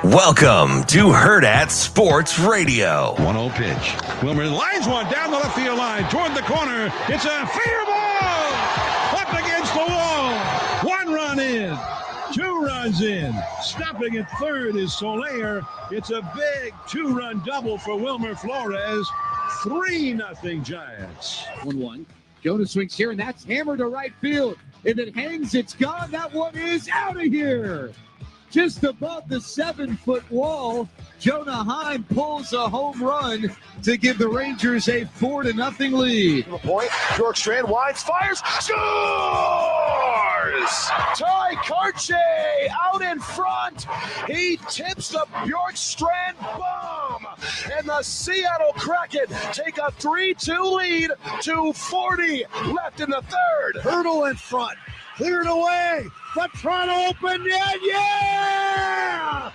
Welcome to Hurrdat Sports Radio. 1-0 pitch. Wilmer lines one down the left field line toward the corner. It's a fair ball up against the wall. 1 run in, 2 runs in. Stopping at third is Soler. It's a big 2-run double for Wilmer Flores. 3-0 Giants. 1-1. Jonas swings here, and that's hammered to right field. If it hangs, it's gone. That one is out of here. Just above the 7-foot wall, Jonah Heim pulls a home run to give the Rangers a 4-0 lead. To a point, Bjorkstrand winds, fires, scores! Ty Karche out in front. He tips the Bjorkstrand bomb. And the Seattle Kraken take a 3-2 lead to 40 left in the third. Hurdle in front. Cleared away. Vetrano open net. Yeah!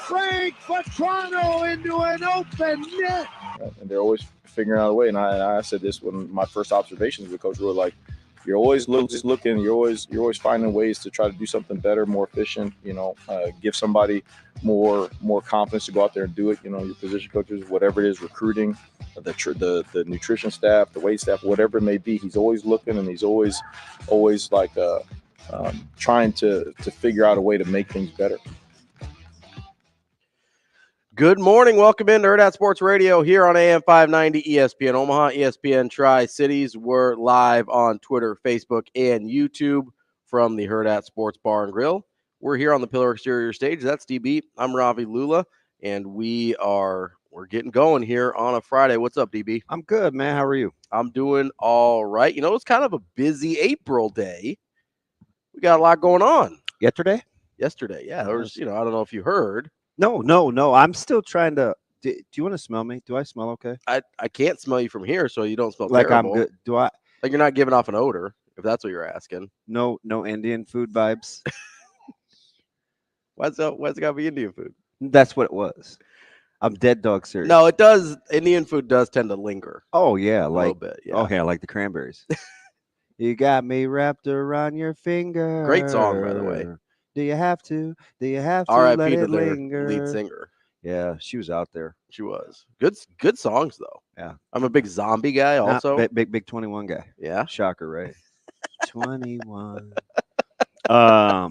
Frank Vetrano into an open net. And they're always figuring out a way. And I said this when my first observations with Coach Rule, like, you're always looking, you're always finding ways to try to do something better, more efficient, give somebody more confidence to go out there and do it. Your position coaches, whatever it is, recruiting, the nutrition staff, the weight staff, whatever it may be, he's always looking, and he's always like trying to figure out a way to make things better. Good morning. Welcome into Hurrdat Sports Radio here on AM 590 ESPN Omaha, ESPN Tri-Cities. We're live on Twitter, Facebook, and YouTube from the Hurrdat Sports Bar and Grill. We're here on the Pillar Exterior stage. That's DB. I'm Ravi, Lulla, and we're getting going here on a Friday. What's up, DB? I'm good, man. How are you? I'm doing all right. It's kind of a busy April day. We got a lot going on. Yesterday, yeah. There was, I don't know if you heard. No. I'm still trying to. Do you want to smell me? Do I smell okay? I can't smell you from here, so you don't smell like terrible. I'm good. Do I? Like you're not giving off an odor, if that's what you're asking. No Indian food vibes. Why's it gotta be Indian food? That's what it was. I'm dead dog serious. No, it does. Indian food does tend to linger. Oh yeah, a little bit. Yeah. Oh yeah, like the cranberries. You got me wrapped around your finger. Great song, by the way. Do you have to? R.I.P. let to it their linger? lead singer. Yeah, she was out there. She was good songs though. Yeah, I'm a big zombie guy also. Big 21 guy. Yeah, shocker, right? 21. No,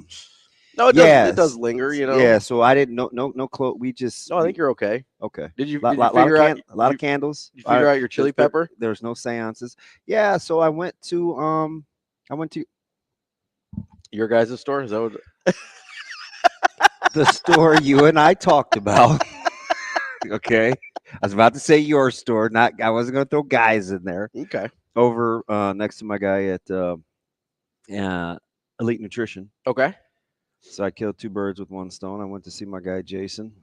it does linger. Yeah, so I didn't no clothes. We just. No, I think you're okay. Okay. Did you a lot of candles? You figure out your chili pepper? There's no seances. Yeah, so I went to your guys' store. Is that what? The store you and I talked about. Okay. I was about to say your store. I wasn't going to throw guys in there. Okay. Over next to my guy at Elite Nutrition. Okay. So I killed 2 birds with 1 stone. I went to see my guy Jason,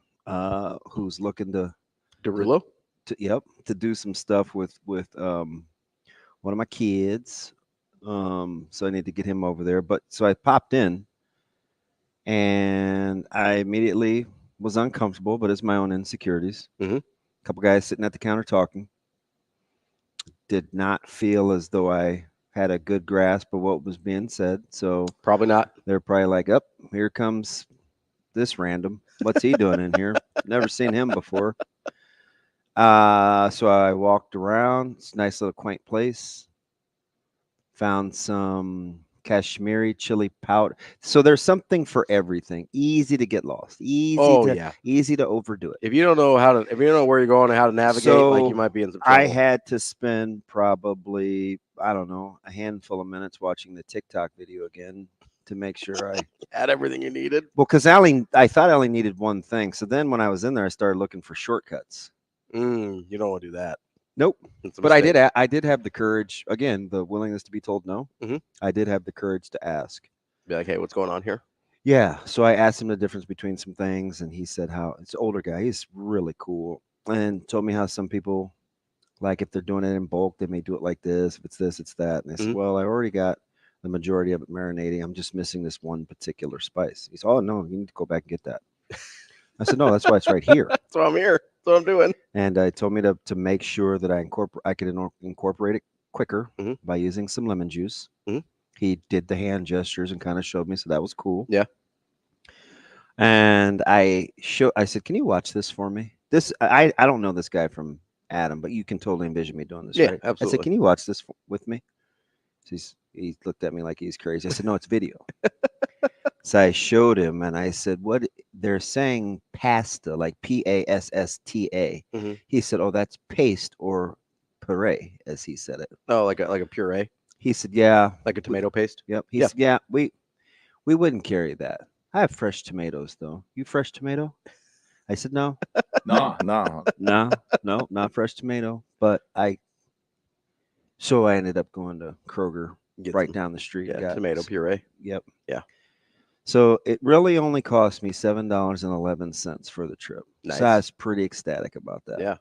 who's looking to Derulo? To do some stuff with one of my kids. So I need to get him over there. But so I popped in, and I immediately was uncomfortable, but it's my own insecurities. Mm-hmm. A couple guys sitting at the counter talking. Did not feel as though I had a good grasp of what was being said. So probably not. They're probably like, here comes this random. What's he doing in here? Never seen him before. So I walked around. It's a nice little quaint place. Found some Kashmiri chili powder. So there's something for everything. Easy to get lost. Easy to overdo it. If you don't know where you're going and how to navigate, you might be in some trouble. I had to spend probably, I don't know, a handful of minutes watching the TikTok video again to make sure I had everything you needed. Well, because I thought I only needed one thing. So then when I was in there, I started looking for shortcuts. You don't want to do that. Nope. But I did have the courage, again, the willingness to be told no. Mm-hmm. I did have the courage to ask. Be like, hey, what's going on here? Yeah. So I asked him the difference between some things, and he said it's an older guy. He's really cool, and told me how some people, like if they're doing it in bulk, they may do it like this. If it's this, it's that. And I said, well, I already got the majority of it marinating. I'm just missing this one particular spice. He said, oh, no, you need to go back and get that. I said, no, that's why it's right here. That's why I'm here. That's what I'm doing. And I told me to make sure that I could incorporate it quicker by using some lemon juice. He did the hand gestures and kind of showed me, so that was cool. Yeah. And I said, "Can you watch this for me?" I don't know this guy from Adam, but you can totally envision me doing this, Yeah, right? absolutely. I said, "Can you watch this with me?" He looked at me like he's crazy. I said, "No, it's video." So I showed him, and I said, "What they're saying pasta, like PASSTA." Mm-hmm. He said, "Oh, that's paste or puree," as he said it. Oh, like a puree, He said, "Yeah, like a tomato paste. yep." He said, "Yeah, we wouldn't carry that. I have fresh tomatoes, though. You fresh tomato?" I said, "No, No, no, not fresh tomato." But so I ended up going to Kroger right down the street. Yeah, got tomato puree. Yep. Yeah. So it really only cost me $7.11 for the trip. Nice. So I was pretty ecstatic about that. Yeah.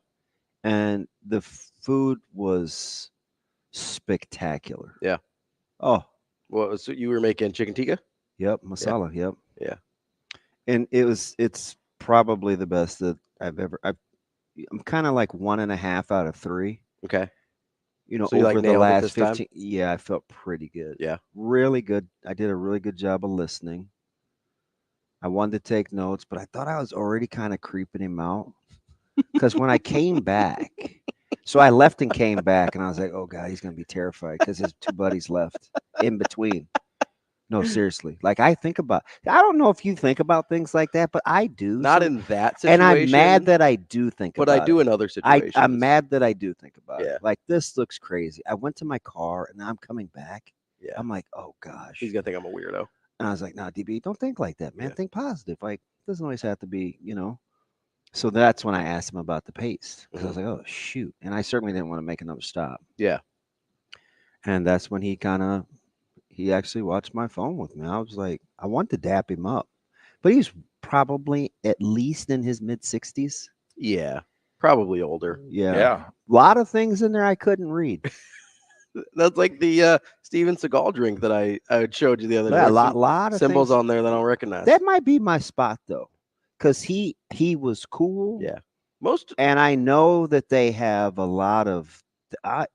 And the food was spectacular. Yeah. Oh. Well, so you were making chicken tikka? Yep. Masala. Yeah. Yep. Yeah. And it's probably the best that I'm kind of like 1.5 out of 3. Okay. So you over the last 15. time? Yeah, I felt pretty good. Yeah. Really good. I did a really good job of listening. I wanted to take notes, but I thought I was already kind of creeping him out. Because when I came back, so I left and came back, and I was like, oh, God, he's going to be terrified because his 2 buddies left in between. No, seriously. Like, I don't know if you think about things like that, but I do. Not in that situation. And I'm mad that I do think about it. But I do in other situations. I'm mad that I do think about Yeah. it. Like, this looks crazy. I went to my car, and now I'm coming back. Yeah. I'm like, oh, gosh. He's going to think I'm a weirdo. And I was like, no, DB, don't think like that, man. Yeah. Think positive. Like, it doesn't always have to be, So that's when I asked him about the pace. Because I was like, oh, shoot. And I certainly didn't want to make another stop. Yeah. And that's when he actually watched my phone with me. I was like, I wanted to dap him up. But he's probably at least in his mid-60s. Yeah. Probably older. Yeah. A lot of things in there I couldn't read. That's like the Steven Seagal drink that I showed you the other day. A lot of symbols things on there that I don't recognize. That might be my spot, though. Because he was cool. Yeah. And I know that they have a lot of, I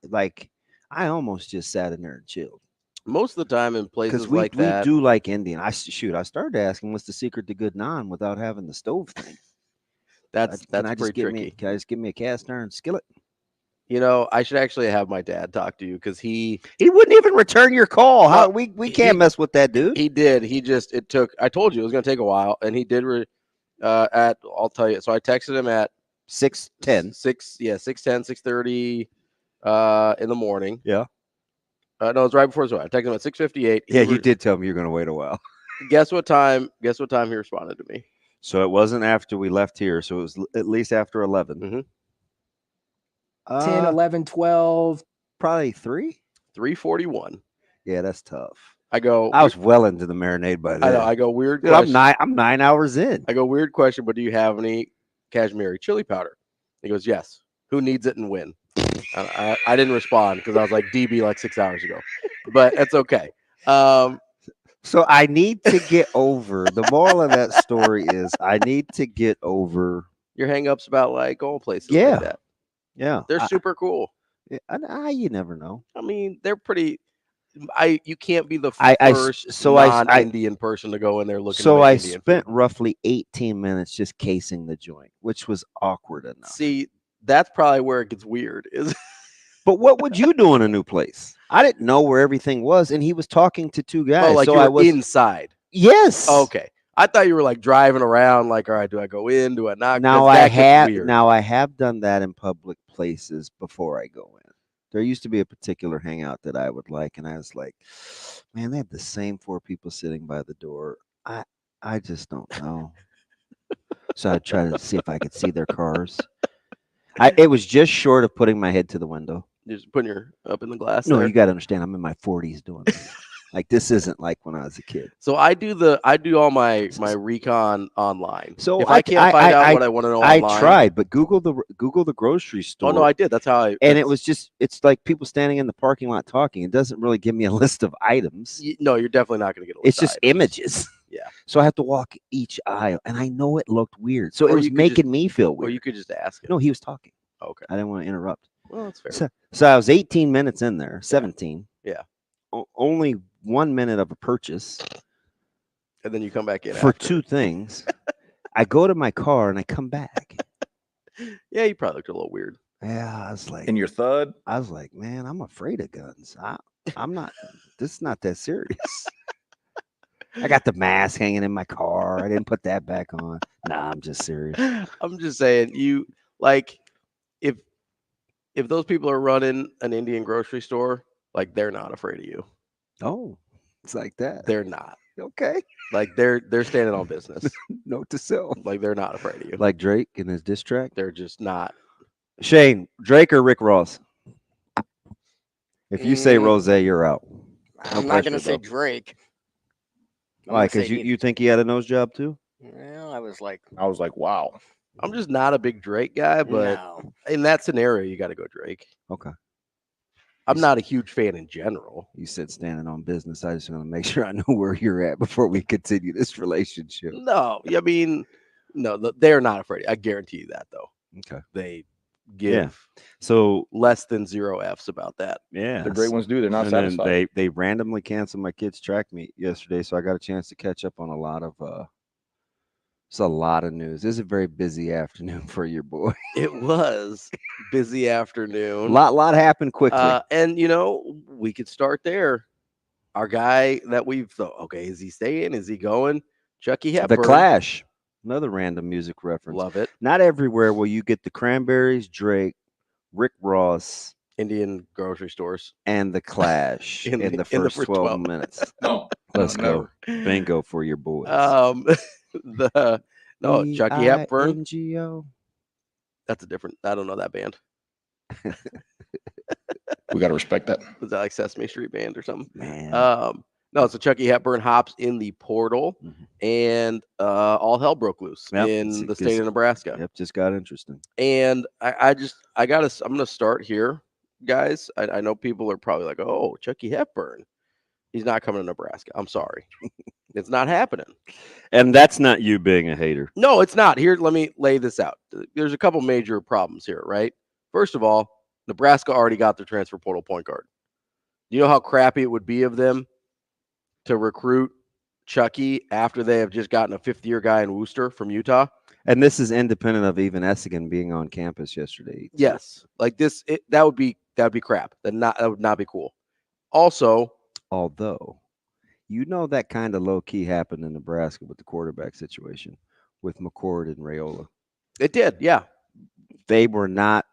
almost just sat in there and chilled. Most of the time in places like that. We do like Indian. I started asking what's the secret to good naan without having the stove thing. That's pretty tricky. Can I just give me a cast iron skillet? I should actually have my dad talk to you because he wouldn't even return your call. We can't mess with that dude. He did. I told you it was going to take a while, and he did. I'll tell you. So I texted him at 6:10. 6:30 in the morning. Yeah. No, it was right before his. I texted him at 6:58. Yeah, you did tell me you're going to wait a while. Guess what time he responded to me? So it wasn't after we left here. So it was at least after 11. Mm-hmm. 10, 11, 12. Probably 3? 3:41. Yeah, that's tough. I was well into the marinade by then. I know. I go weird. Dude, I'm 9 hours in. I go weird question, but do you have any cashmere chili powder? He goes, yes. Who needs it and when? I didn't respond because I was like DB like 6 hours ago, but it's okay. So I need to get over the moral of that story is I need to get over your hangups about like going places. Yeah. Like that. Yeah. They're super cool. You never know. I mean, they're pretty. You can't be the first non-Indian person to go in there looking. So I Indian spent food. roughly 18 minutes just casing the joint, which was awkward enough. See, that's probably where it gets weird. But what would you do in a new place? I didn't know where everything was, and he was talking to 2 guys. Oh, like so you were I was inside. Yes. Okay. I thought you were like driving around. Like, all right, do I go in? Do I not? Now I have done that in public places before I go in. There used to be a particular hangout that I would like, and I was like, man, they have the same 4 people sitting by the door. I just don't know. So I tried to see if I could see their cars. It was just short of putting my head to the window. You're just putting your up in the glass. No, there. you got to understand. I'm in my 40s doing this. Like this isn't like when I was a kid. So I do all my recon online. So if I can't find out what I want to know online, I tried, but Google the grocery store. Oh no, I did. That's how I. And it's like people standing in the parking lot talking. It doesn't really give me a list of items. No, you're definitely not going to get a list. It's just images. Yeah. So I have to walk each aisle, and I know it looked weird. So it was making me feel weird. Or you could just ask him. No, he was talking. Okay. I didn't want to interrupt. Well, that's fair. So I was 18 minutes in there, 17. Yeah. Only 1 minute of a purchase. And then you come back in for after. 2 things. I go to my car and I come back. Yeah, you probably looked a little weird. Yeah, I was like, And your thud? I was like, man, I'm afraid of guns. I'm not. This is not that serious. I got the mask hanging in my car. I didn't put that back on. Nah, I'm just serious. I'm just saying, you like if those people are running an Indian grocery store, like they're not afraid of you. Oh, it's like that. They're not. Okay. Like they're standing on business. Note to self. Like they're not afraid of you. Like Drake in his diss track. They're just not. Shane, Drake or Rick Ross? If you say Rose, you're out. I'm not going to say Drake. Why? Because you think he had a nose job too? Well, I was like, wow. I'm just not a big Drake guy, but no. in that scenario, you got to go Drake. Okay. I'm not a huge fan in general. You said standing on business. I just want to make sure I know where you're at before we continue this relationship. No, I mean, no, they're not afraid. I guarantee you that, though. Okay. They give so less than 0 F's about that. Yeah. The great ones do. They're not and satisfied. Then they randomly canceled my kids' track meet yesterday, so I got a chance to catch up on a lot of it's a lot of news. This is a very busy afternoon for your boy. It was busy afternoon. lot happened quickly. And we could start there. Our guy that we've thought, okay, is he staying? Is he going? Chucky Hepburn. The Clash. Another random music reference. Love it. Not everywhere will you get the Cranberries, Drake, Rick Ross, Indian grocery stores, and the Clash in the first 12 minutes. No. Let's go. Bingo for your boys. Chucky Hepburn. NGO. That's a different. I don't know that band. We got to respect that. Was that like Sesame Street Band or something? Man. No, so Chucky Hepburn hops in the portal, and all hell broke loose in the state of Nebraska. Yep, just got interesting. And I'm gonna start here, guys. I know people are probably like, oh, Chucky Hepburn. He's not coming to Nebraska. I'm sorry. It's not happening. And that's not you being a hater. No, it's not. Here, let me lay this out. There's a couple major problems here, right? First of all, Nebraska already got their transfer portal point guard. You know how crappy it would be of them to recruit Chucky after they have just gotten a 5th-year guy in Worcester from Utah? And this is independent of even Essigan being on campus yesterday. Yes. Like this, that would be crap. That would not be cool. Also, although, that kind of low-key happened in Nebraska with the quarterback situation with McCord and Raiola. It did, yeah. They were not,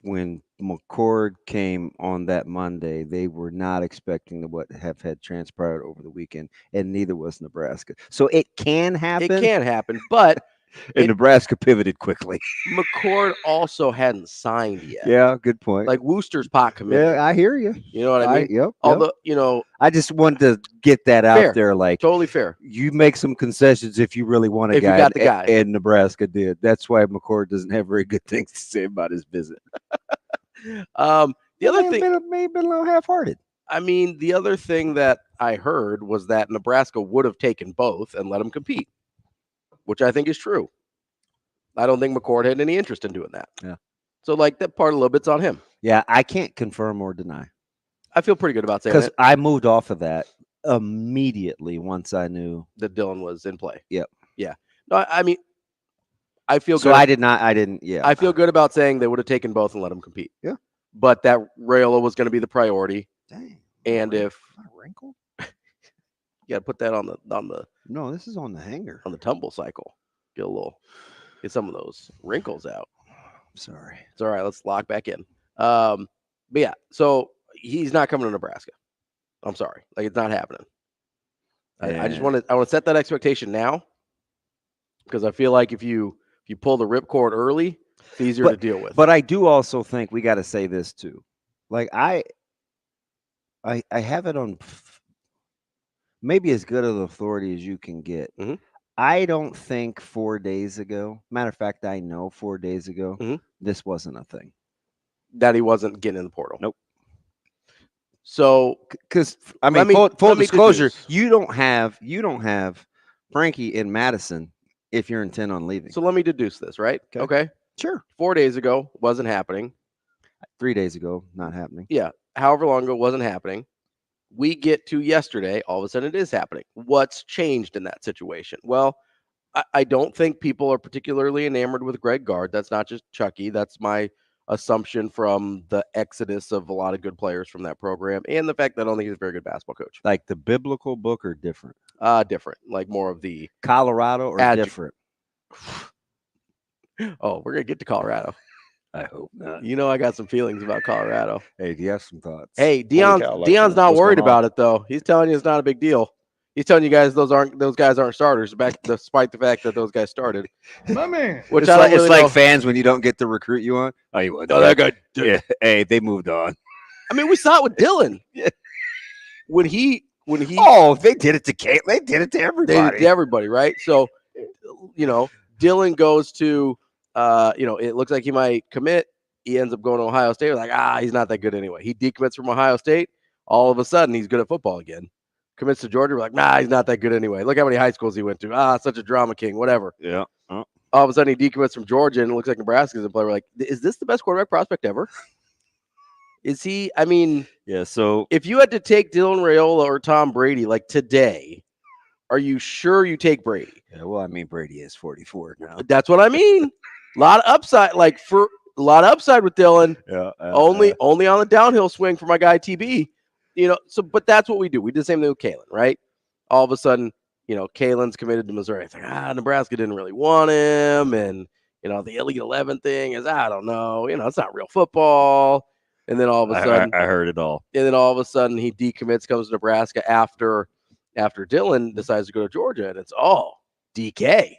when McCord came on that Monday, they were not expecting what had transpired over the weekend, and neither was Nebraska. So it can happen. It can happen, but Nebraska pivoted quickly. McCord also hadn't signed yet. Yeah, good point. Like Worcester's pot committed. Yeah, I hear you. You know what I mean? Yep. Although, I just wanted to get that out there. Like, totally fair. You make some concessions if you really want a guy. You got the guy. And Nebraska did. That's why McCord doesn't have very good things to say about his visit. The other thing may have been a little half-hearted. I mean, the other thing that I heard was that Nebraska would have taken both and let them compete, which I think is true. I don't think McCord had any interest in doing that. Yeah. So, like, that part a little bit's on him. Yeah, I can't confirm or deny. I feel pretty good about saying that. Because I moved off of that immediately once I knew that Dylan was in play. Yep. Yeah. No, I mean, I feel so good. I didn't. Yeah. I feel good about saying they would have taken both and let them compete. Yeah. But that Raiola was going to be the priority. Dang. And if wrinkle, you got to put that on the. No, this is on the hanger. On the tumble cycle. Get some of those wrinkles out. I'm sorry. It's all right. Let's lock back in. But yeah, so he's not coming to Nebraska. I'm sorry. Like, it's not happening. I just want to set that expectation now, because I feel like if you pull the ripcord early, it's easier to deal with. But I do also think we got to say this too. Like, I have it on maybe as good of authority as you can get. Mm-hmm. I don't think 4 days ago, matter of fact, I know 4 days ago, this wasn't a thing. That he wasn't getting in the portal. Nope. So, because I mean, full disclosure, you don't have Frankie in Madison if you're intent on leaving. So let me deduce this, right? Okay. Sure. 4 days ago wasn't happening. 3 days ago, not happening. Yeah. However long ago wasn't happening. we get to yesterday, all of a sudden it is happening. What's changed in that situation? Well, I don't think people are particularly enamored with Greg Gard. That's not just Chucky. That's my assumption from the exodus of a lot of good players from that program and the fact that I don't think he's a very good basketball coach. Like the biblical book or different? Different. Like more of the Colorado or different? Oh, we're going to get to Colorado. I hope not. You know I got some feelings about Colorado. Hey, do you have some thoughts? Hey, Dion's not worried about it, though. He's telling you it's not a big deal. He's telling you guys those guys aren't starters, despite the fact that those guys started. My man. Which it's like fans when you don't get the recruit you want. Oh, you want? Oh, that guy. Yeah. Hey, they moved on. I mean, we saw it with Dylan. Yeah. When he. Oh, they did it to Kate. They did it to everybody. They did it to everybody, right? So, Dylan goes to, it looks like he might commit. He ends up going to Ohio State. We're like, he's not that good anyway. He decommits from Ohio State. All of a sudden, he's good at football again. Commits to Georgia. We're like, nah, he's not that good anyway. Look how many high schools he went to. Such a drama king, whatever. Yeah. All of a sudden, he decommits from Georgia, and it looks like Nebraska's a player. We're like, is this the best quarterback prospect ever? Is he? I mean, yeah. So if you had to take Dylan Raiola or Tom Brady like today, are you sure you take Brady? Yeah, well, I mean, Brady is 44 now. That's what I mean. A lot of upside, with Dylan. Yeah. Only on the downhill swing for my guy TB. But that's what we do. We did the same thing with Kalen, right? All of a sudden, Kalen's committed to Missouri. It's like, Nebraska didn't really want him. And, the Elite 11 thing is, I don't know. It's not real football. And then all of a sudden. I heard it all. And then all of a sudden, he decommits, comes to Nebraska after Dylan decides to go to Georgia. And it's, DK.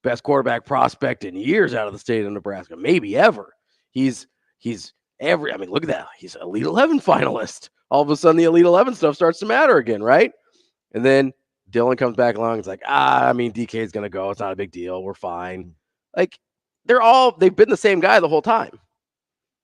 Best quarterback prospect in years out of the state of Nebraska. Maybe ever. Look at that. He's an Elite 11 finalist. All of a sudden, the Elite 11 stuff starts to matter again, right? And then Dylan comes back along. It's like, DK is going to go. It's not a big deal. We're fine. Like, they've been the same guy the whole time,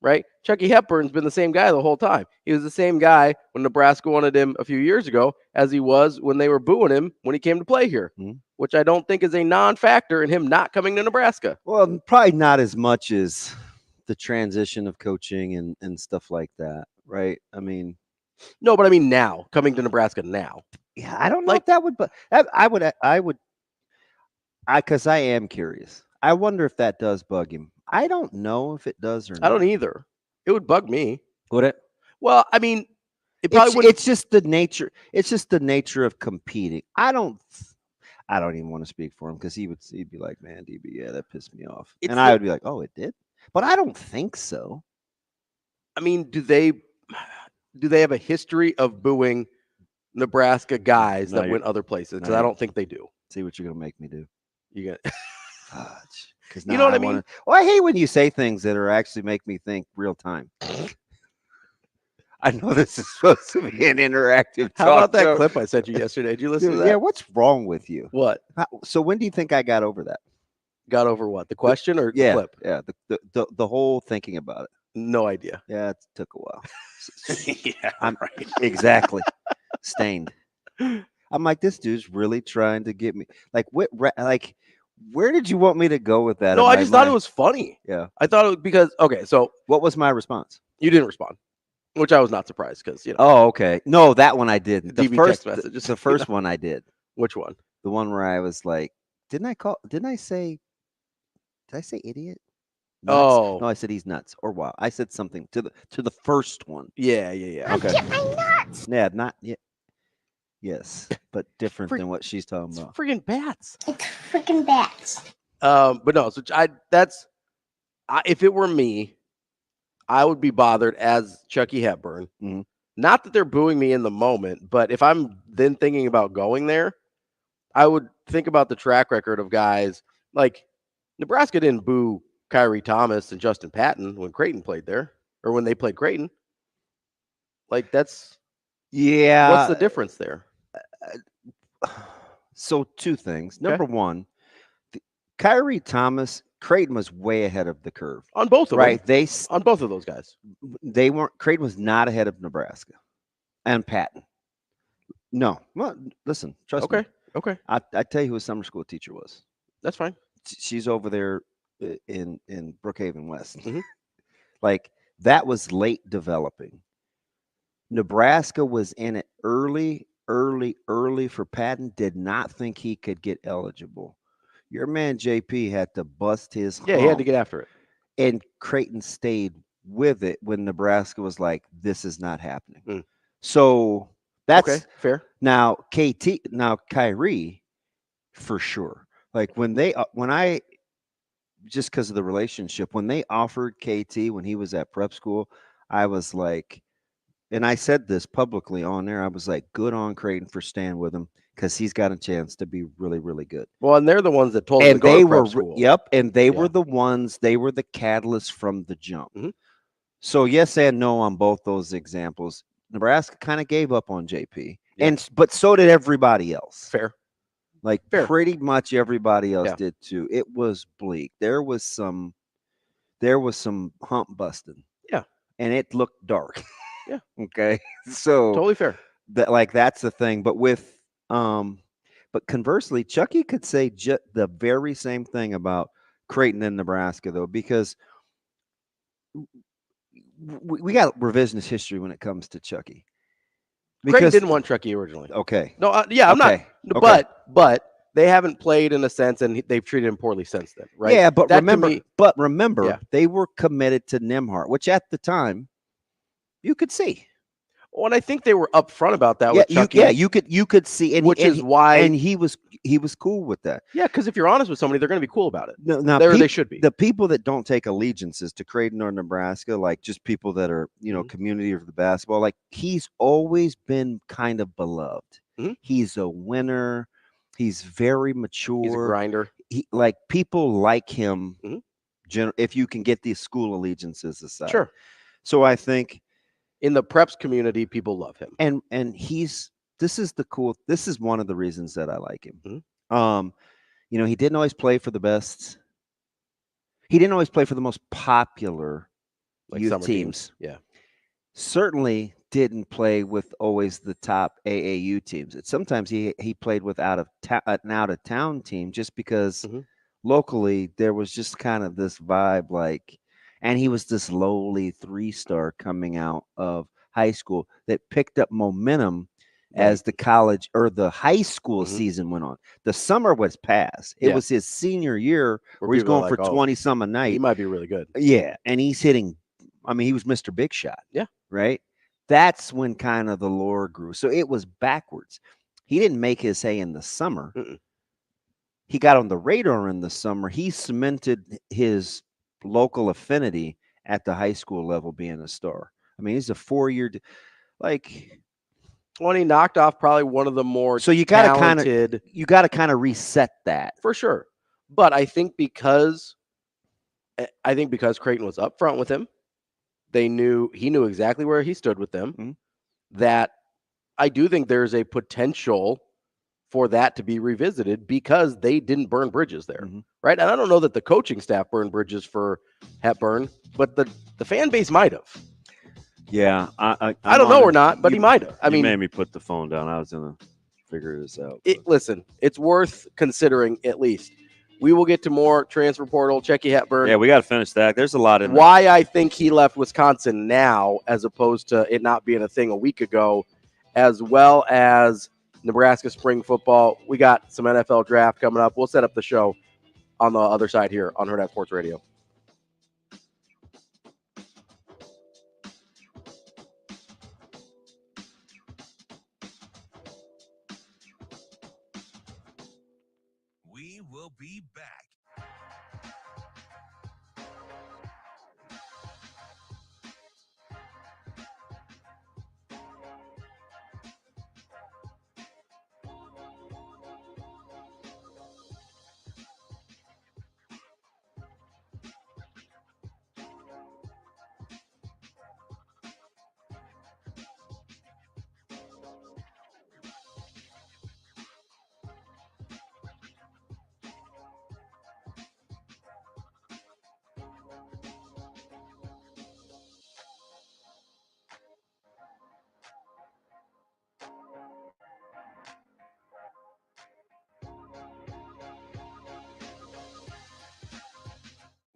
right? Chucky Hepburn's been the same guy the whole time. He was the same guy when Nebraska wanted him a few years ago as he was when they were booing him when he came to play here, which I don't think is a non-factor in him not coming to Nebraska. Well, probably not as much as the transition of coaching and stuff like that, right? I mean, no, but I mean now, coming to Nebraska now. Yeah, I don't know if that would, but I would, because I am curious. I wonder if that does bug him. I don't know if it does or not. I don't either. It would bug me. Would it? Well, I mean, it probably would. It's just the nature. It's just the nature of competing. I don't even want to speak for him because he'd be like, man, DB, yeah, that pissed me off. And I would be like, oh, it did? But I don't think so. I mean, do they have a history of booing Nebraska guys that went other places? Because I don't think they do. See what you're going to make me do. You got Because you know what I mean? Well, I hate when you say things that are actually make me think real time. I know this is supposed to be an interactive talk. How about that clip I sent you yesterday? Did you listen to that? Yeah, what's wrong with you? What? So when do you think I got over that? Got over what? The question or the clip? Yeah, the whole thinking about it. No idea. Yeah, it took a while. Yeah, right. Exactly. Stained. I'm like, this dude's really trying to get me. Like, where did you want me to go with that? No, I just thought it was funny. Yeah. I thought it was because, okay, so. What was my response? You didn't respond, which I was not surprised because, Oh, okay. No, that one I did. The first one I did. Which one? The one where I was like, did I say idiot? Nuts? Oh. No, I said he's nuts or wow. I said something to the first one. Yeah. Okay. Get my nuts. Yeah, not yet. Yes, but different than what she's talking about. Freaking bats. It's freaking bats. But no, so if it were me, I would be bothered as Chucky Hepburn. Mm-hmm. Not that they're booing me in the moment, but if I'm then thinking about going there, I would think about the track record of guys like Nebraska didn't boo Kyrie Thomas and Justin Patton when Creighton played there or when they played Creighton. Like that's what's the difference there? So two things. Okay. Number one, Kyrie Thomas, Creighton was way ahead of the curve on both of them. Right, on both of those guys. They weren't. Creighton was not ahead of Nebraska and Patton. No, well, listen, trust me. Okay. I tell you who his summer school teacher was. That's fine. She's over there in Brookhaven West. Mm-hmm. Like that was late developing. Nebraska was in it early for Patton, did not think he could get eligible. Your man JP had to bust his Yeah, he had to hump, get after it. and Creighton stayed with it when Nebraska was like, this is not happening. So that's okay, fair. Now Kyrie, for sure. Like when I just because of the relationship, when they offered KT when he was at prep school, I was like, and I said this publicly on there, I was like, good on Creighton for staying with him because he's got a chance to be really, really good. Well, and they're the ones that told him to go to prep school. Yep, and they were the ones, they were the catalyst from the jump. So yes and no on both those examples. Nebraska kind of gave up on JP, but so did everybody else. Fair. Pretty much everybody else did too. It was bleak. There was some hump busting. Yeah. And it looked dark. Yeah. Okay. So totally fair. That's the thing. But but conversely, Chucky could say the very same thing about Creighton and Nebraska, though, because we got revisionist history when it comes to Chucky. Creighton didn't want Chucky originally. Okay. No, I'm not. Okay. But they haven't played in a sense, and they've treated him poorly since then, right? Yeah, but remember, they were committed to Nembhard, which at the time you could see. Well, and I think they were upfront about that with Chucky. You could see, and he was cool with that. Yeah, because if you're honest with somebody, they're going to be cool about it. No, they should be. The people that don't take allegiances to Creighton or Nebraska, like just people that are community of the basketball, like he's always been kind of beloved. He's a winner. He's very mature. He's a grinder. People like him. If you can get these school allegiances aside, sure. So I think in the preps community, people love him, and this is one of the reasons that I like him. He didn't always play for the best. He didn't always play for the most popular youth teams. Yeah, certainly didn't play with always the top AAU teams. Sometimes he played with an out of town team just because locally there was just kind of this vibe, and he was this lowly 3-star coming out of high school that picked up momentum as the college or the high school season went on. The summer was past. It was his senior year where he's going for 20 some a night. He might be really good. Yeah, and he's hitting. I mean, he was Mr. Big Shot. Yeah, right. That's when kind of the lore grew. So it was backwards. He didn't make his hay in the summer. He got on the radar in the summer. He cemented his local affinity at the high school level being a star. I mean, he's a 4-year when he knocked off probably one of the more you got to kind of reset that for sure. But I think because Creighton was upfront with him, he knew exactly where he stood with them. That I do think there's a potential for that to be revisited because they didn't burn bridges there, right? And I don't know that the coaching staff burned bridges for Hepburn, but the fan base might have. Yeah, I don't know or not, but he might have. I mean, made me put the phone down. I was gonna figure this out. Listen, it's worth considering at least. We will get to more transfer portal. Chucky Hepburn. Yeah, we got to finish that. There's a lot in there. Why I think he left Wisconsin now, as opposed to it not being a thing a week ago, as well as Nebraska spring football. We got some NFL draft coming up. We'll set up the show on the other side here on Hurrdat Sports Radio. We will be back.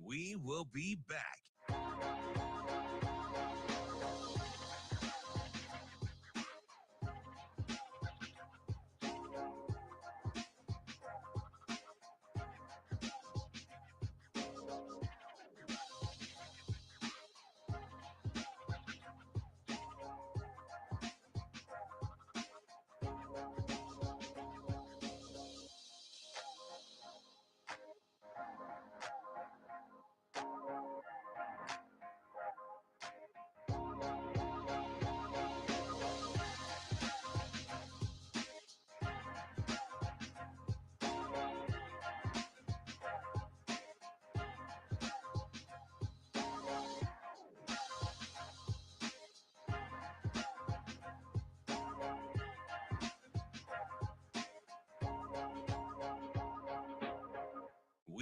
We will be back.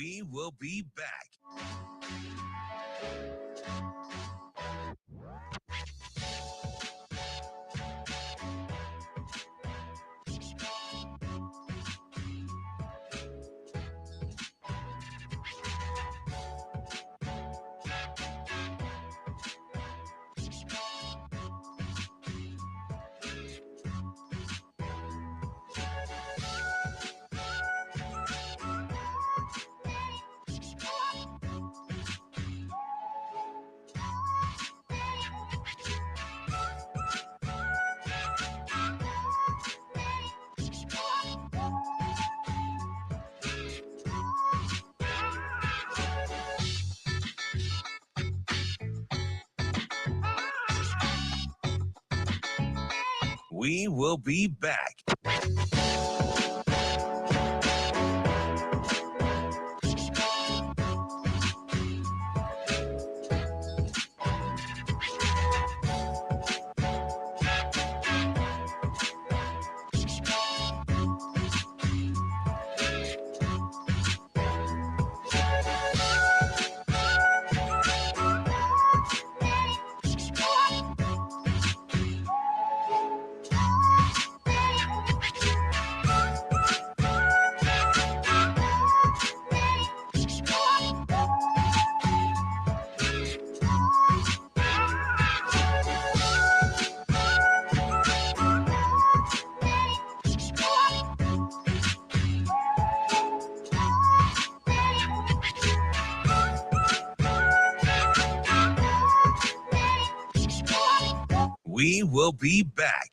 We will be back. We will be back. We will be back.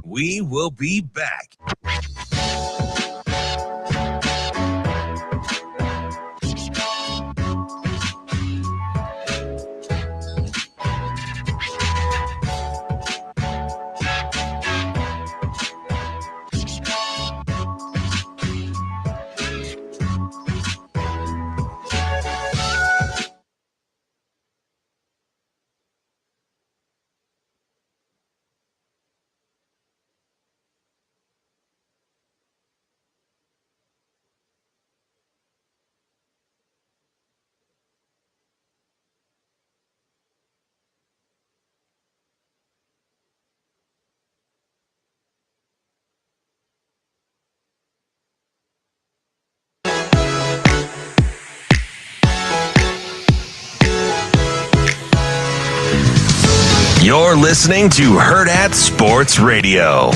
We will be back. You're listening to Hurrdat Sports Radio.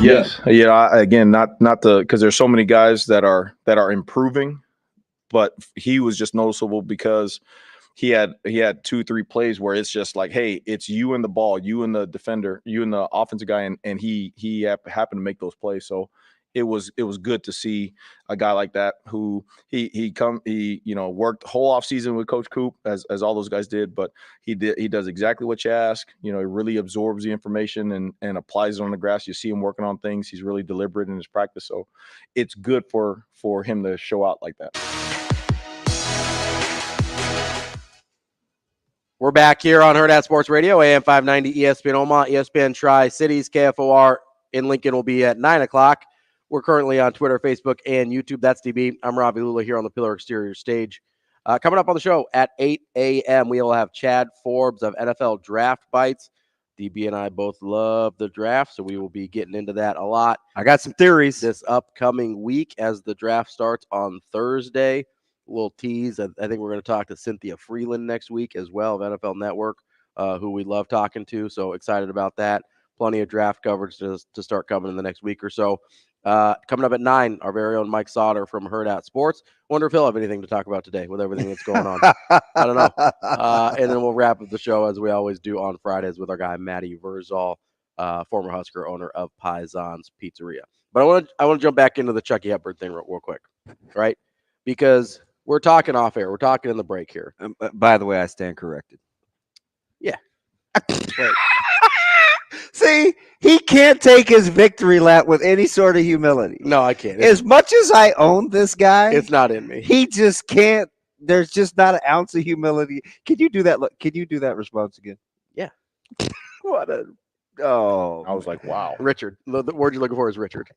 Yes. Yeah. Again, not because there's so many guys that are improving, but he was just noticeable because he had 2-3 plays where it's just like, hey, it's you and the ball, you and the defender, you and the offensive guy, and he happened to make those plays. So it was good to see a guy like that who he worked the whole off season with Coach Coop as all those guys did, but he does exactly what you ask. He really absorbs the information and applies it on the grass. You see him working on things. He's really deliberate in his practice. So it's good for him to show out like that. We're back here on Hurrdat Sports Radio, AM 590, ESPN Omaha, ESPN Tri-Cities, KFOR in Lincoln will be at 9 o'clock. We're currently on Twitter, Facebook, and YouTube. That's DB. I'm Ravi Lulla here on the Pillar Exterior stage. Coming up on the show at 8 a.m., we will have Chad Forbes of NFL Draft Bites. DB and I both love the draft, so we will be getting into that a lot. I got some theories this upcoming week as the draft starts on Thursday. A little tease. I think we're going to talk to Cynthia Freeland next week as well of NFL Network, who we love talking to. So excited about that. Plenty of draft coverage to start coming in the next week or so. Coming up at 9, our very own Mike Sautter from Hurrdat Sports. Wonder if he'll have anything to talk about today with everything that's going on. I don't know. And then we'll wrap up the show as we always do on Fridays with our guy Matty Vrzal, former Husker owner of Paisan's Pizzeria. But I want to jump back into the Chucky Hepburn thing real quick, right? Because we're talking off air. We're talking in the break here. By the way, I stand corrected. Yeah. See, he can't take his victory lap with any sort of humility. No, I can't. As much as I own this guy, It's not in me. he just can't. There's just not an ounce of humility. Can you do that? Can you do that response again? Yeah. What a. Oh, I was like, wow. Richard. The word you're looking for is Richard.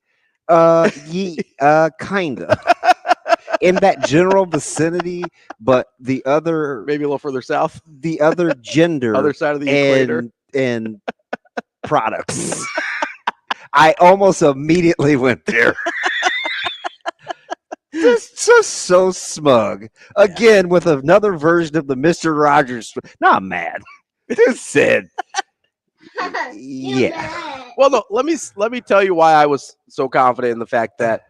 Kinda. In that general vicinity, but the other, maybe a little further south, the other gender, other side of the equator, and products. I almost immediately went there. Just so smug. Again, with another version of the Mr. Rogers. No, I'm mad. Just said. Yeah. Well, no, let me tell you why I was so confident in the fact that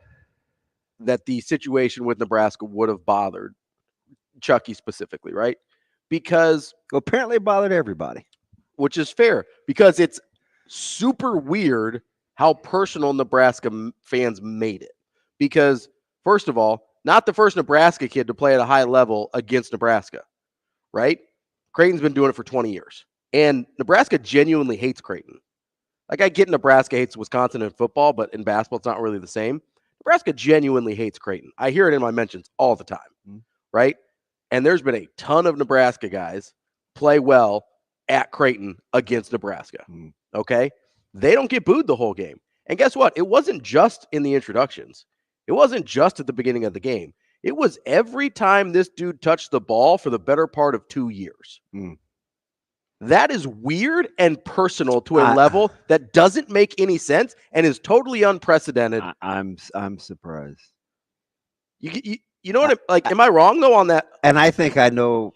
the situation with Nebraska would have bothered Chucky specifically, right? Because apparently it bothered everybody. Which is fair, because it's super weird how personal Nebraska fans made it. Because, first of all, not the first Nebraska kid to play at a high level against Nebraska, right? Creighton's been doing it for 20 years. And Nebraska genuinely hates Creighton. Like, I get Nebraska hates Wisconsin in football, but in basketball, it's not really the same. Nebraska genuinely hates Creighton. I hear it in my mentions all the time, right? And there's been a ton of Nebraska guys play well at Creighton against Nebraska, okay? They don't get booed the whole game. And guess what? It wasn't just in the introductions. It wasn't just at the beginning of the game. It was every time this dude touched the ball for the better part of 2 years. That is weird and personal to a level that doesn't make any sense and is totally unprecedented. I'm surprised. You know what? Am I wrong though on that? And I think I know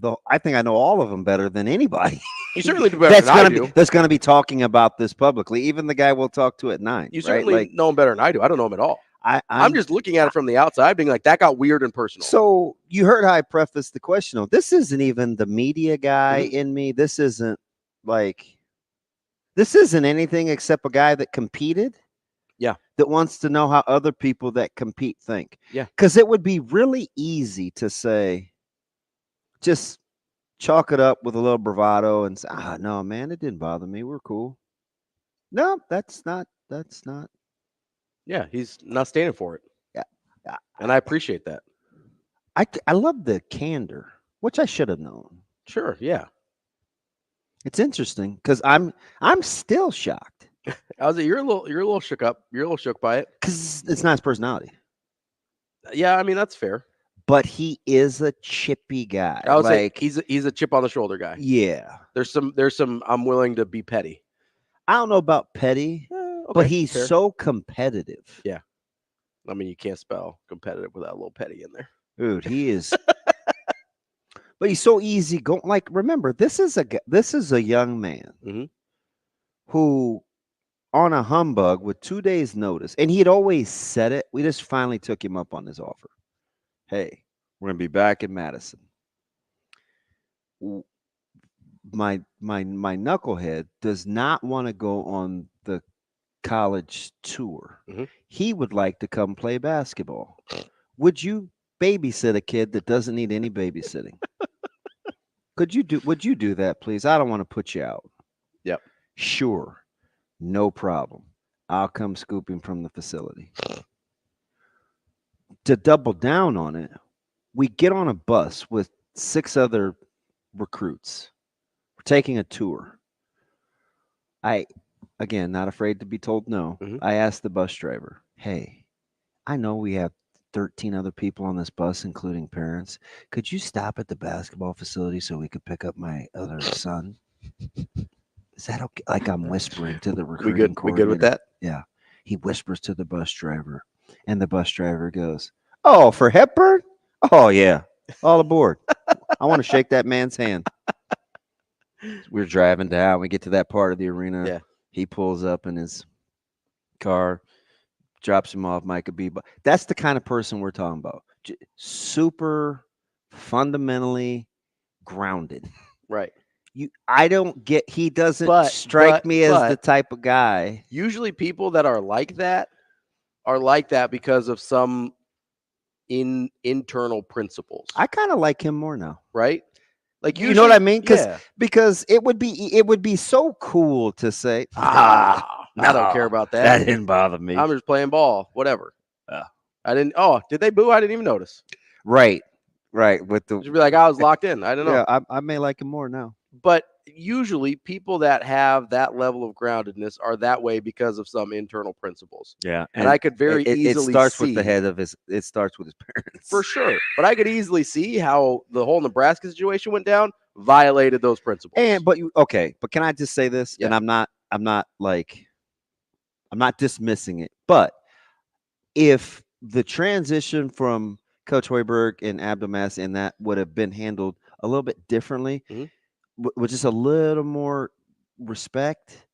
all of them better than anybody. You certainly do better than I do. That's going to be talking about this publicly. Even the guy we'll talk to at 9. You certainly know him better than I do. I don't know him at all. I'm just looking at it from the outside, being like, that got weird and personal. So you heard how I prefaced the question. Though. This isn't even the media guy in me. This isn't anything except a guy that competed. Yeah. That wants to know how other people that compete think. Yeah. Because it would be really easy to say, just chalk it up with a little bravado and say, no, man, it didn't bother me. We're cool. No, that's not. Yeah, he's not standing for it. Yeah. And I appreciate that. I love the candor, which I should have known. Sure, yeah. It's interesting because I'm still shocked. You're a little shook up. You're a little shook by it. Because it's not his personality. Yeah, I mean, that's fair. But he is a chippy guy. I would say he's a chip on the shoulder guy. Yeah. There's some I'm willing to be petty. I don't know about petty. But he's fair. so competitive. Yeah. I mean, you can't spell competitive without a little petty in there. Dude, he is. But he's so easy going. Like, remember, this is a young man who, on a humbug with 2 days' notice, and he had always said it. We just finally took him up on his offer. Hey, we're going to be back in Madison. My knucklehead does not want to go on the college tour. He would like to come play basketball. Would you babysit a kid that doesn't need any babysitting? Would you do that, please? I don't want to put you out. Yep. Sure. No problem. I'll come scoop him from the facility. To double down on it, we get on a bus with 6 other recruits. We're taking a tour. Again, not afraid to be told no. I asked the bus driver, hey, I know we have 13 other people on this bus, including parents. Could you stop at the basketball facility so we could pick up my other son? Is that okay? Like I'm whispering to the recruiting We good with that? Yeah. He whispers to the bus driver, and the bus driver goes, oh, for Hepburn? Oh, yeah. All aboard. I want to shake that man's hand. We're driving down. We get to that part of the arena. Yeah. He pulls up in his car, drops him off Micah B. But that's the kind of person we're talking about. Super fundamentally grounded. Right. He doesn't strike me as the type of guy. Usually people that are like that because of some internal principles. I kind of like him more now. Right? Like you know what I mean? Yeah. Because it would be so cool to say, I don't care about that. That didn't bother me. I'm just playing ball, whatever. I didn't. Oh, did they boo? I didn't even notice. Right. With the, Just be like, I was locked in. I don't know. Yeah, I may like him more now. But usually, people that have that level of groundedness are that way because of some internal principles. Yeah, and I could very easily it starts see, with the head of his. It starts with his parents for sure. But I could easily see how the whole Nebraska situation went down, violated those principles. But can I just say this? Yeah. And I'm not dismissing it, but if the transition from Coach Hoiberg and Abdelmass and that would have been handled a little bit differently, with just a little more respect,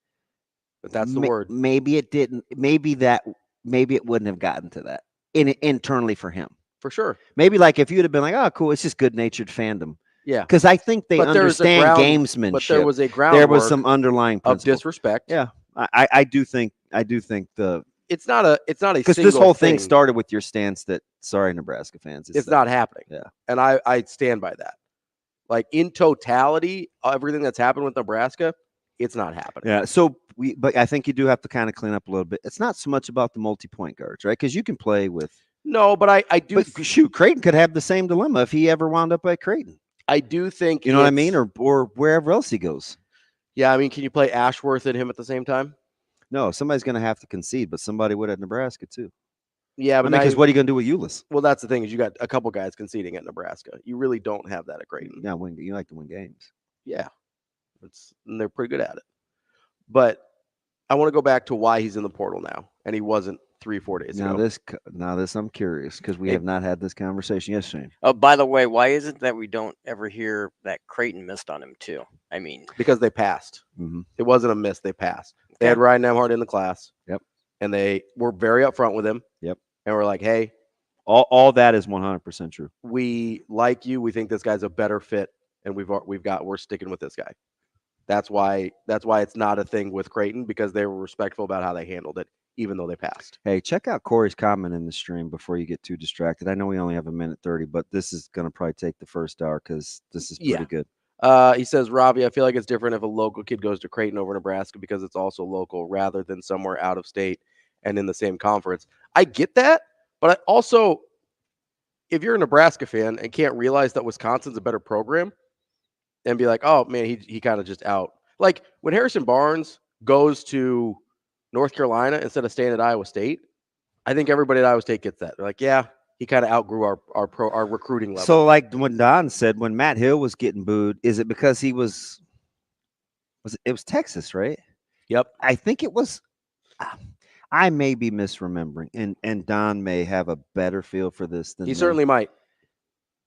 but that's the word. Maybe it didn't. Maybe it wouldn't have gotten to that internally for him. For sure. Maybe like if you'd have been like, oh, cool, it's just good-natured fandom. Yeah. Because I think they understand gamesmanship. But there was a groundwork. There was some underlying principle of disrespect. Yeah. I do think the it's not a because this whole thing started with your stance that sorry Nebraska fans, it's not happening. Yeah. And I stand by that. Like in totality, everything that's happened with Nebraska, it's not happening. Yeah. So but I think you do have to kind of clean up a little bit. It's not so much about the multi-point guards, right? Because you can play with. No, but I do. But shoot, Creighton could have the same dilemma if he ever wound up at Creighton. I do think you know what I mean, or wherever else he goes. Yeah, I mean, can you play Ashworth and him at the same time? No, somebody's going to have to concede, but somebody would at Nebraska too. Yeah, but because what are you going to do with Ulis? Well, that's the thing is you got a couple guys conceding at Nebraska. You really don't have that at Creighton. Yeah, you like to win games. Yeah, and they're pretty good at it. But I want to go back to why he's in the portal now, and he wasn't 3-4 days ago. Now this, I'm curious because we have not had this conversation. Yes, Shane. Oh, by the way, why is it that we don't ever hear that Creighton missed on him too? I mean, because they passed. Mm-hmm. It wasn't a miss; they passed. They had Ryan Nemhart in the class. Yep. And they were very upfront with him. Yep. And we're like, hey, all that is 100% true. We like you. We think this guy's a better fit, and we're sticking with this guy. That's why it's not a thing with Creighton, because they were respectful about how they handled it, even though they passed. Hey, check out Corey's comment in the stream before you get too distracted. I know we only have a minute 30, but this is going to probably take the first hour because this is pretty good. He says, Ravi, I feel like it's different if a local kid goes to Creighton over Nebraska because it's also local rather than somewhere out of state and in the same conference. I get that, but I also, if you're a Nebraska fan and can't realize that Wisconsin's a better program and be like, oh, man, he kind of just out. Like when Harrison Barnes goes to North Carolina instead of staying at Iowa State, I think everybody at Iowa State gets that. They're like, yeah, he kind of outgrew our recruiting level. So like when Don said, when Matt Hill was getting booed, is it because he was Texas, right? Yep. I think it was, I may be misremembering, and Don may have a better feel for this than he certainly might.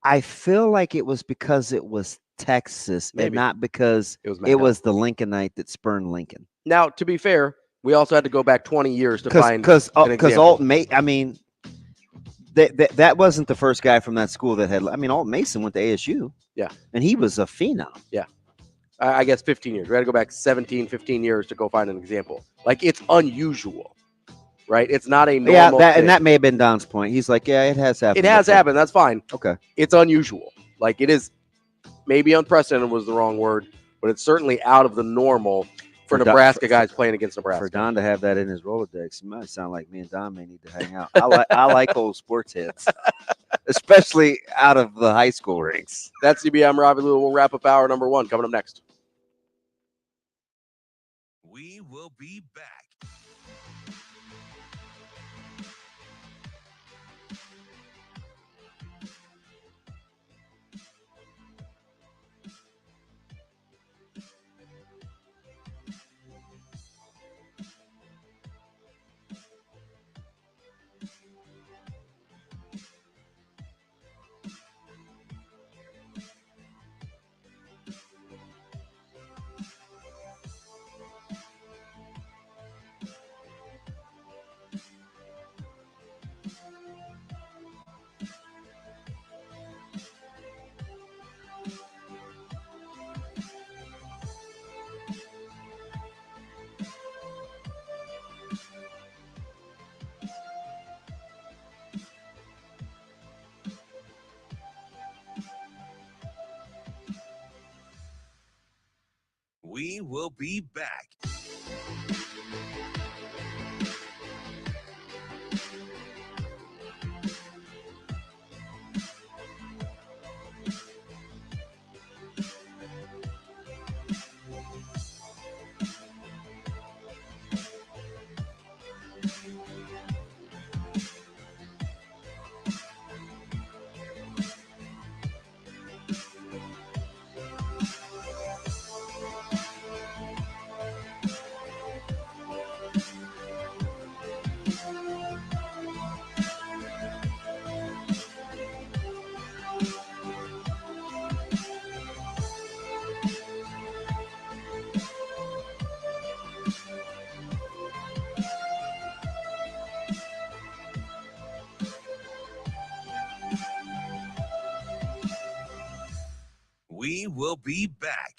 I feel like it was because it was Texas and not because it was the Lincolnite that spurned Lincoln. Now, to be fair, we also had to go back 20 years to find because Alton Mason. I mean, that wasn't the first guy from that school that had. I mean, Alton Mason went to ASU. Yeah, and he was a phenom. Yeah, I guess 15 years. We had to go back 17, 15 years to go find an example. Like it's unusual, right? It's not a normal. Yeah, and that may have been Don's point. He's like, yeah, it has happened. It has happened. That's fine. Okay, it's unusual. Like it is. Maybe unprecedented was the wrong word, but it's certainly out of the normal for Nebraska guys playing against Nebraska. For Don to have that in his Rolodex, it might sound like me and Don may need to hang out. I like old sports heads, especially out of the high school ranks. That's CB. I'm Ravi. We'll wrap up hour number 1 coming up next. We will be back. We will be back. We will be back.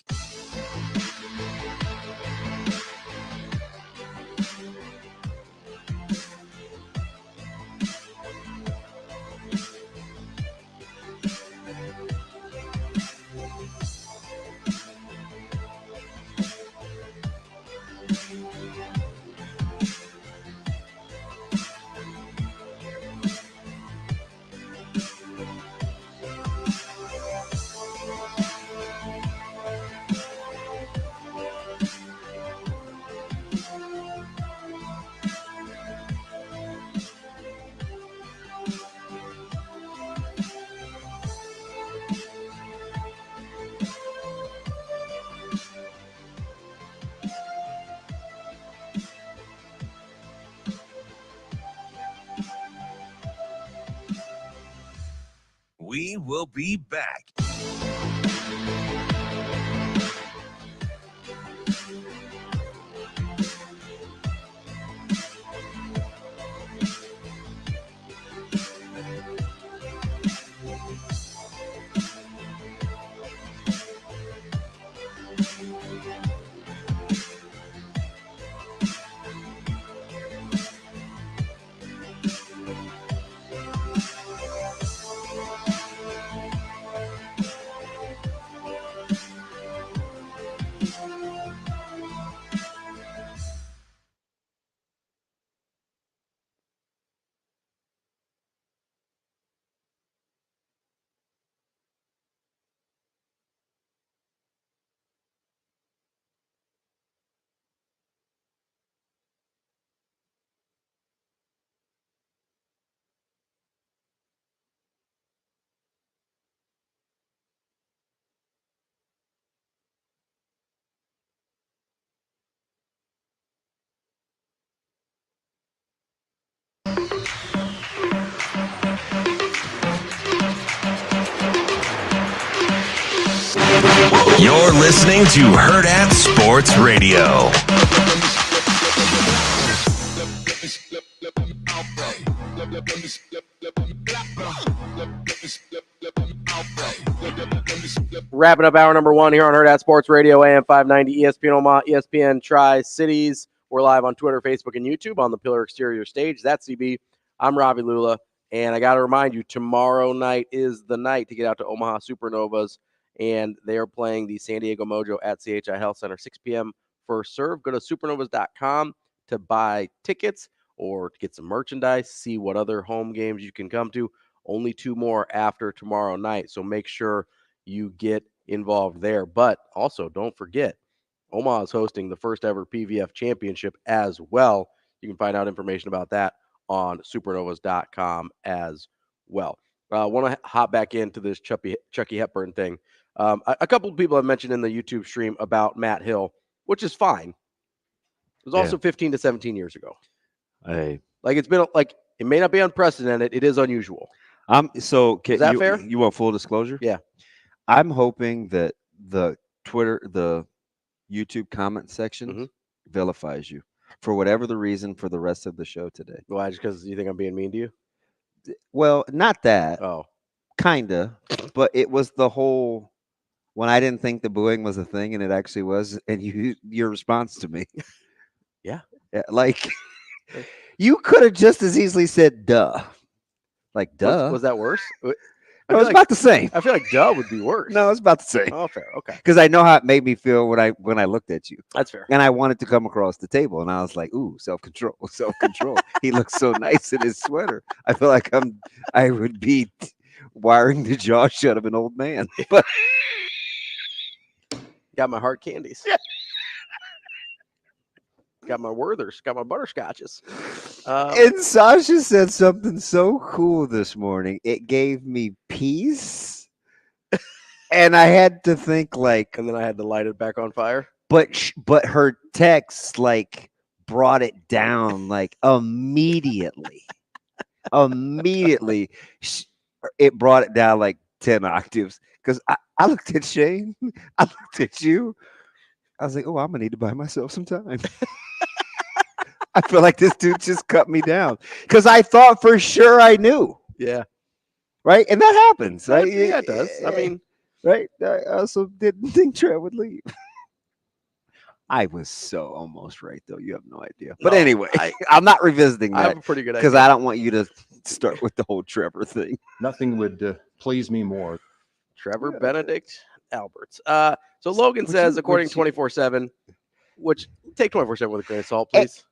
We will be back. You're listening to Hurrdat Sports Radio. Wrapping up hour number one here on Hurrdat Sports Radio, AM 590, ESPN Omaha, ESPN Tri-Cities. We're live on Twitter, Facebook, and YouTube on the Pillar Exterior stage. That's CB. I'm Ravi, Lulla. And I got to remind you, tomorrow night is the night to get out to Omaha Supernovas. And they are playing the San Diego Mojo at CHI Health Center, 6 p.m. first serve. Go to supernovas.com to buy tickets or to get some merchandise, see what other home games you can come to. Only 2 more after tomorrow night, so make sure you get involved there. But also, don't forget, Omaha is hosting the first ever PVF championship as well. You can find out information about that on supernovas.com as well. I want to hop back into this Chucky Hepburn thing. A couple of people have mentioned in the YouTube stream about Matt Hill, which is fine. It was also 15 to 17 years ago. It's been it may not be unprecedented. It is unusual. So is that fair? You want full disclosure? Yeah. I'm hoping that the YouTube comment section vilifies you for whatever the reason for the rest of the show today. Why? Just because you think I'm being mean to you? Well, not that. Oh. Kinda. But it was the whole when I didn't think the booing was a thing and it actually was, and your response to me. Yeah. Like you could have just as easily said duh. Like duh. Was that worse? No, it's about the same. I feel like Dub would be worse. No, it's about the same. Oh, fair. Okay. Because I know how it made me feel when I looked at you. That's fair. And I wanted to come across the table, and I was like, "Ooh, self-control, self-control." He looks so nice in his sweater. I feel like I would be wiring the jaw shut of an old man. But got my hard candies. Yeah. Got my Werthers. Got my butterscotches. And Sasha said something so cool this morning. It gave me peace, and I had to think like, and then I had to light it back on fire. But her text like brought it down like immediately. Immediately, it brought it down like 10 octaves. Because I looked at Shane, I looked at you. I was like, oh, I'm gonna need to buy myself some time. I feel like this dude just cut me down because I thought for sure I knew. Yeah. Right. And that happens. Right? Yeah, it does. I mean, right. I also didn't think Trev would leave. I was so almost right, though. You have no idea. But anyway, I'm not revisiting that. I have a pretty good idea. Because I don't want you to start with the whole Trevor thing. Nothing would please me more. Trevor Benedict Alberts. So Logan says, according to 24/7, which take 24/7 with a grain of salt, please.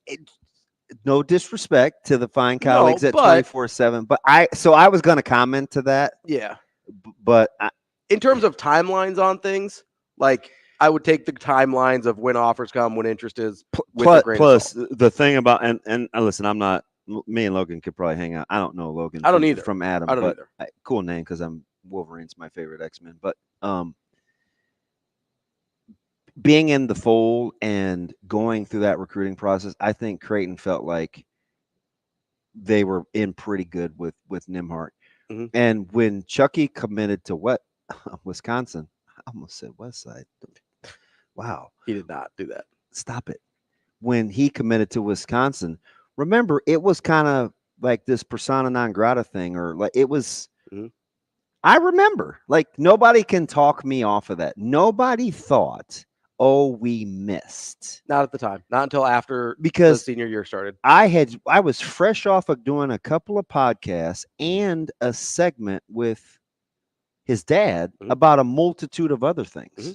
No disrespect to the fine colleagues at but 24/7, but I was going to comment to that. Yeah, but in terms of timelines on things, like I would take the timelines of when offers come, when interest is. Plus, the thing about and listen, I'm not. Me and Logan could probably hang out. I don't know Logan. I don't either. From Adam. I don't either. Cool name because Wolverine's my favorite X-Men, but being in the fold and going through that recruiting process, I think Creighton felt like they were in pretty good with Nimhart. Mm-hmm. And when Chucky committed to Wisconsin, I almost said West Side. Wow. He did not do that. Stop it. When he committed to Wisconsin, remember, it was kind of like this persona non grata thing, or like it was. Mm-hmm. I remember, like, nobody can talk me off of that. Nobody thought, oh, we missed. Not at the time. Not until after because the senior year started. I was fresh off of doing a couple of podcasts and a segment with his dad about a multitude of other things. Mm-hmm.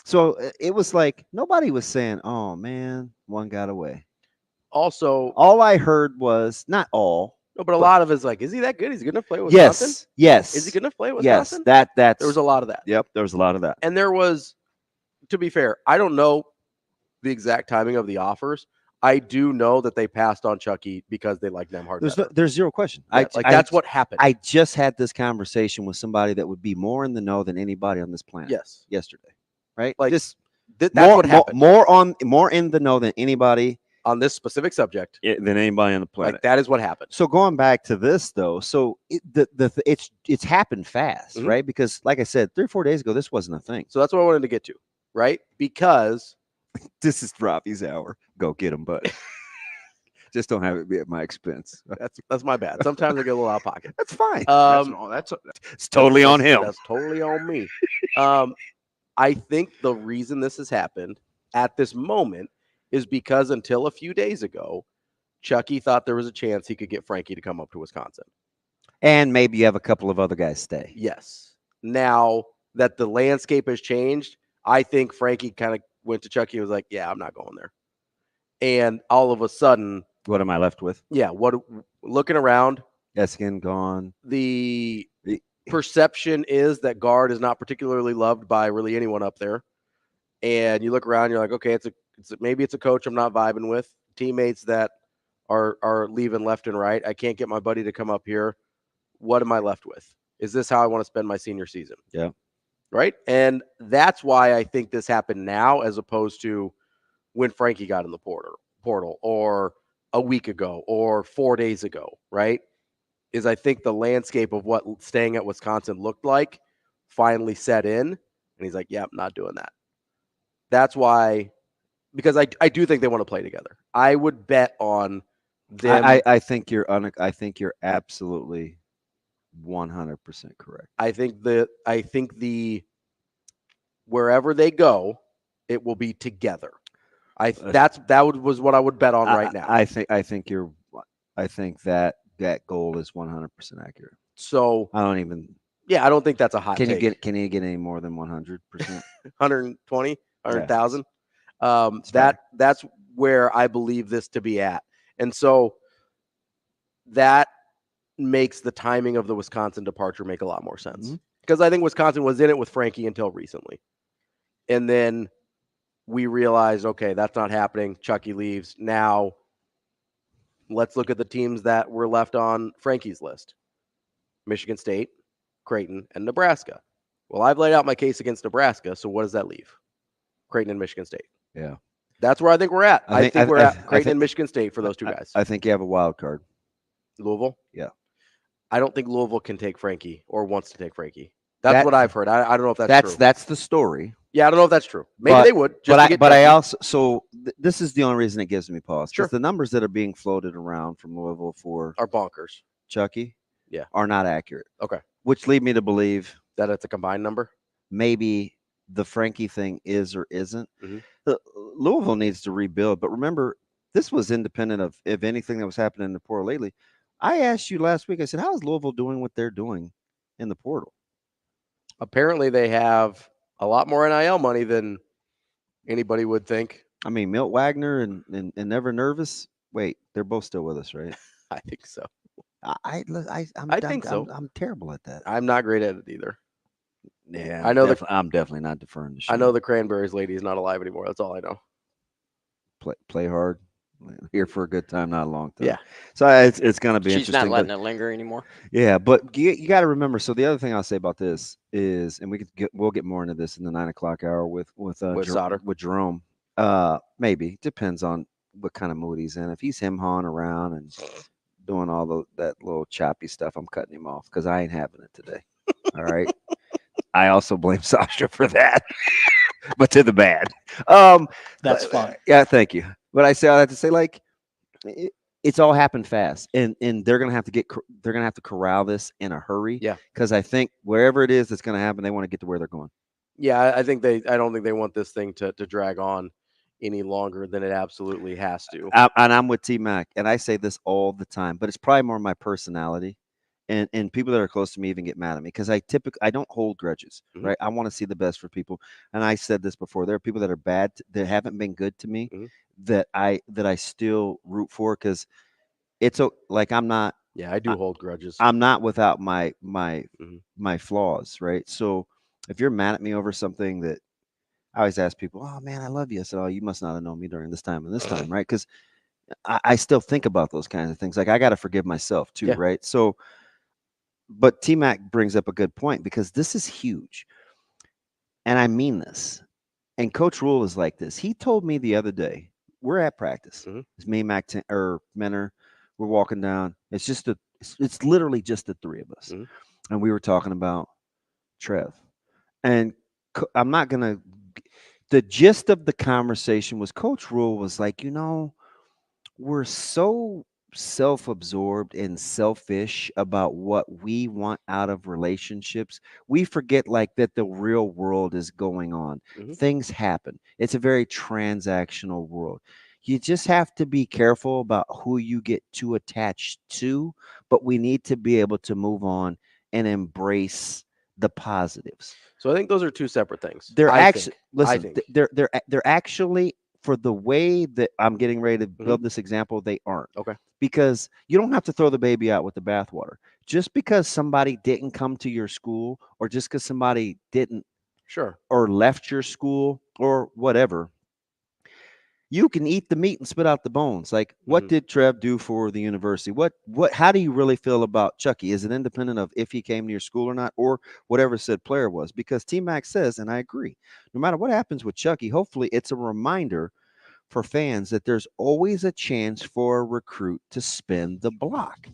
So it was like nobody was saying, oh, man, one got away. Also, all I heard was not all. No, but a lot of it's like, is he that good? Is he going to play with Wisconsin? Yes. Is he going to play with Wisconsin? Yes. That's there was a lot of that. Yep, there was a lot of that. And there was, to be fair, I don't know the exact timing of the offers. I do know that they passed on Chucky because they like Nimhart. There's zero question. Yeah, that's what happened. I just had this conversation with somebody that would be more in the know than anybody on this planet. Yes. Yesterday. Right? Like that's what happened. More in the know than anybody on this specific subject than anybody on the planet. Like that is what happened. So going back to this though, so it's happened fast, right? Because like I said, 3 or 4 days ago, this wasn't a thing. So that's what I wanted to get to, right? Because this is Ravi's hour. Go get him, buddy. Just don't have it be at my expense. That's my bad. Sometimes I get a little out of pocket. That's fine. It's totally on him. That's totally on me. I think the reason this has happened at this moment is because until a few days ago, Chucky thought there was a chance he could get Frankie to come up to Wisconsin. And maybe you have a couple of other guys stay. Yes. Now that the landscape has changed, I think Frankie kind of went to Chucky and was like, yeah, I'm not going there. And all of a sudden, what am I left with? Yeah. Looking around, Eskin gone. The perception is that guard is not particularly loved by really anyone up there. And you look around, you're like, okay, maybe it's a coach I'm not vibing with, teammates that are leaving left and right. I can't get my buddy to come up here. What am I left with? Is this how I want to spend my senior season? Yeah. Right. And that's why I think this happened now, as opposed to when Frankie got in the portal or a week ago or 4 days ago. Right. Is I think the landscape of what staying at Wisconsin looked like finally set in. And he's like, yeah, I'm not doing that. That's why, because I do think they want to play together. I would bet on them. I think you're absolutely 100% correct. I think the wherever they go, it will be together. That was what I would bet on right now. I think that goal is 100% accurate. So I don't even Yeah, I don't think that's a hot Can take. Can you get any more than 100%? 120, 100,000. That's where I believe this to be at. And so that makes the timing of the Wisconsin departure make a lot more sense. Because I think Wisconsin was in it with Frankie until recently. And then we realized, okay, that's not happening. Chucky leaves. Now let's look at the teams that were left on Frankie's list. Michigan State, Creighton, and Nebraska. Well, I've laid out my case against Nebraska, so what does that leave? Creighton and Michigan State. Yeah. That's where I think we're at. I think we're at Creighton and Michigan State for those two guys. I think you have a wild card. Louisville? Yeah. I don't think Louisville can take Frankie or wants to take Frankie. That's what I've heard. I don't know if that's true. That's the story. Yeah, I don't know if that's true. Maybe they would. But I also this is the only reason it gives me pause. Sure. The numbers that are being floated around from Louisville for are bonkers. Chucky, yeah, are not accurate. Okay. Which lead me to believe that it's a combined number. Maybe the Frankie thing is or isn't. Louisville needs to rebuild. But remember, this was independent of anything that was happening in the portal lately. I asked you last week, I said, how is Louisville doing what they're doing in the portal? Apparently they have a lot more NIL money than anybody would think. I mean, Milt Wagner and Never Nervous. Wait, they're both still with us, right? I think so. I think so. I'm terrible at that. I'm not great at it either. Yeah, I know I'm definitely not deferring to shit. I know the Cranberries lady is not alive anymore. That's all I know. Play hard. Here for a good time, not a long time. Yeah. So it's going to be interesting. She's not letting it linger anymore. Yeah, but you got to remember. So the other thing I'll say about this is, and we'll get more into this in the 9 o'clock hour with Sautter. with Jerome. Maybe depends on what kind of mood he's in. If he's him-hawing around and doing all that little choppy stuff, I'm cutting him off because I ain't having it today. All right. I also blame Sasha for that, but to the bad. That's fine. Yeah, thank you. But I say all that to say, like, it's all happened fast, and they're gonna have to corral this in a hurry. Yeah, because I think wherever it is that's gonna happen, they want to get to where they're going. Yeah, I don't think they want this thing to drag on any longer than it absolutely has to. And I'm with T Mac, and I say this all the time, but it's probably more my personality. And people that are close to me even get mad at me because I don't hold grudges, right? I want to see the best for people. And I said this before. There are people that are bad, that haven't been good to me, that I still root for because it's like I'm not. Yeah, I do hold grudges. I'm not without my flaws, right? So if you're mad at me over something that I always ask people, oh man, I love you. I said, oh, you must not have known me during this time and this time, right? Because I still think about those kinds of things. Like I got to forgive myself too, right? So. But T-Mac brings up a good point because this is huge. And I mean this. And Coach Rule is like this. He told me the other day, we're at practice. It's me, Menor. We're walking down. It's literally just the three of us. And we were talking about Trev. And I'm not going to, the gist of the conversation was Coach Rule was like, we're so self-absorbed and selfish about what we want out of relationships. We forget like that the real world is going on. Things happen. It's a very transactional world. You just have to be careful about who you get too attached to, but we need to be able to move on and embrace the positives. So I think those are two separate things. They're actually, for the way that I'm getting ready to build this example, they aren't. Okay. Because you don't have to throw the baby out with the bathwater. Just because somebody didn't come to your school, or just because somebody didn't, or left your school, or whatever, you can eat the meat and spit out the bones. Like, what did Trev do for the university? How do you really feel about Chucky? Is it independent of if he came to your school or not, or whatever said player was? Because T-Mac says, and I agree, no matter what happens with Chucky, hopefully it's a reminder for fans that there's always a chance for a recruit to spin the block.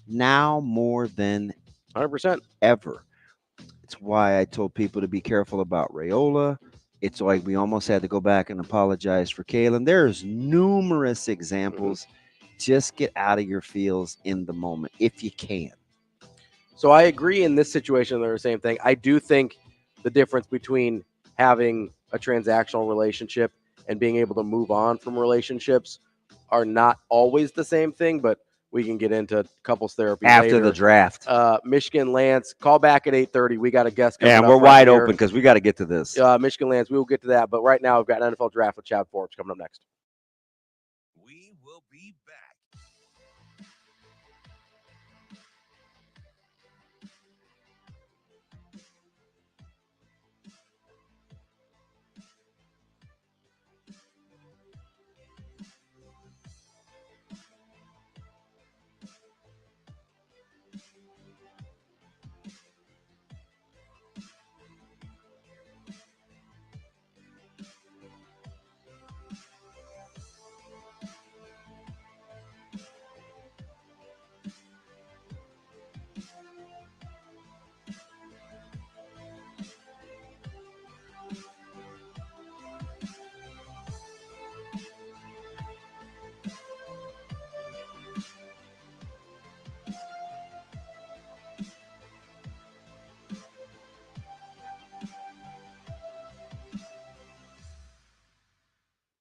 Now more than 100% ever. It's why I told people to be careful about Raiola. It's like we almost had to go back and apologize for Kalen. There's numerous examples. Just get out of your feels in the moment if you can. So I agree in this situation. They're the same thing. I do think the difference between having a transactional relationship and being able to move on from relationships are not always the same thing, but we can get into couples therapy After later. the draft. Michigan Lance, call back at 8:30. We got a guest coming And up we're right wide here. open because we got to get to this. Michigan Lance, we will get to that. But right now, we've got an NFL draft with Chad Forbes coming up next. We will be back.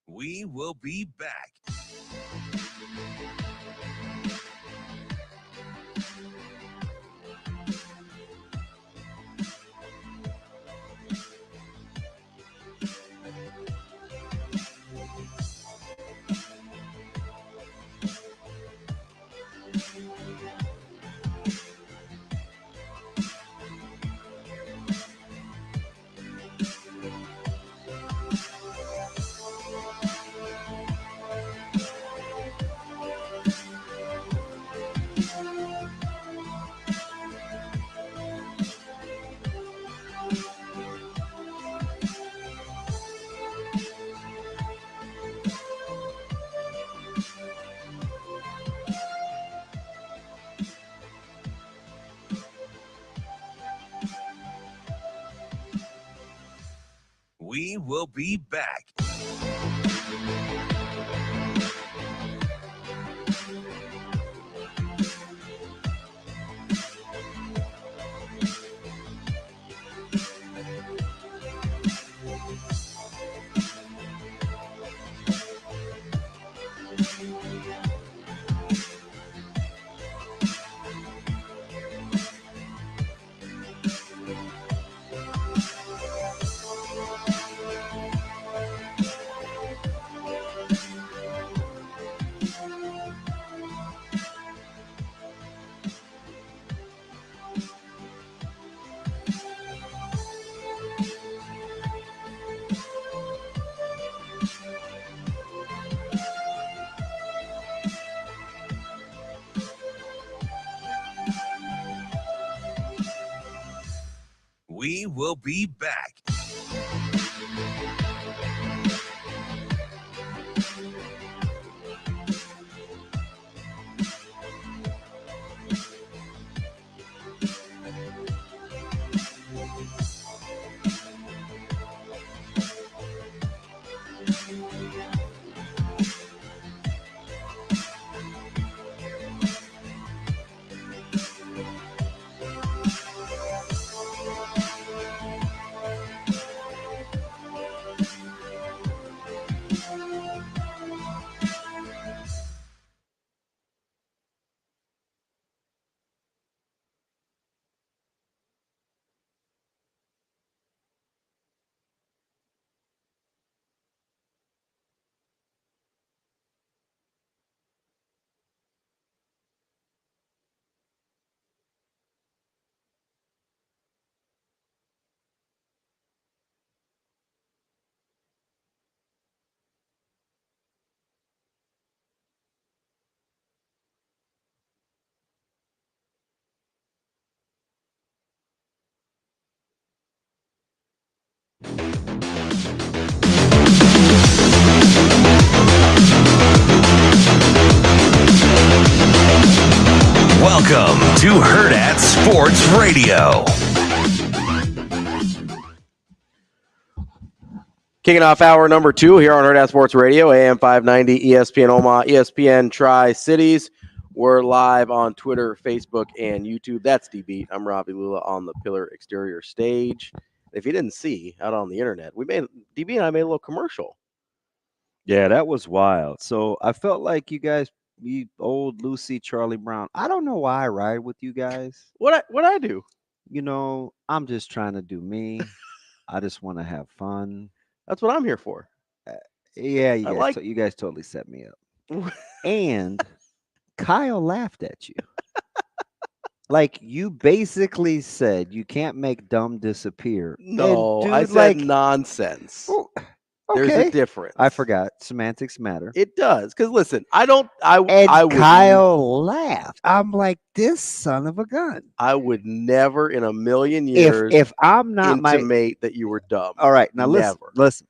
We will be back. We will be back. We will be back. Welcome to Hurrdat Sports Radio. Kicking off hour number 2 here on Hurrdat Sports Radio, AM 590, ESPN Omaha, ESPN Tri-Cities. We're live on Twitter, Facebook, and YouTube. That's D-Beat. I'm Ravi Lulla on the Pillar Exterior stage. If you didn't see out on the internet, DB and I made a little commercial. Yeah, that was wild. So I felt like you guys you old Lucy Charlie Brown. I don't know why I ride with you guys. What I do? You know, I'm just trying to do me. I just want to have fun. That's what I'm here for. Yeah, you guys totally set me up. And Kyle laughed at you. Like, you basically said you can't make dumb disappear. No, dude, I said nonsense. Well, There's okay. a difference. I forgot. Semantics matter. It does. Because listen, And Kyle laughed. I'm like, this son of a gun. I would never in a million years if I'm not intimate that you were dumb. All right, now Never. listen.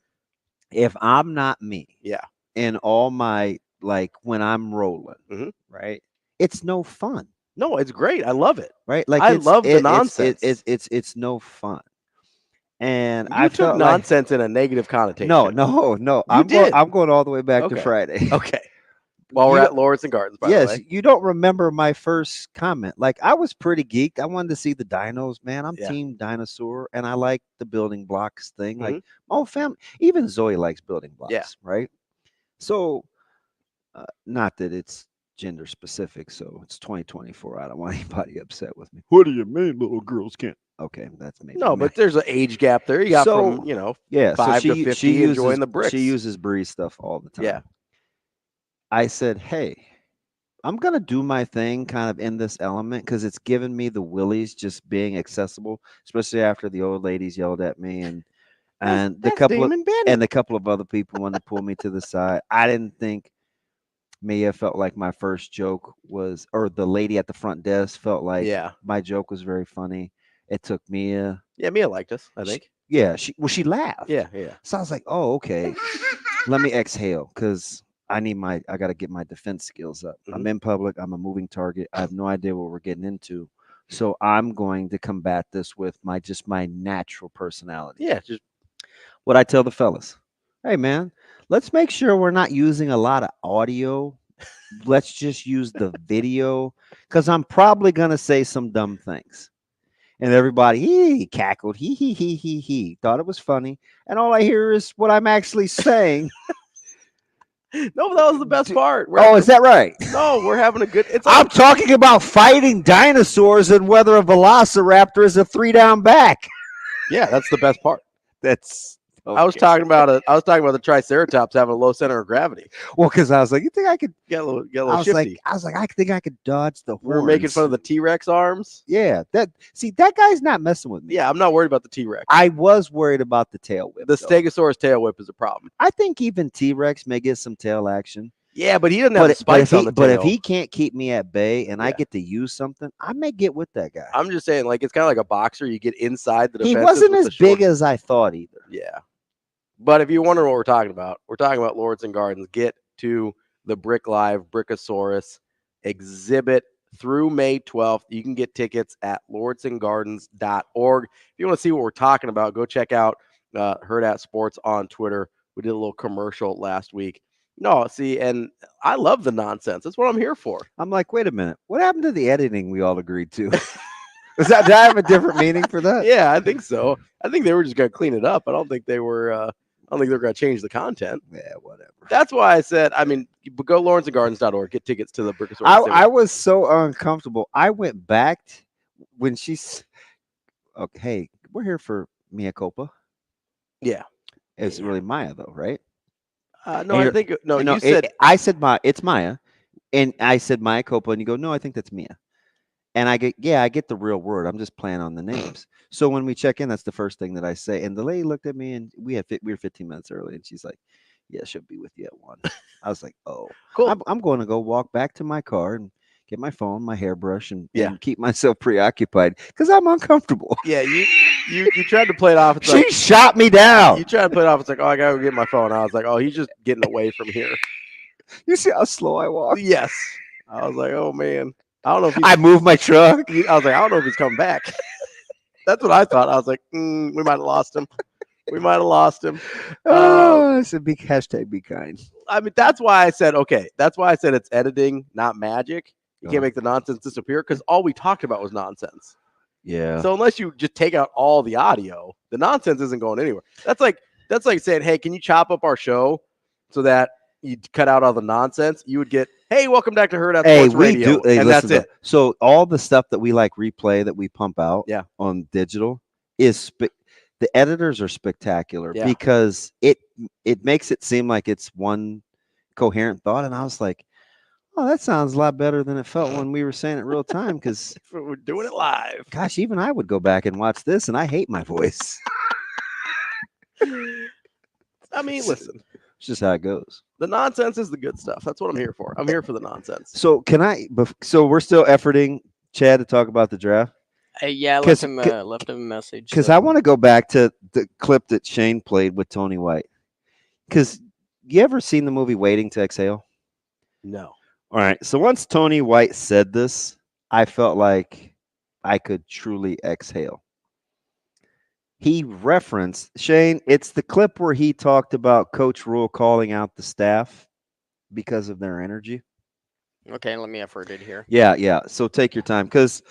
If I'm not me, yeah, in all my, like, when I'm rolling, right? It's no fun. No, it's great. I love it. Right? Like, I love the nonsense. It's no fun. And I took nonsense in a negative connotation. No. I'm going all the way back to Friday. Okay. While we're at Lawrence and Gardens, by the way. Yes, you don't remember my first comment. Like, I was pretty geeked. I wanted to see the dinos, man. I'm team dinosaur, and I like the building blocks thing. Like, my whole family, even Zoe likes building blocks, right? So, not that it's gender specific, so it's 2024. I don't want anybody upset with me. What do you mean little girls can't? Okay, that's maybe but there's an age gap there. You got from 5 to 50 she enjoying the bricks. She uses Bree stuff all the time. Yeah. I said, hey, I'm gonna do my thing kind of in this element because it's given me the willies just being accessible, especially after the old ladies yelled at me and the couple of other people wanted to pull me to the side. I didn't think Mia felt like my first joke was, or the lady at the front desk felt like my joke was very funny. It took Mia. Yeah, Mia liked us, I think. She laughed. Yeah. So I was like, oh, okay. Let me exhale because I got to get my defense skills up. I'm in public. I'm a moving target. I have no idea what we're getting into. So I'm going to combat this with my natural personality. Yeah. Just what I tell the fellas. Hey, man, let's make sure we're not using a lot of audio. Let's just use the video because I'm probably going to say some dumb things. And everybody cackled. He thought it was funny. And all I hear is what I'm actually saying. No, that was the best part. Is that right? No, we're having a good. I'm talking about fighting dinosaurs and whether a velociraptor is a 3-down back. Yeah, that's the best part. That's. Okay. I was talking about the Triceratops having a low center of gravity. Well, because I was like, you think I could get a little shifty? I was like, I think I could dodge the horns. We were making fun of the T-Rex arms. Yeah, that guy's not messing with me. Yeah, I'm not worried about the T-Rex. I was worried about the tail whip. The Stegosaurus tail whip is a problem. I think even T-Rex may get some tail action. Yeah, but he doesn't have spikes on the tail. But if he can't keep me at bay and I get to use something, I may get with that guy. I'm just saying, like, it's kind of like a boxer. You get inside the defenses. He wasn't as big as I thought either. Yeah. But if you wonder what we're talking about Lawrence and Gardens. Get to the Brick Live Brickosaurus exhibit through May 12th. You can get tickets at lawrenceandgardens.org. If you want to see what we're talking about, go check out Hurrdat Sports on Twitter. We did a little commercial last week. No, see, and I love the nonsense. That's what I'm here for. I'm like, wait a minute. What happened to the editing we all agreed to? Did I have a different meaning for that? Yeah, I think so. I think they were just going to clean it up. I don't think they were going to change the content. Yeah, whatever. That's why I said, go lawrenceandgardens.org, get tickets to the Brickosaurus. I was so uncomfortable. I went back when she's, okay, hey, we're here for Mia Culpa. Yeah. It's really Maya, though, right? You said. I said, it's Maya. And I said Maya Culpa, and you go, no, I think that's Mia. And I get the real word. I'm just playing on the names. So when we check in, that's the first thing that I say. And the lady looked at me, and we were 15 minutes early, and she's like, "Yeah, she'll be with you at 1." I was like, "Oh, cool." I'm going to go walk back to my car and get my phone, my hairbrush, and keep myself preoccupied because I'm uncomfortable. Yeah, you tried to play it off. She shot me down. You tried to play it off. It's like, oh, I gotta go get my phone. I was like, oh, he's just getting away from here. You see how slow I walk? Yes. I was like, oh man. I don't know if I moved my truck. I was like, I don't know if he's coming back. That's what I thought. I was like, we might have lost him. It's a big hashtag. Be kind. I mean, that's why I said it's editing, not magic. You can't make the nonsense disappear because all we talked about was nonsense. Yeah. So unless you just take out all the audio, the nonsense isn't going anywhere. That's like saying, hey, can you chop up our show so that you cut out all the nonsense? You would get Hey, welcome back to Hurrdat Hey, Sports Radio. Hey, and listen, that's it. So all the stuff that we like replay that we pump out Yeah. on digital is the editors are spectacular Yeah. because it makes it seem like it's one coherent thought. And I was like, oh, that sounds a lot better than it felt when we were saying it real time. Because we're doing it live. Gosh, even I would go back and watch this, and I hate my voice. I mean, listen. It's just how it goes. The nonsense is the good stuff. That's what I'm here for. I'm here for the nonsense. So so we're still efforting Chad to talk about the draft? Yeah, left him a message. Because I want to go back to the clip that Shane played with Tony White. Because you ever seen the movie Waiting to Exhale? No. All right. So once Tony White said this, I felt like I could truly exhale. He referenced, Shane, it's the clip where he talked about Coach Rule calling out the staff because of their energy. Okay, let me effort it here. Yeah. So take your time, because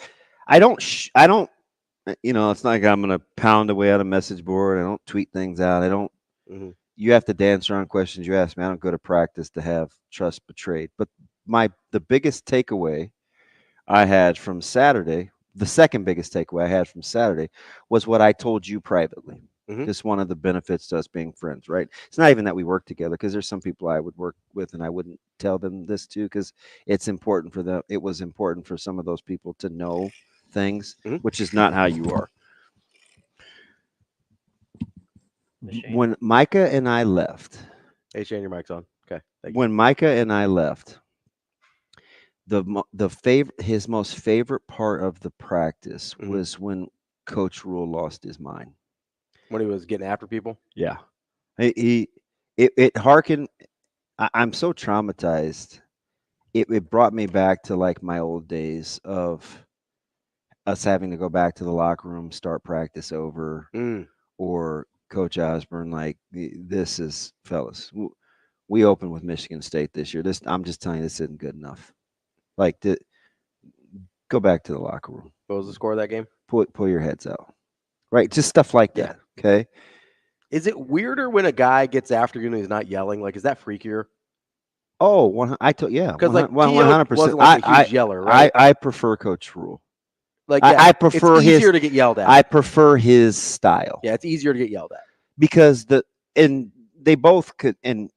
I don't, it's not like I'm going to pound away on a message board. I don't tweet things out. I don't, you have to dance around questions you ask me. I don't go to practice to have trust betrayed. But the biggest takeaway I had from Saturday, the second biggest takeaway I had from Saturday, was what I told you privately. Just one of the benefits to us being friends, right? It's not even that we work together, because there's some people I would work with and I wouldn't tell them this too, because it's important for them. It was important for some of those people to know things, which is not how you are. When Micah and I left, hey, Shane, your mic's on. Okay. When Micah and I left, his most favorite part of the practice was when Coach Rule lost his mind. When he was getting after people? Yeah. It harkened. I'm so traumatized. It brought me back to like my old days of us having to go back to the locker room, start practice over, or Coach Osborne, like, this is, fellas, we opened with Michigan State this year. I'm just telling you, this isn't good enough. Like, go back to the locker room. What was the score of that game? Pull your heads out. Right? Just stuff like that. Okay? Is it weirder when a guy gets after you and he's not yelling? Like, is that freakier? Oh, because like 100%. wasn't like a huge yeller, right? I prefer Coach Rule. Like, I prefer it's easier to get yelled at. I prefer his style. Yeah, it's easier to get yelled at because they both could. And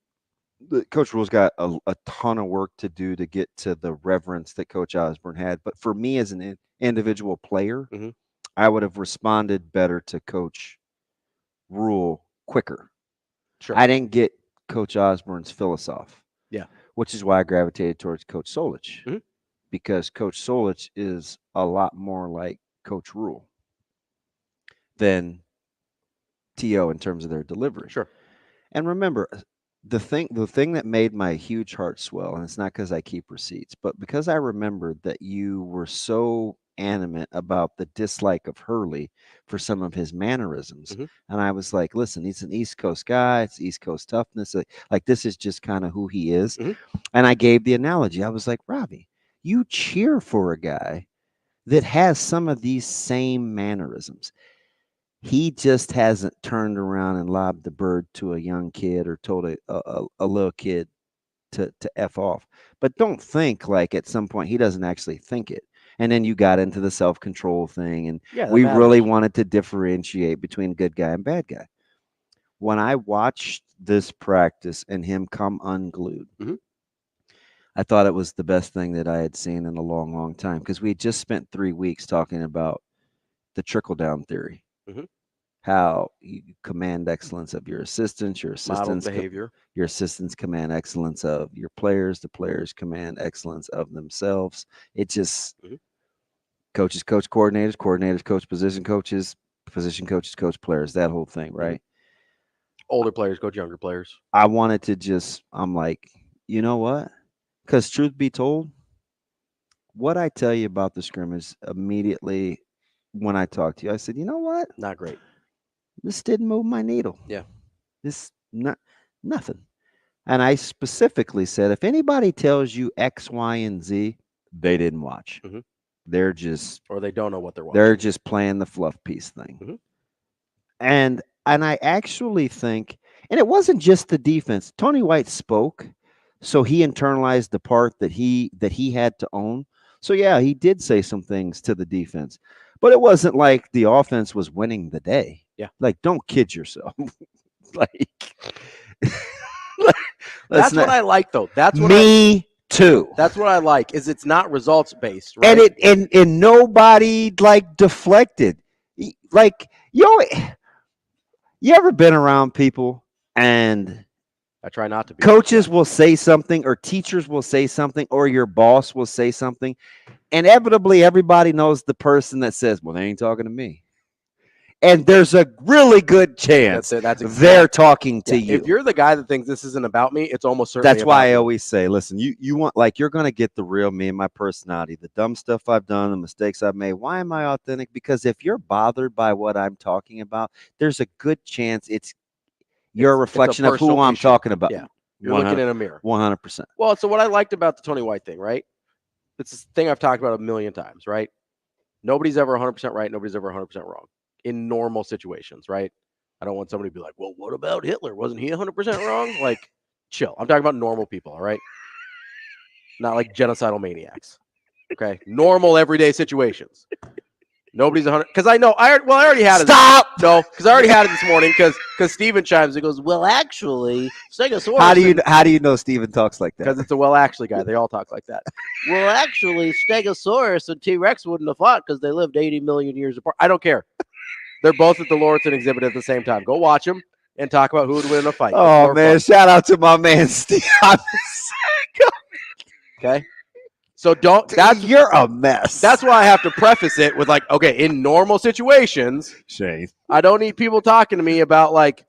Coach Rule's got a ton of work to do to get to the reverence that Coach Osborne had. But for me as an individual player, I would have responded better to Coach Rule quicker. Sure. I didn't get Coach Osborne's philosophy. Yeah. Which is why I gravitated towards Coach Solich. Because Coach Solich is a lot more like Coach Rule than T.O. in terms of their delivery. Sure. And remember, the thing that made my huge heart swell, and it's not because I keep receipts, but because I remembered that you were so animate about the dislike of Hurley for some of his mannerisms. And I was like, listen, he's an East Coast guy. It's East Coast toughness. Like, this is just kind of who he is. And I gave the analogy. I was like, Ravi, you cheer for a guy that has some of these same mannerisms. He just hasn't turned around and lobbed the bird to a young kid or told a little kid to F off. But don't think like at some point he doesn't actually think it. And then you got into the self-control thing, and we really wanted to differentiate between good guy and bad guy. When I watched this practice and him come unglued, I thought it was the best thing that I had seen in a long, long time, because we had just spent 3 weeks talking about the trickle-down theory. How you command excellence of your assistants, your assistants behavior. Your assistants command excellence of your players, the players command excellence of themselves. It just coaches coach coordinators, coordinators coach position coaches coach players, that whole thing, right? Older players coach younger players. I wanted to I'm like, you know what? Because truth be told, what I tell you about the scrimmage immediately when I talked to you, I said, you know what? Not great. This didn't move my needle. Yeah. This nothing. And I specifically said, if anybody tells you X, Y, and Z, they didn't watch. They're just, or they don't know what they're watching. They're just playing the fluff piece thing. And I actually think, and it wasn't just the defense. Tony White spoke So he internalized the part that he had to own. So yeah, he did say some things to the defense, but it wasn't like the offense was winning the day. Yeah. Like, don't kid yourself. Like, that's what I like, though. That's what too. That's what I like. Is it's not results based, right? And nobody like deflected. Like, you ever been around people and I try not to be. Coaches will say something, or teachers will say something, or your boss will say something. Inevitably, everybody knows the person that says, well, they ain't talking to me. And there's a really good chance they're talking to you. If you're the guy that thinks this isn't about me, it's almost certainly That's why I about always say, listen, you want, like, you're going to get the real me and my personality, the dumb stuff I've done, the mistakes I've made. Why am I authentic? Because if you're bothered by what I'm talking about, there's a good chance you're a reflection of who I'm talking about. Yeah. You're looking in a mirror. 100%. Well, so what I liked about the Tony White thing, right? It's this thing I've talked about a million times, right? Nobody's ever 100% right. Nobody's ever 100% wrong in normal situations, right? I don't want somebody to be like, well, what about Hitler? Wasn't he 100% wrong? Like, chill. I'm talking about normal people, all right? Not like genocidal maniacs, okay? Normal, everyday situations. Nobody's 100, because I know I already had it. Stop. No, because I already had it this morning. Because Steven chimes and goes, well, actually, Stegosaurus. How do you know Steven talks like that? Because it's a well actually guy. They all talk like that. Well, actually, Stegosaurus and T-Rex wouldn't have fought because they lived 80 million years apart. I don't care. They're both at the Lawrenson exhibit at the same time. Go watch them and talk about who would win in a fight. Oh man, shout out to my man Steve. Okay. So you're a mess. That's why I have to preface it with, like, okay, in normal situations, Shane, I don't need people talking to me about like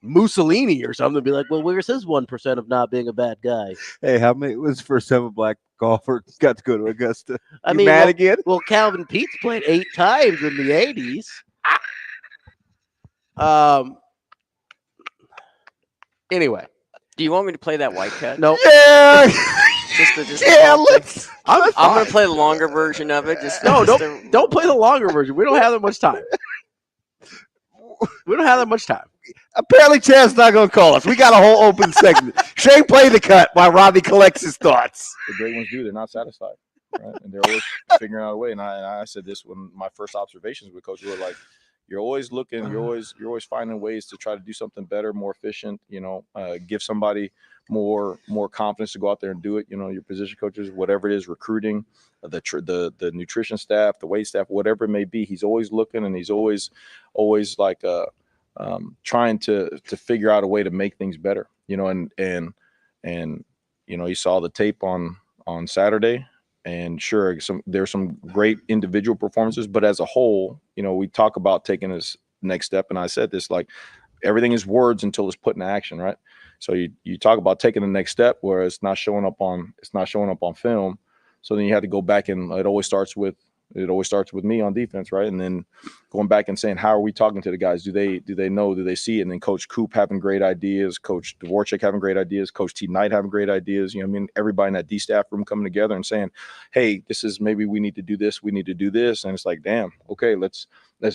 Mussolini or something. Be like, well, where's his 1% of not being a bad guy? Hey, how many was the first time a black golfer got to go to Augusta? I You mean, mad again? Well, Calvin Peets played 8 times in the 80s. Anyway, do you want me to play that white cut? No. Yeah. I'm going to play the longer version of it. Don't play the longer version. We don't have that much time. We don't have that much time. Apparently, Chad's not going to call us. We got a whole open segment. Shane, play the cut while Ravi collects his thoughts. The great ones do. They're not satisfied, right? And they're always figuring out a way. And I said this when my first observations with Coach Lulla, like, you're always looking, you're always finding ways to try to do something better, more efficient, give somebody more confidence to go out there and do it. Your position coaches, whatever it is, recruiting, the nutrition staff, the weight staff, whatever it may be, he's always looking, and he's always like trying to figure out a way to make things better, and you saw the tape on Saturday. And sure, there's some great individual performances, but as a whole, we talk about taking this next step. And I said this, like, everything is words until it's put in action, right? So you talk about taking the next step where it's not showing up on film. So then you have to go back, and it always starts with me on defense, right? And then going back and saying, how are we talking to the guys? Do they know? Do they see it? And then Coach Coop having great ideas, Coach Dvorak having great ideas, Coach T. Knight having great ideas. Everybody in that D staff room coming together and saying, hey, this is, maybe we need to do this. We need to do this. And it's like, damn, okay, let's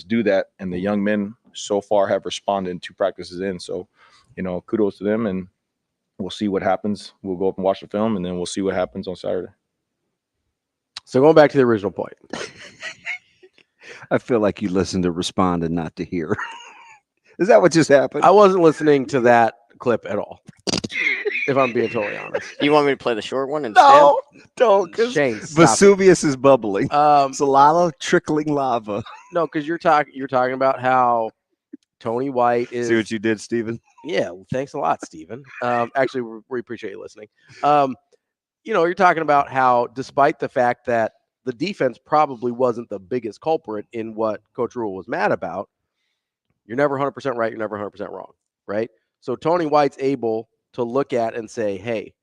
do that. And the young men so far have responded 2 practices in. So, kudos to them, and we'll see what happens. We'll go up and watch the film, and then we'll see what happens on Saturday. So going back to the original point. I feel like you listened to respond and not to hear. Is that what just happened? I wasn't listening to that clip at all, if I'm being totally honest. Do you want me to play the short one instead? No, don't. Shane, Vesuvius is bubbling. It's a lot of trickling lava. No, because you're talking about how Tony White is. See what you did, Steven? Yeah, well, thanks a lot, Steven. Actually, we appreciate you listening. You're talking about how, despite the fact that the defense probably wasn't the biggest culprit in what Coach Rule was mad about, you're never 100% right, you're never 100% wrong, right? So Tony White's able to look at and say, hey,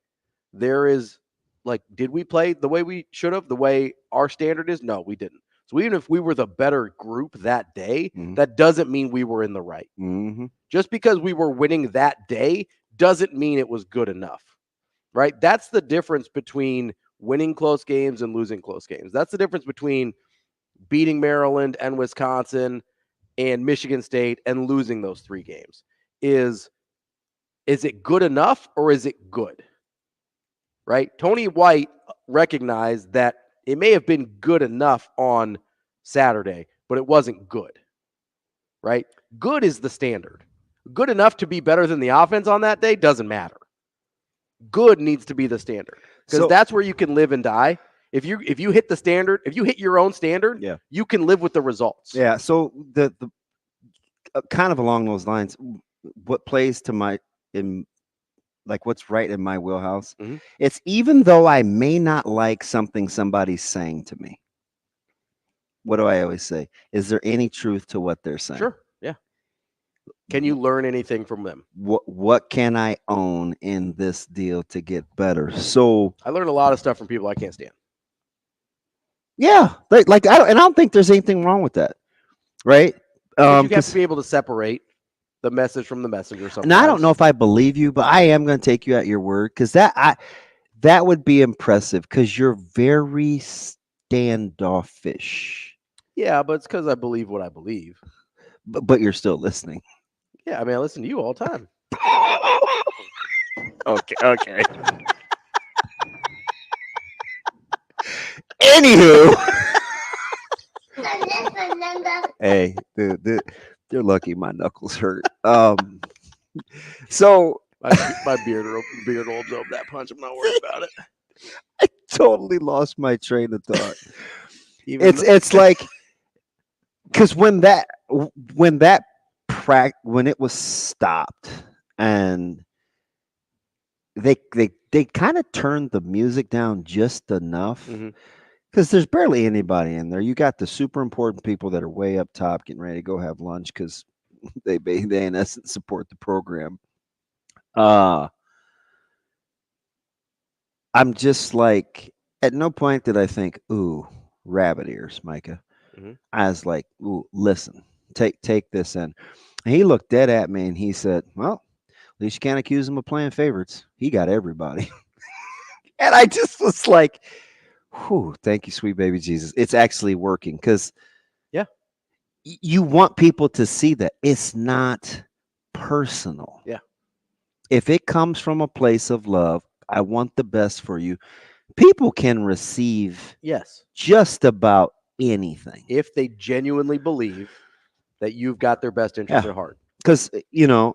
there is, like, did we play the way we should have, the way our standard is? No, we didn't. So even if we were the better group that day, that doesn't mean we were in the right. Mm-hmm. Just because we were winning that day doesn't mean it was good enough. Right? That's the difference between winning close games and losing close games. That's the difference between beating Maryland and Wisconsin and Michigan State and losing those 3 games. Is it good enough, or is it good? right? Tony White recognized that it may have been good enough on Saturday, but it wasn't good, right? Good is the standard. Good enough to be better than the offense on that day doesn't matter. Good needs to be the standard because that's where you can live and die. If you hit the standard, if you hit your own standard, you can live with the results. Yeah. So the kind of along those lines, what plays to what's right in my wheelhouse. Mm-hmm. It's even though I may not like something somebody's saying to me. What do I always say? Is there any truth to what they're saying? Sure. Yeah. Can you learn anything from them? What can I own in this deal to get better? So I learned a lot of stuff from people I can't stand. Yeah, I don't think there's anything wrong with that, right? You have to be able to separate the message from the messenger. Sometimes. And I don't know if I believe you, but I am going to take you at your word because that would be impressive because you're very standoffish. Yeah, but it's because I believe what I believe. But you're still listening. Yeah, I mean, I listen to you all the time. Okay. Anywho, hey, dude, you're lucky my knuckles hurt. So my beard holds up that punch. I'm not worried about it. I totally lost my train of thought. It's like because when it was stopped and they kind of turned the music down just enough. Mm-hmm. Because there's barely anybody in there. You got the super important people that are way up top getting ready to go have lunch because they in essence support the program. I'm just like, at no point did I think, ooh, rabbit ears, Micah. Mm-hmm. I was like, ooh, listen, take this in. And he looked dead at me and he said, well, at least you can't accuse him of playing favorites. He got everybody. And I just was like, whew, thank you, sweet baby Jesus. It's actually working because you want people to see that it's not personal. Yeah. If it comes from a place of love, I want the best for you. People can receive just about anything. If they genuinely believe that you've got their best interest at heart. Because,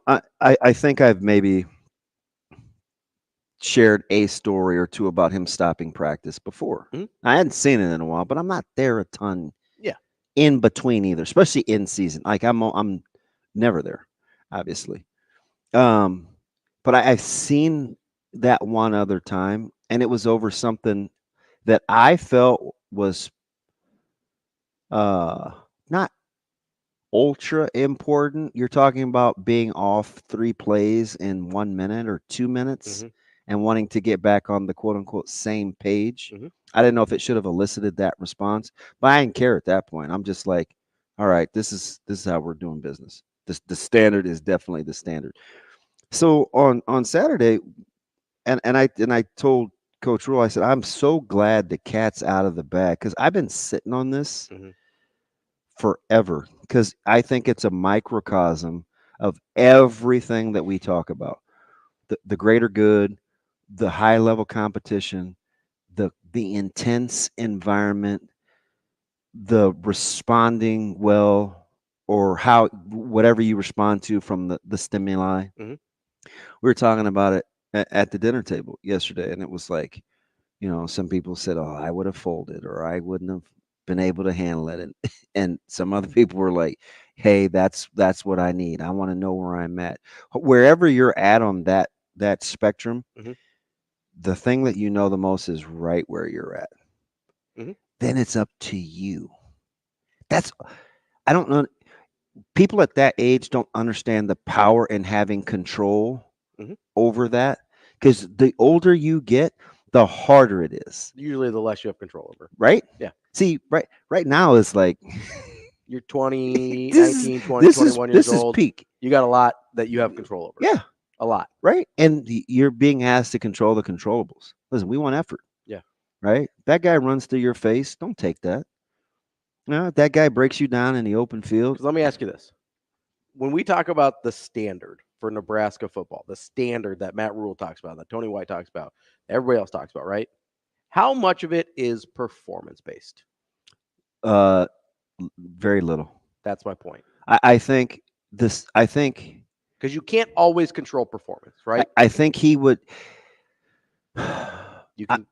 I think I've maybe shared a story or two about him stopping practice before. Mm-hmm. I hadn't seen it in a while, but I'm not there a ton in between either, especially in season. Like I'm never there, obviously. But I've seen that one other time, and it was over something that I felt was not ultra important. You're talking about being off 3 plays in 1 minute or 2 minutes. Mm-hmm. And wanting to get back on the quote unquote same page. Mm-hmm. I didn't know if it should have elicited that response, but I didn't care at that point. I'm just like, all right, this is how we're doing business. The standard is definitely the standard. So on Saturday, and I told Coach Rule, I said, I'm so glad the cat's out of the bag because I've been sitting on this forever because I think it's a microcosm of everything that we talk about. The greater good, the high level competition, the intense environment, the responding well, or how whatever you respond to from the stimuli. Mm-hmm. We were talking about it at the dinner table yesterday, and it was like, some people said, "Oh, I would have folded," or "I wouldn't have been able to handle it," and some other people were like, "Hey, that's what I need. I want to know where I'm at." Wherever you're at on that spectrum, the thing that you know the most is right where you're at. Mm-hmm. Then it's up to you. I don't know. People at that age don't understand the power in having control over that because the older you get, the harder it is. Usually the less you have control over. Right? Yeah. See, right now is like you're 20, 19, 20, 21 years old. This is peak. You got a lot that you have control over. Yeah. A lot. Right? And you're being asked to control the controllables. Listen, we want effort. Yeah. Right? That guy runs through your face. Don't take that. No, that guy breaks you down in the open field. Let me ask you this. When we talk about the standard, for Nebraska football, the standard that Matt Rule talks about, that Tony White talks about, everybody else talks about, right? How much of it is performance-based? Very little. That's my point. I think because you can't always control performance, right? I think he would.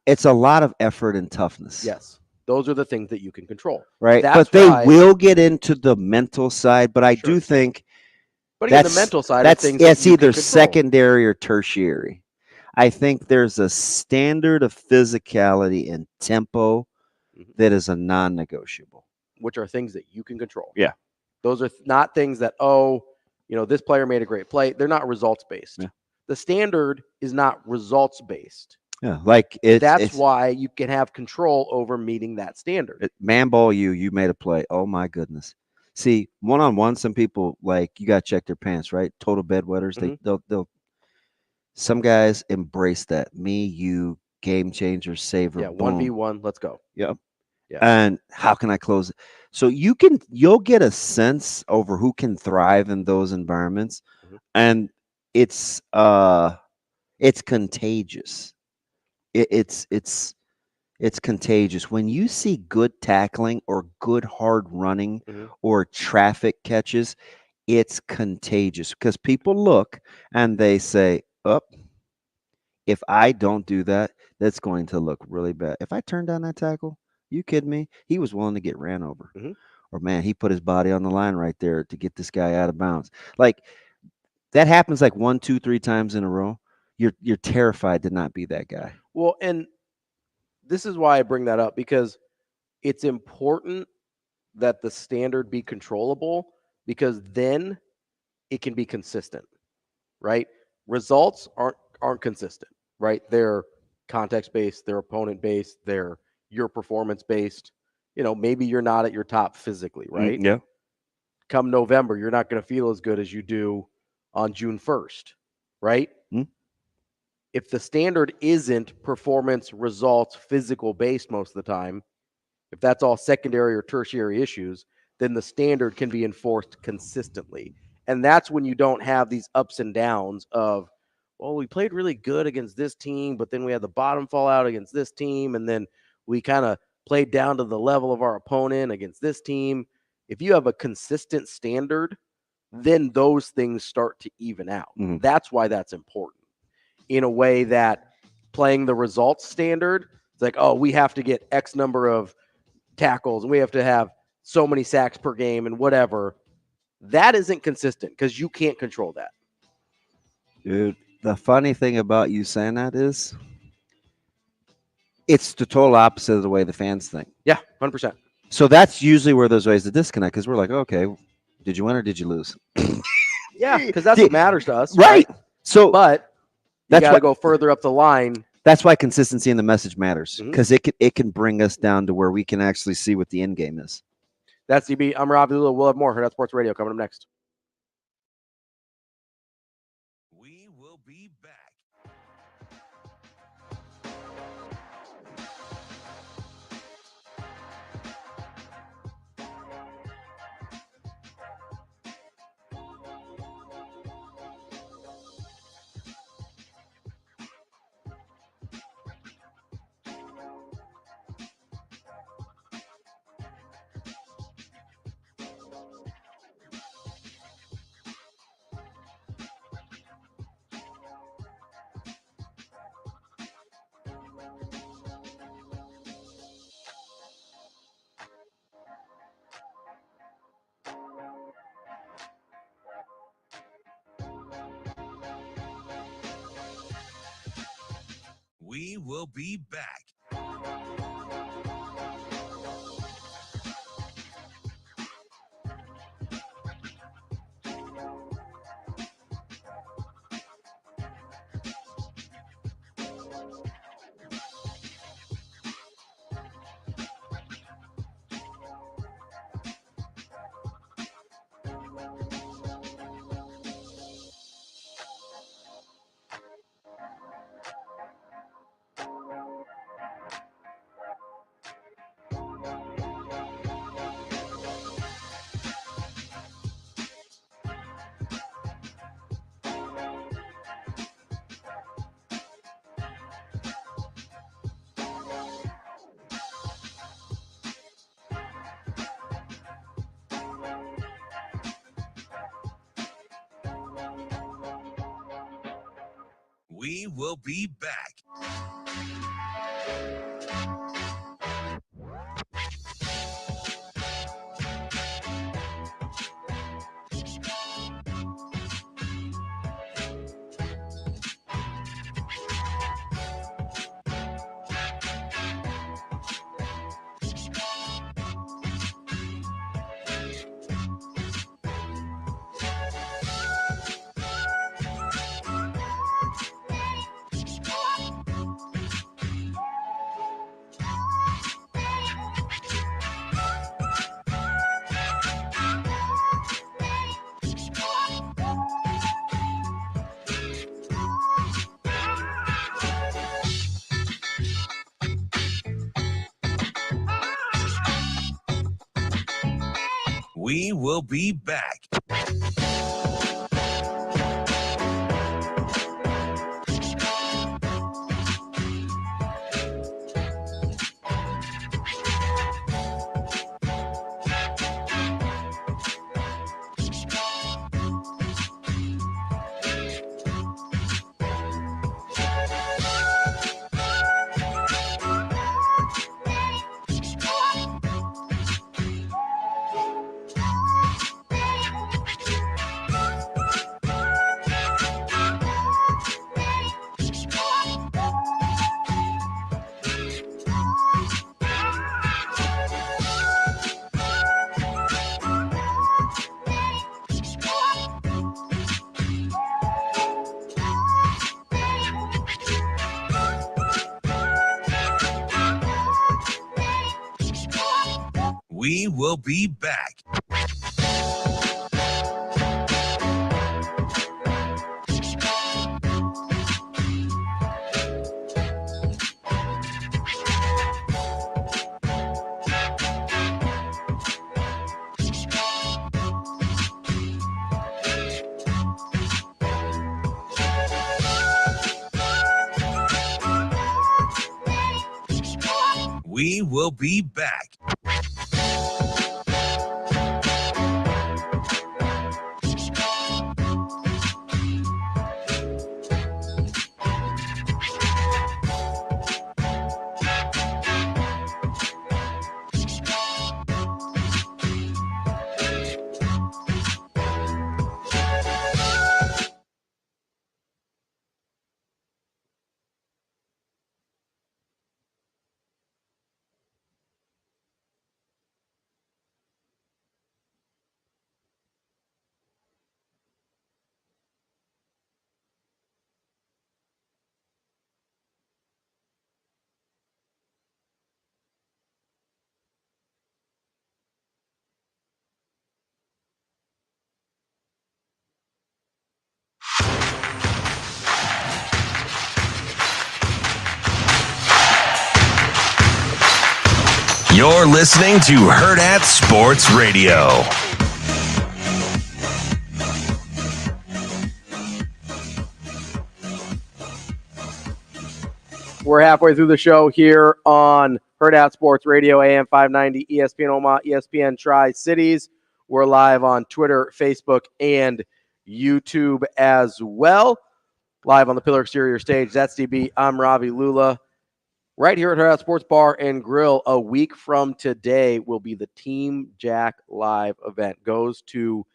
It's a lot of effort and toughness. Yes. Those are the things that you can control. Right. That's but they why, will get into the mental side. But I do think but again, the mental side of things it's you either can control. secondary or tertiary. I think there's a standard of physicality and tempo that is a non-negotiable. Which are things that you can control. Yeah. Those are not things that, this player made a great play. They're not results-based. Yeah. The standard is not results-based. Yeah, like that's why you can have control over meeting that standard. Man ball, you made a play. Oh my goodness. See, one-on-one, some people you got to check their pants, right? Total bedwetters. They'll some guys embrace that. Me, you, game changer, saver. Yeah, 1v1, let's go. Yep. Yeah. And how can I close it? So you'll get a sense over who can thrive in those environments. And it's contagious. It's contagious when you see good tackling or good hard running or traffic catches. It's contagious because people look and they say, if I don't do that, that's going to look really bad. If I turn down that tackle, you kidding me? He was willing to get ran over. Or man, he put his body on the line right there to get this guy out of bounds. That happens 1, 2, 3 times in a row. You're terrified to not be that guy. Well, and this is why I bring that up, because it's important that the standard be controllable, because then it can be consistent, right? Results aren't consistent, right? They're context-based, they're opponent-based, they're your performance-based. Maybe you're not at your top physically, right? Yeah. Come November, you're not going to feel as good as you do on June 1st, right? If the standard isn't performance, results, physical based most of the time, if that's all secondary or tertiary issues, then the standard can be enforced consistently. And that's when you don't have these ups and downs of, we played really good against this team, but then we had the bottom fall out against this team, and then we kind of played down to the level of our opponent against this team. If you have a consistent standard, then those things start to even out. That's why that's important. In a way that playing the results standard, it's we have to get X number of tackles and we have to have so many sacks per game and whatever. That isn't consistent because you can't control that. Dude, the funny thing about you saying that is it's the total opposite of the way the fans think. Yeah, 100%. So that's usually where there's ways to disconnect, because we're okay, did you win or did you lose? Yeah, because that's what matters to us. Right. So, but you got to go further up the line. That's why consistency in the message matters, because it can bring us down to where we can actually see what the end game is. That's DB. I'm Ravi. We'll have more Hurrdat Sports Radio coming up next. We will be back. We will be back. We will be back. We will be back. We will be back. We will be back. You're listening to Hurrdat Sports Radio. We're halfway through the show here on Hurrdat Sports Radio, AM 590, ESPN Omaha, ESPN Tri-Cities. We're live on Twitter, Facebook, and YouTube as well. Live on the Pillar Exterior stage. That's DB. I'm Ravi Lulla. Right here at Hurrdat Sports Bar and Grill, a week from today will be the Team Jack Live event. Goes to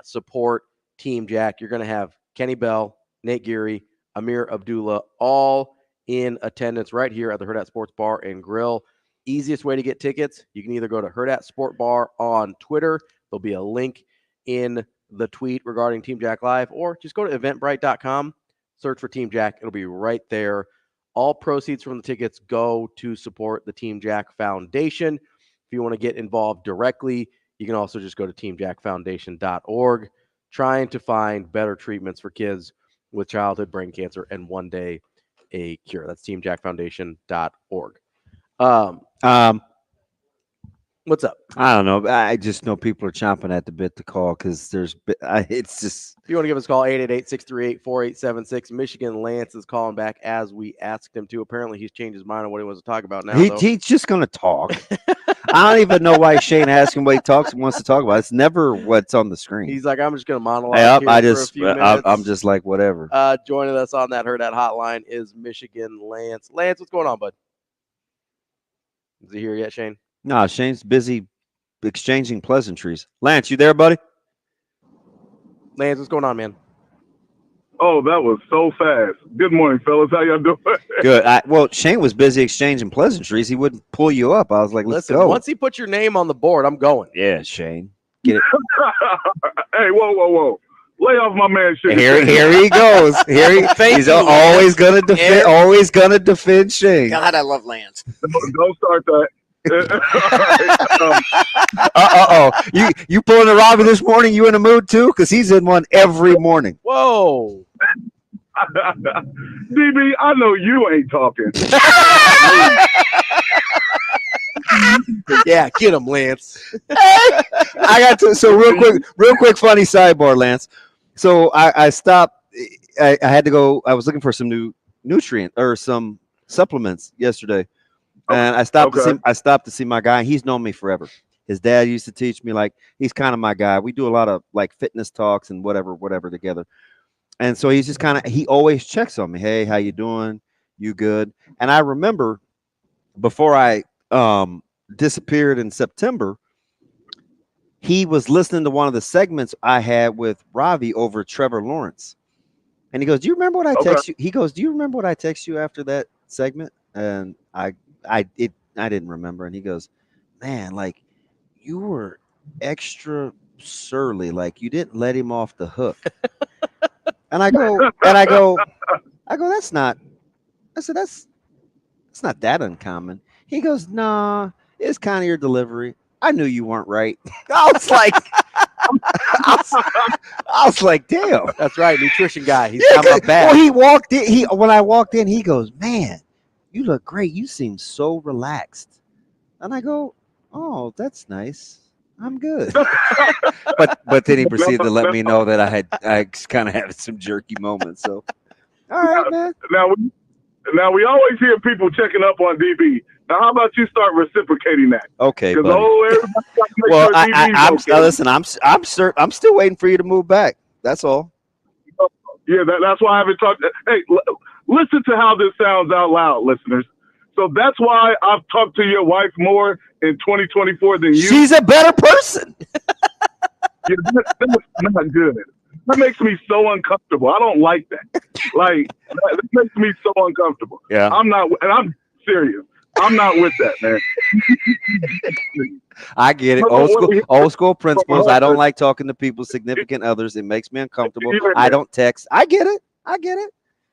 support Team Jack. You're going to have Kenny Bell, Nate Geary, Amir Abdullah, all in attendance right here at the Hurrdat Sports Bar and Grill. Easiest way to get tickets, you can either go to Hurrdat Sport Bar on Twitter. There'll be a link in the tweet regarding Team Jack Live, or just go to eventbrite.com, search for Team Jack. It'll be right there. All proceeds from the tickets go to support the Team Jack Foundation. If you want to get involved directly, you can also just go to teamjackfoundation.org, trying to find better treatments for kids with childhood brain cancer and one day a cure. That's teamjackfoundation.org. What's up? I don't know. I just know people are chomping at the bit to call because it's just. If you want to give us a call, 888-638-4876. Michigan Lance is calling back as we asked him to. Apparently, he's changed his mind on what he wants to talk about now. He's just going to talk. I don't even know why Shane asked him what he wants to talk about. It's never what's on the screen. He's like, I'm just going to monologue Yep, here for a few minutes. I'm just like, whatever. Joining us on that Hurrdat hotline is Michigan Lance. Lance, what's going on, bud? Is he here yet, Shane? No, Shane's busy exchanging pleasantries. Lance, you there, buddy? Lance, what's going on, man? Oh, that was so fast. Good morning, fellas. How y'all doing? Good. Well, Shane was busy exchanging pleasantries. He wouldn't pull you up. I was like, let's go. Once he put your name on the board, I'm going. Yeah, Shane. Get it. Hey, whoa. Lay off my man shit. Here he goes. He's always gonna defend. Always gonna defend Shane. God, I love Lance. Don't start that. You pulling a Ravi this morning? You in a mood too? Because he's in one every morning. Whoa. DB, I know you ain't talking. Yeah, get him, Lance. I got to. So real quick, funny sidebar, Lance. So I stopped. I had to go. I was looking for some new nutrient or some supplements yesterday. And I stopped to see my guy. He's known me forever. His dad used to teach me, like, he's kind of my guy. We do a lot of like fitness talks and whatever together. And so he's just kind of, he always checks on me. Hey, how you doing? You good? And I remember before I disappeared in September, he was listening to one of the segments I had with Ravi over Trevor Lawrence. And he goes, do you remember what I text you? He goes, do you remember what I text you after that segment? And I didn't remember. And he goes, man, like, you were extra surly. Like, you didn't let him off the hook. And I go, that's not, I said, that's not that uncommon. He goes, nah, it's kind of your delivery. I knew you weren't right. I was like, damn. That's right. Nutrition guy. He's got my back. Well, he walked in. When I walked in, he goes, man, you look great. You seem so relaxed. And I go, oh, that's nice. I'm good. but then he proceeded to let me know that I kind of had some jerky moments. So, all right, man. Now we always hear people checking up on DB. Now, how about you start reciprocating that? Okay, buddy. Well, I'm still waiting for you to move back. That's all. Yeah, that's why I haven't talked. Hey, listen to how this sounds out loud, listeners. So that's why I've talked to your wife more in 2024 than you. She's a better person. Yeah, that's not good. That makes me so uncomfortable. I don't like that. Like, that makes me so uncomfortable. Yeah. I'm serious. I'm not with that, man. I get it. Old school principles. I don't like talking to people's significant others. It makes me uncomfortable. I don't text. I get it.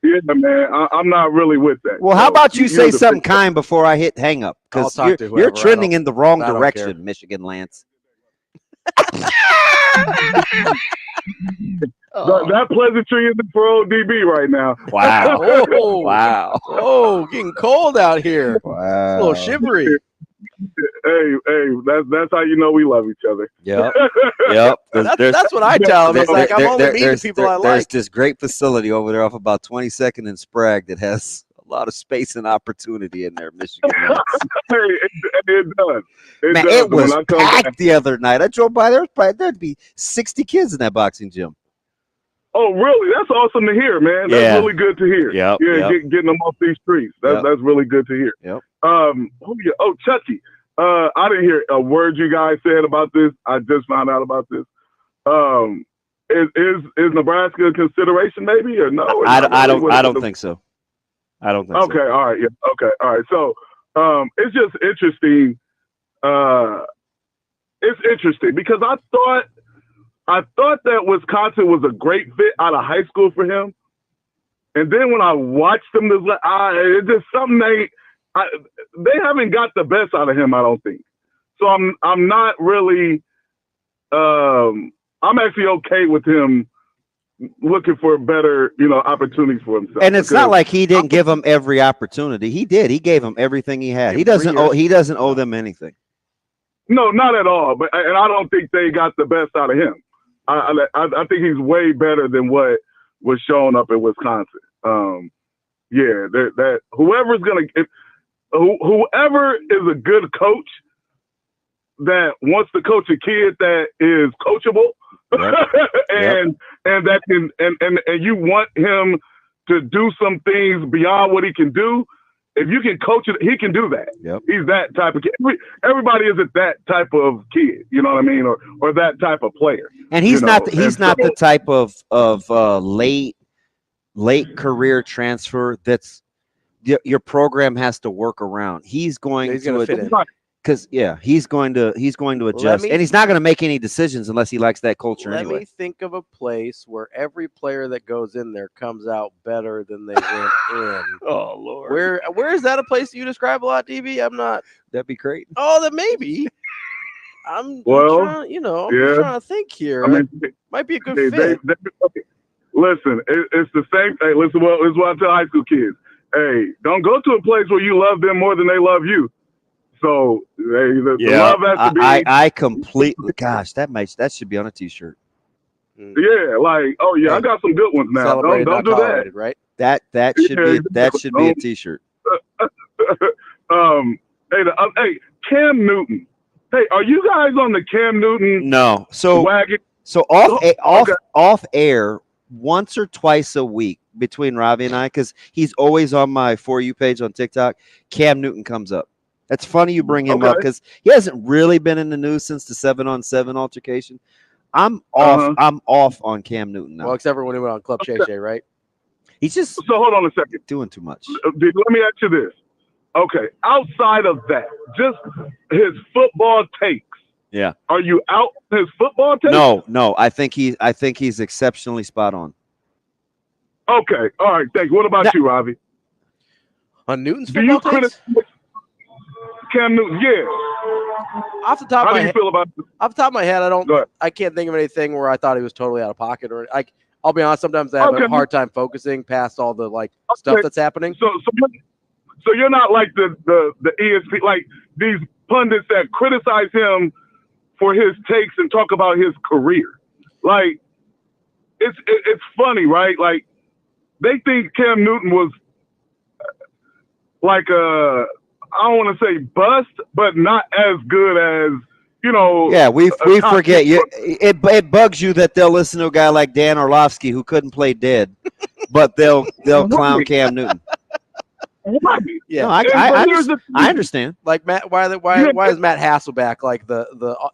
Yeah, man. I'm not really with that. Well, how about you say something kind before I hit hang up? Because you're trending in the wrong direction, Michigan Lance. That pleasantry isn't for old DB right now. Wow. Wow. Oh, getting cold out here. Wow. A little shivery. Hey, that's how you know we love each other. Yep. That's what I tell him. It's like, I'm only meeting people I like. There's this great facility over there off about 22nd and Sprague that has a lot of space and opportunity in there, Michigan. It does. It was packed the other night. I drove by there. There'd be 60 kids in that boxing gym. Oh, really? That's awesome to hear, man. That's really good to hear. Yep. Getting them off these streets. That's really good to hear. Yep. Chucky. I didn't hear a word you guys said about this. I just found out about this. Is Nebraska a consideration, maybe, or no? I don't think so. I don't think so. Okay. All right. Yeah. Okay. All right. So, it's just interesting. It's interesting because I thought that Wisconsin was a great fit out of high school for him, and then when I watched them, it's just something they haven't got the best out of him. I don't think so. I'm not really. I'm actually okay with him looking for better, opportunities for himself. And it's not like he didn't give them every opportunity. He did. He gave them everything he had. He doesn't owe them anything. No, not at all. But and I don't think they got the best out of him. I think he's way better than what was shown up in Wisconsin. That whoever is a good coach that wants to coach a kid that is coachable, and that can and you want him to do some things beyond what he can do. If you can coach it, he can do that. He's that type of kid. Everybody isn't that type of kid, you know what I mean, or that type of player. And he's not the type of late career transfer that's your program has to work around. He's going to fit in. Because he's going to adjust, and he's not going to make any decisions unless he likes that culture anyway. Let me think of a place where every player that goes in there comes out better than they went in. Oh Lord, where is that a place you describe a lot, DB? I'm not. That'd be great. Oh, that maybe. I'm trying to think here. I mean, might be a good fit. Listen, it's the same thing. Listen, it's what I tell high school kids. Hey, don't go to a place where you love them more than they love you. So the love has to be. I completely. Gosh, that should be on a T-shirt. Yeah, like I got some good ones now. Don't do that. Right? That should be a T-shirt. Hey, Cam Newton. Hey, are you guys on the Cam Newton? No. Wagon? So off air once or twice a week between Ravi and I, because he's always on my For You page on TikTok. Cam Newton comes up. That's funny you bring him up because he hasn't really been in the news since the 7-on-7 altercation. I'm off. I'm off on Cam Newton now. Well, except for when he went on Club Shay Shay, right? He's just so hold on a second. Doing too much. Let me ask you this. Okay, outside of that, just his football takes. Yeah. Are you out his football takes? No. I think he's exceptionally spot on. Okay. All right. Thank you. What about you, Ravi? On Newton's football takes? Cam Newton, yeah. Off the top of my head, feel about this? Off the top of my head, I can't think of anything where I thought he was totally out of pocket or like. I'll be honest. Sometimes I have a hard time focusing past all the stuff that's happening. So you're not like the ESP, like these pundits that criticize him for his takes and talk about his career. Like it's funny, right? Like they think Cam Newton was like I don't want to say bust, but not as good as, you know. Yeah, we forget you. It bugs you that they'll listen to a guy like Dan Orlovsky who couldn't play dead, but they'll clown Cam Newton. Yeah, no, I understand. Like Matt, why is Matt Hasselbeck like the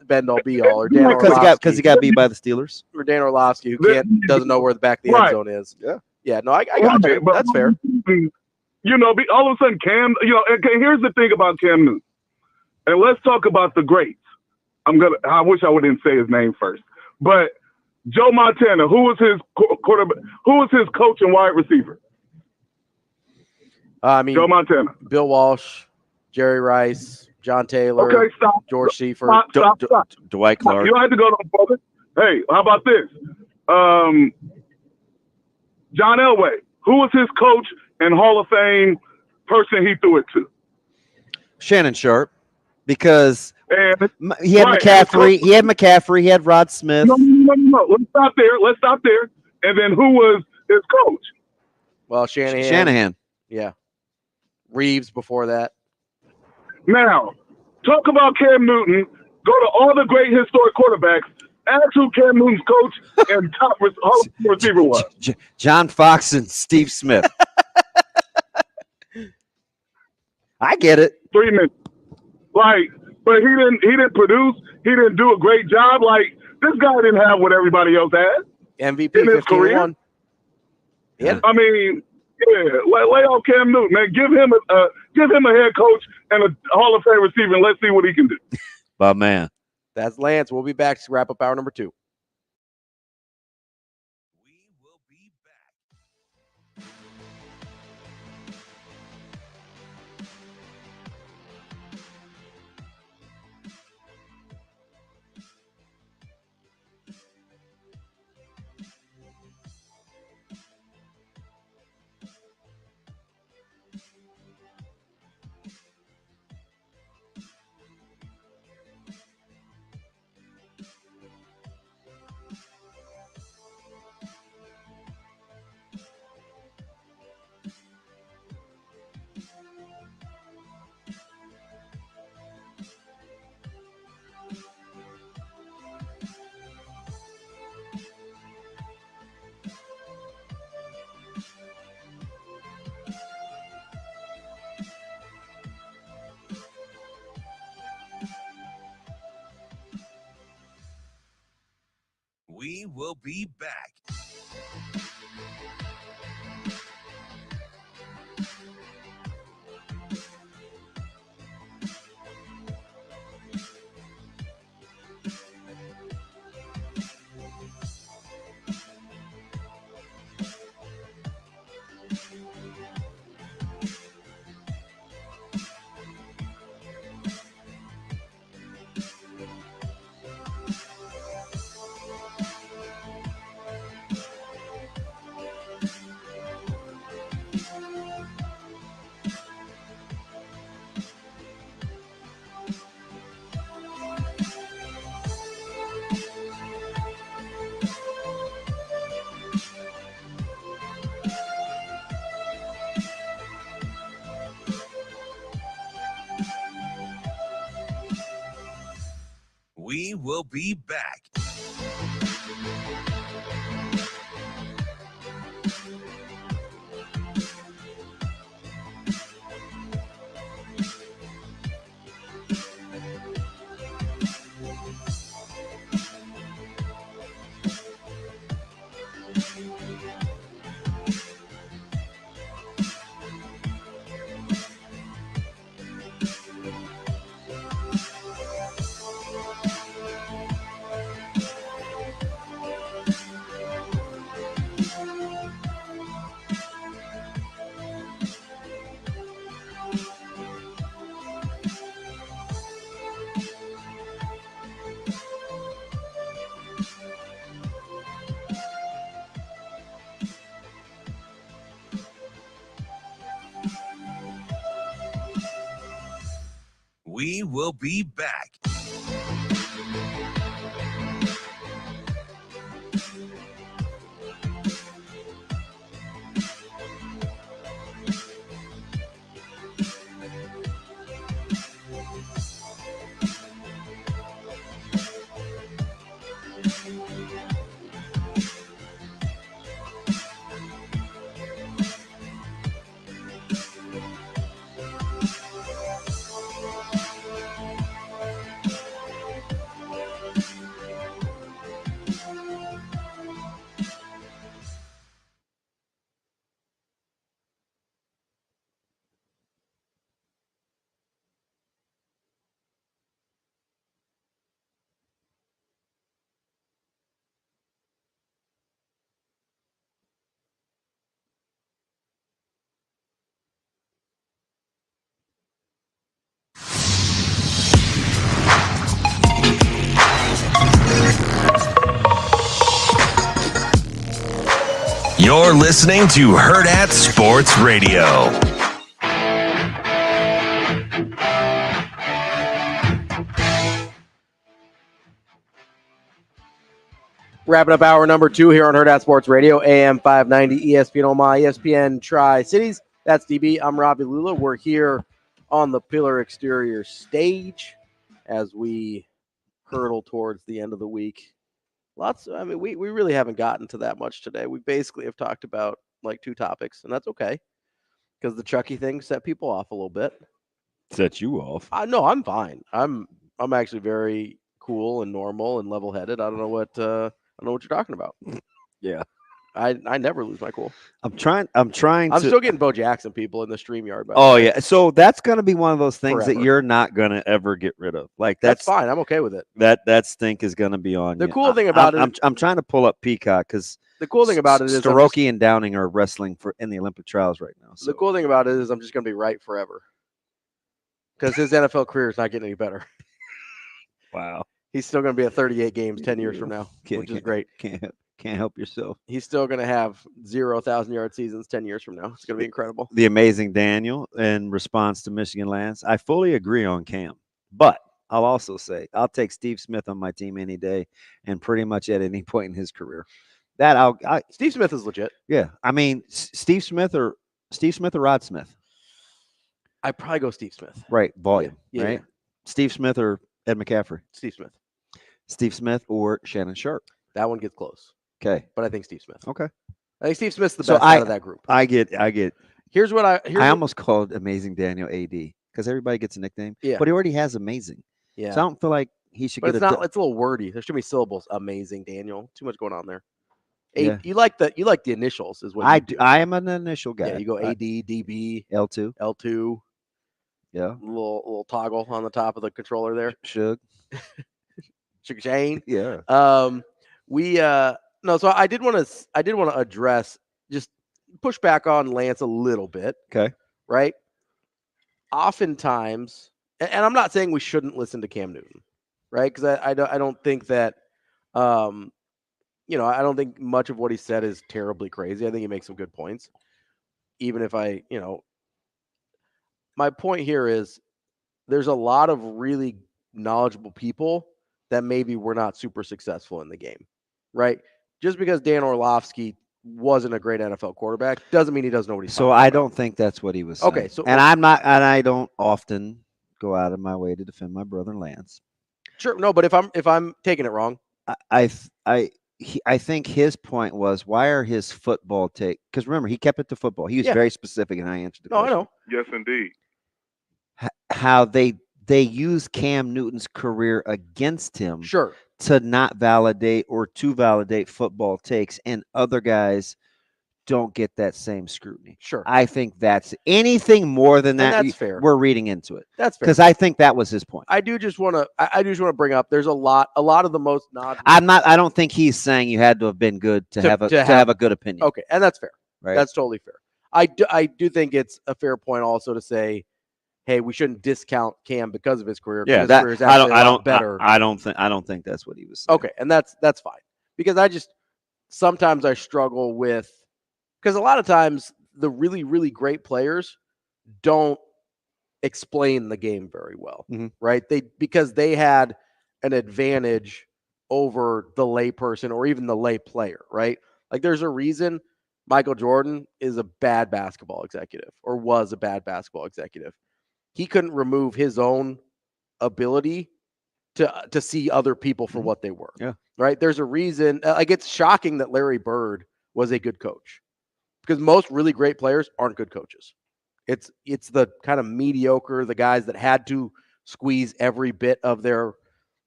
bend all be all, or Dan because he got beat by the Steelers, or Dan Orlovsky who doesn't know where the back of the end zone is. Yeah. No, I got you. That's fair. You know, all of a sudden Cam. You know, okay, here's the thing about Cam Newton, and let's talk about the greats. I wish I wouldn't say his name first, but Joe Montana, who was his quarterback? Who was his coach and wide receiver? Joe Montana, Bill Walsh, Jerry Rice, John Taylor, George Seifert, Dwight Clark. You don't have to go no further. Hey, how about this? John Elway, who was his coach and Hall of Fame person he threw it to? Shannon Sharp, because he had McCaffrey. He had McCaffrey. He had Rod Smith. No. Let's stop there. And then who was his coach? Well, Shanahan. Yeah. Reeves before that. Now, talk about Cam Newton. Go to all the great historic quarterbacks. Ask who Cam Newton's coach and top receiver was. John Fox and Steve Smith. I get it. 3 minutes. Like, but he didn't produce. He didn't do a great job. Like, this guy didn't have what everybody else had. MVP in his career. Yeah. I mean, yeah, lay off Cam Newton, man. Give him a head coach and a Hall of Fame receiver, and let's see what he can do. But man, that's Lance. We'll be back to wrap up hour number 2. will be back. We will be back. We will be back. You're listening to Hurrdat Sports Radio. Wrapping up hour number 2 here on Hurrdat Sports Radio, AM 590, ESPN Omaha, ESPN Tri-Cities. That's DB. I'm Ravi Lulla. We're here on the Pillar Exterior stage as we hurtle towards the end of the week. We really haven't gotten to that much today. We basically have talked about like 2 topics, and that's okay because the Chucky thing set people off a little bit. Set you off? No, I'm fine. I'm actually very cool and normal and level-headed. I don't know what you're talking about. Yeah. I never lose my cool. I'm trying. I'm still getting Bo Jackson people in the StreamYard. Oh yeah, so that's gonna be one of those things Forever. that you're not gonna ever get rid of. Like That's fine. I'm okay with it. That stink is gonna be on. The you. cool thing about it, I'm trying to pull up Peacock because the cool thing about it is Starocki and Downing are wrestling in the Olympic trials right now. So. The cool thing about it is I'm just gonna be right forever because his NFL career is not getting any better. Wow. He's still going to be at 38 games 10 years from now, which is great. Can't help yourself. He's still going to have 0,000-yard seasons 10 years from now. It's going to be incredible. The amazing Daniel, in response to Michigan Lance, I fully agree on Cam, but I'll also say I'll take Steve Smith on my team any day and pretty much at any point in his career. Steve Smith is legit. Yeah, I mean Steve Smith or Rod Smith. I'd probably go Steve Smith. Right, volume. Yeah. Right, Steve Smith or Ed McCaffrey. Steve Smith. Steve Smith or Shannon Sharp. That one gets close. Okay. But I think Steve Smith. Okay. I think Steve Smith's the best out of that group. I get. Here's what I almost called Amazing Daniel AD because everybody gets a nickname. Yeah. But he already has Amazing. Yeah. So I don't feel like he should But get it's a little wordy. There's too many syllables. Amazing, Daniel. Too much going on there. Yeah. You like the initials is what I you do. do. I am an initial guy. Yeah, you go AD, DB, L2. L2. Yeah. Little toggle on the top of the controller there. Shug. Shane. Yeah. So I did want to address, just push back on Lance a little bit. Okay. Right? Oftentimes, and I'm not saying we shouldn't listen to Cam Newton, right? Because I don't think that I don't think much of what he said is terribly crazy. I think he makes some good points. Even if my point here is there's a lot of really knowledgeable people that maybe were not super successful in the game, right? Just because Dan Orlovsky wasn't a great NFL quarterback doesn't mean he doesn't know what he's talking about. So I don't think that's what he was saying. Okay, so I don't often go out of my way to defend my brother Lance. Sure, no, but if I'm taking it wrong, I think his point was, why are his football take? Because remember, he kept it to football. He was very specific, and I answered the question. I know. Yes, indeed. How they use Cam Newton's career against him, sure, to not validate or to validate football takes, and other guys don't get that same scrutiny. Sure, I think that's anything more than that. And that's fair. We're reading into it. That's fair because I think that was his point. I do just want to bring up. There's a lot of the most I don't think he's saying you had to have been good to have a good opinion. Okay, and that's fair. Right. That's totally fair. I do think it's a fair point also to say, hey, we shouldn't discount Cam because of his career. Yeah, his career is actually a lot better. I don't think that's what he was saying. Okay, and that's fine, because sometimes I struggle with, because a lot of times the really, really great players don't explain the game very well, right? Because they had an advantage over the layperson or even the lay player, right? Like, there's a reason Michael Jordan is a bad basketball executive, or was a bad basketball executive. He couldn't remove his own ability to see other people for what they were. Yeah. Right. There's a reason. Like, it's shocking that Larry Bird was a good coach, because most really great players aren't good coaches. It's the kind of mediocre, the guys that had to squeeze every bit of their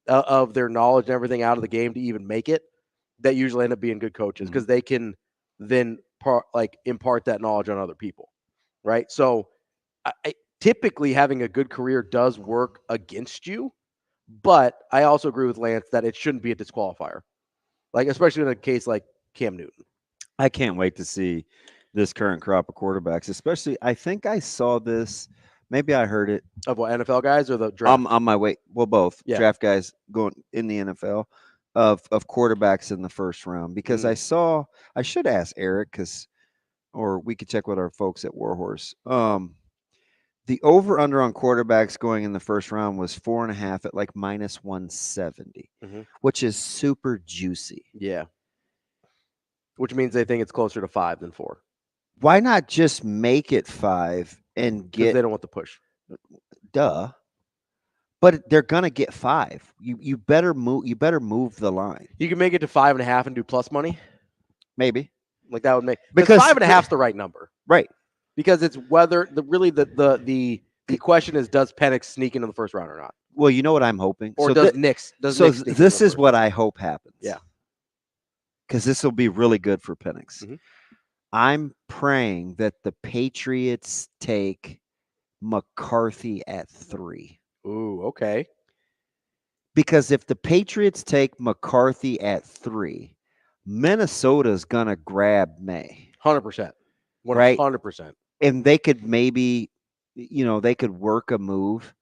knowledge and everything out of the game to even make it, that usually end up being good coaches, because they can then impart that knowledge on other people. Right. So typically having a good career does work against you, but I also agree with Lance that it shouldn't be a disqualifier, like, especially in a case like Cam Newton. I can't wait to see this current crop of quarterbacks, especially. I think I saw this, maybe I heard it. Of what, NFL guys or the draft? On my way. Well, both. Yeah. Draft guys going in the NFL of quarterbacks in the first round, because I should ask Eric, or we could check with our folks at Warhorse. The over-under on quarterbacks going in the first round was 4.5 at like minus 170, which is super juicy. Yeah. Which means they think it's closer to 5 than 4. Why not just make it 5 and get? They don't want the push. Duh. But they're gonna get 5. You better move. You better move the line. You can make it to 5.5 and do plus money. Maybe. Like, that would make, because 5.5 is the right number. Right. Because it's whether the question is, does Penix sneak into the first round or not? Well, you know what I'm hoping, or does Nix? This is what I hope happens. Yeah, because this will be really good for Penix. I'm praying that the Patriots take McCarthy at 3. Ooh, okay. Because if the Patriots take McCarthy at 3, Minnesota's gonna grab May. 100%. 100%. Right? And they could maybe, they could work a move.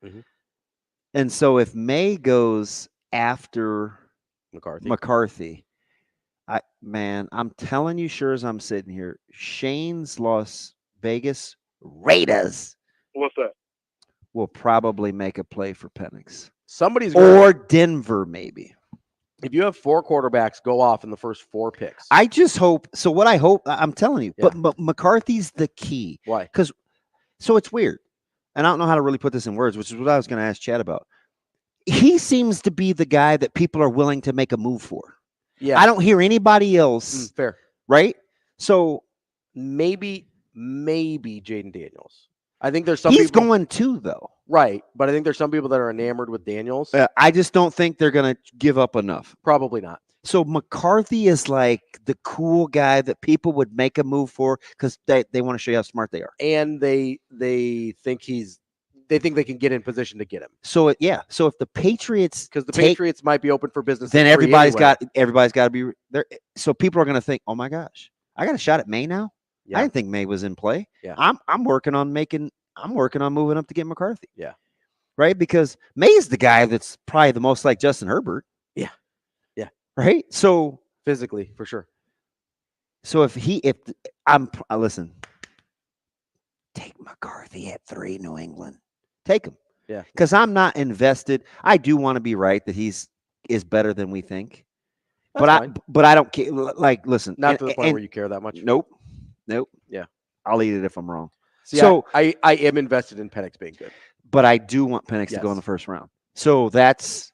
And so if May goes after McCarthy, I'm telling you, sure as I'm sitting here, Shane's Las Vegas Raiders. What's that? Will probably make a play for Penix. Or Denver, maybe. If you have 4 quarterbacks go off in the first 4 picks. I just hope. So what I hope, I'm telling you, but McCarthy's the key. Why? So it's weird. And I don't know how to really put this in words, which is what I was going to ask Chad about. He seems to be the guy that people are willing to make a move for. Yeah. I don't hear anybody else. Fair. Right? So maybe Jaden Daniels. I think there's some He's people going too, though. right, but I think there's some people that are enamored with Daniels. I just don't think they're going to give up enough. Probably not. So McCarthy is like the cool guy that people would make a move for because they want to show you how smart they are. And they think they think they can get in position to get him. So so if the Patriots, because the Patriots might be open for business, then everybody's got to be there. So people are going to think, oh my gosh, I got a shot at May now. Yeah. I didn't think May was in play. Yeah. I'm working on moving up to get McCarthy. Yeah. Right. Because May is the guy that's probably the most like Justin Herbert. Yeah. Yeah. Right. So physically for sure. So listen, take McCarthy at 3, New England. Take him. Yeah. Because I'm not invested. I do want to be right that is better than we think. That's but I don't care. Like, listen. Not to the point where you care that much. Nope. Yeah. I'll eat it if I'm wrong. See, so I am invested in Penix being good. But I do want Penix to go in the first round. So that's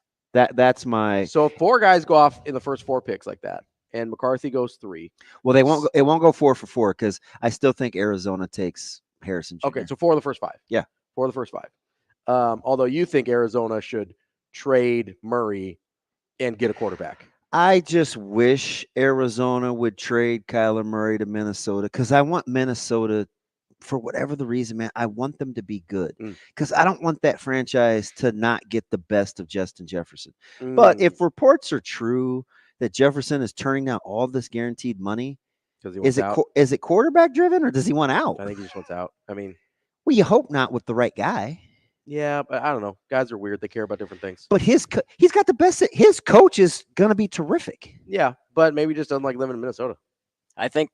my. So if 4 guys go off in the first 4 picks like that, and McCarthy goes 3. Well, it won't go 4 for 4 because I still think Arizona takes Harrison Jr. Okay, so 4 of the first 5. Yeah. 4 of the first 5. Although you think Arizona should trade Murray and get a quarterback. I just wish Arizona would trade Kyler Murray to Minnesota because I want Minnesota, for whatever the reason, man, I want them to be good because I don't want that franchise to not get the best of Justin Jefferson. But if reports are true that Jefferson is turning down all this guaranteed money, is it quarterback driven or does he want out? I think he just wants out. I mean, well, you hope not with the right guy. Yeah, but I don't know. Guys are weird. They care about different things. But he's got the best. His coach is going to be terrific. Yeah, but maybe just doesn't like living in Minnesota. I think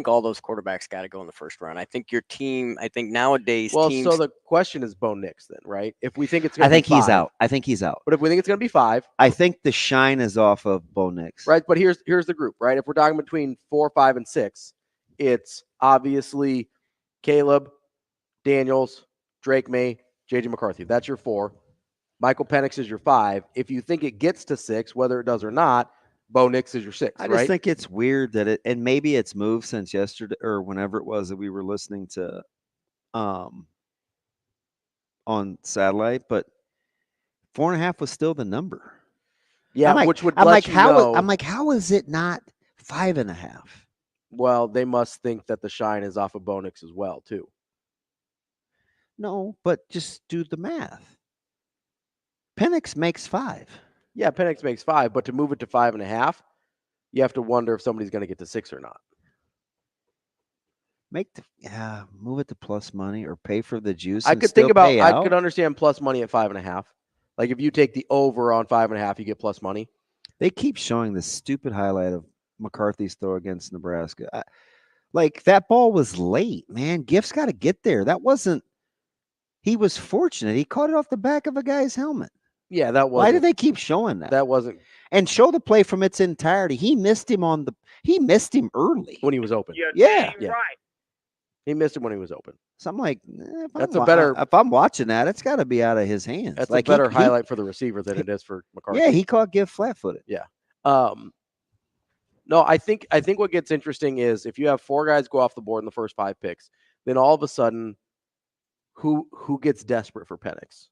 all those quarterbacks got to go in the first round. I think your team. I think nowadays. Well, teams, so the question is Bo Nix then, right? If we think it's I think he's out. I think he's out. But if we think it's going to be 5, I think the shine is off of Bo Nix. Right, but here's the group, right? If we're talking between 4, 5, and 6, it's obviously Caleb, Daniels, Drake May, J.J. McCarthy. That's your 4. Michael Penix is your 5. If you think it gets to 6, whether it does or not, Bo Nix is your 6. I just think it's weird that and maybe it's moved since yesterday or whenever it was that we were listening to on satellite, but 4.5 was still the number. Yeah, which would let you know. I'm like, how is it not 5.5? Well, they must think that the shine is off of Bo Nix as well, too. No, but just do the math. Penix makes 5. Yeah, Penix makes 5, but to move it to 5.5, you have to wonder if somebody's going to get to 6 or not. Move it to plus money or pay for the juice. I could think about. I could understand plus money at 5.5. Like if you take the over on 5.5, you get plus money. They keep showing this stupid highlight of McCarthy's throw against Nebraska. Like that ball was late, man. Gift's got to get there. That wasn't. He was fortunate. He caught it off the back of a guy's helmet. Yeah, that was. Why do they keep showing that? That wasn't. And show the play from its entirety. He missed him early when he was open. Yeah. Right. He missed him when he was open. So I'm like, if I'm watching that, it's got to be out of his hands. That's like a better highlight for the receiver than it is for McCarthy. Yeah, he caught Gift flat-footed. Yeah. No, I think what gets interesting is if you have 4 guys go off the board in the first 5 picks, then all of a sudden, who gets desperate for Penix?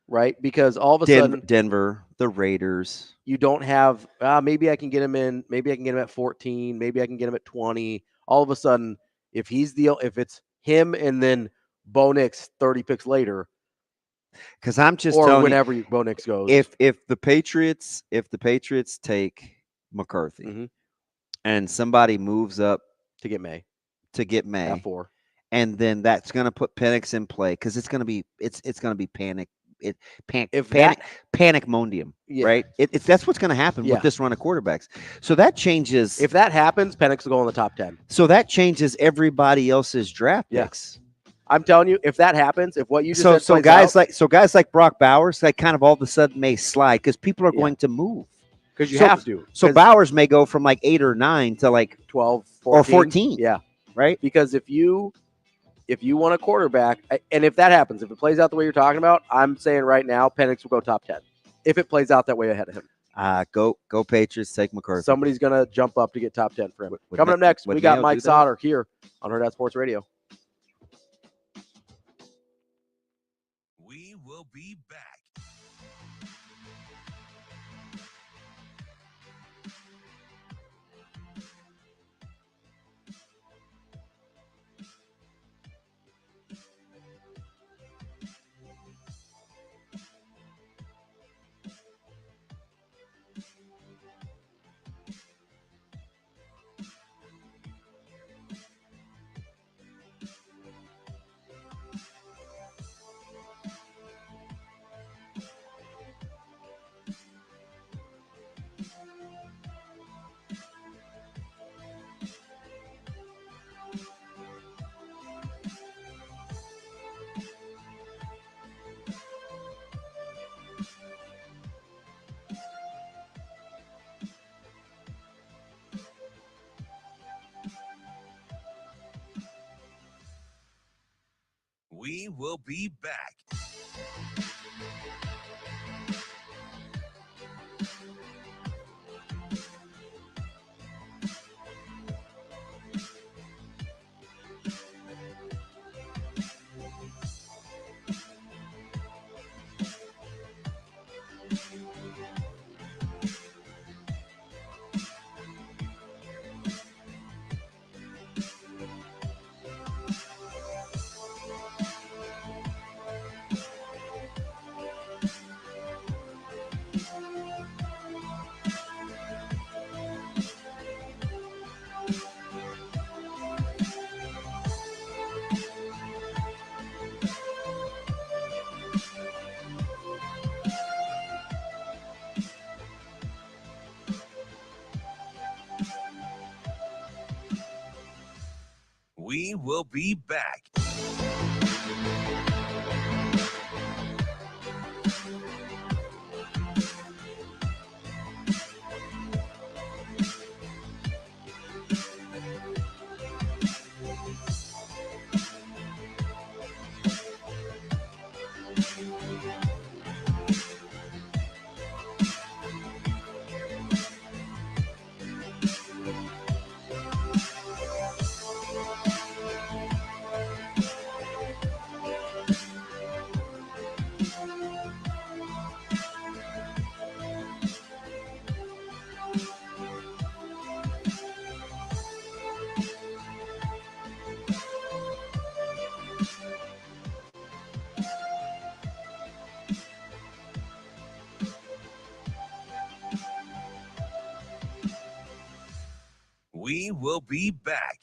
Right? Because all of a sudden, Denver, the Raiders. You don't have maybe I can get him in. Maybe I can get him at 14. Maybe I can get him at 20. All of a sudden, if it's him and then Bo Nix 30 picks later. Because I'm just or telling whenever you, Bo Nix goes. If the Patriots take McCarthy and somebody moves up to get May at 4, and then that's going to put Penix in play because it's going to be panic. Panic mondium, right? That's what's going to happen with this run of quarterbacks. So that changes. If that happens, Penix will go in the top 10. So that changes everybody else's draft picks. I'm telling you, if that happens, if what you just said so plays out, guys like Brock Bowers, like kind of all of a sudden may slide because people are going to move. Because you have to. So Bowers may go from like 8 or 9 to like 12 or 14. Yeah. Right? Because if you want a quarterback, and if that happens, if it plays out the way you're talking about, I'm saying right now, Penix will go top 10. If it plays out that way ahead of him. Go Patriots, take McCarthy. Somebody's going to jump up to get top 10 for him. Coming up next, we got Mike Sautter here on Hurrdat Sports Radio. We will be back. We will be back. We will be back. We will be back.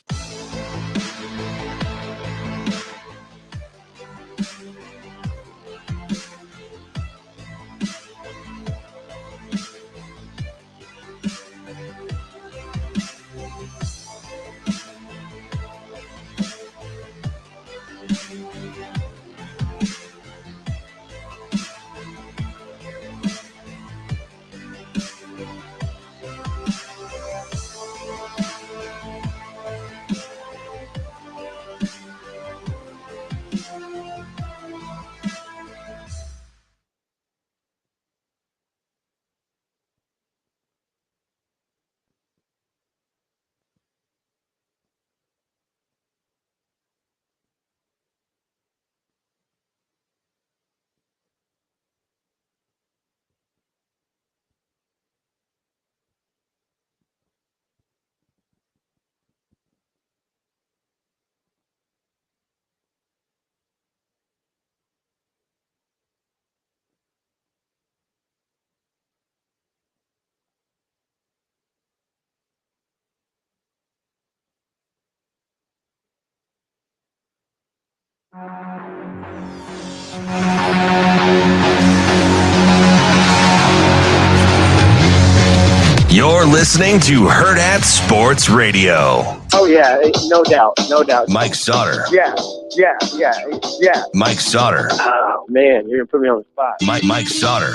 You're listening to Hurrdat Sports Radio. Oh, yeah, no doubt, no doubt. Mike Sautter. Yeah. Mike Sautter. Oh, man, you're going to put me on the spot. Mike Sautter.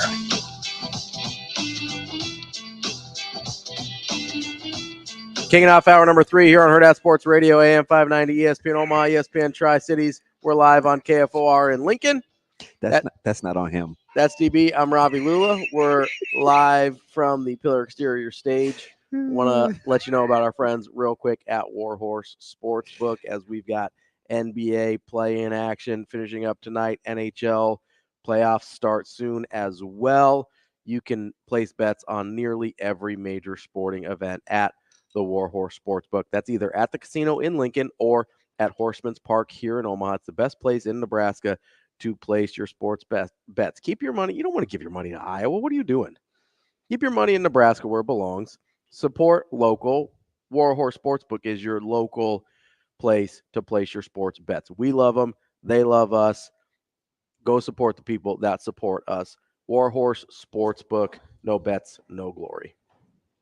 Kicking off hour number 3 here on Hurrdat Sports Radio, AM 590, ESPN Omaha, ESPN Tri-Cities. We're live on KFOR in Lincoln. That's not on him. That's DB. I'm Ravi Lulla. We're live from the Pillar Exterior stage. Want to let you know about our friends real quick at Warhorse Sportsbook, as we've got NBA play in action finishing up tonight, NHL Playoffs start soon as well. You can place bets on nearly every major sporting event at the Warhorse Sportsbook. That's either at the casino in Lincoln or at Horseman's Park here in Omaha. It's the best place in Nebraska to place your sports bets. Keep your money. You don't want to give your money to Iowa. What are you doing? Keep your money in Nebraska where it belongs. Support local. Warhorse Sportsbook is your local place to place your sports bets. We love them. They love us. Go support the people that support us. Warhorse Sportsbook. No bets, no glory.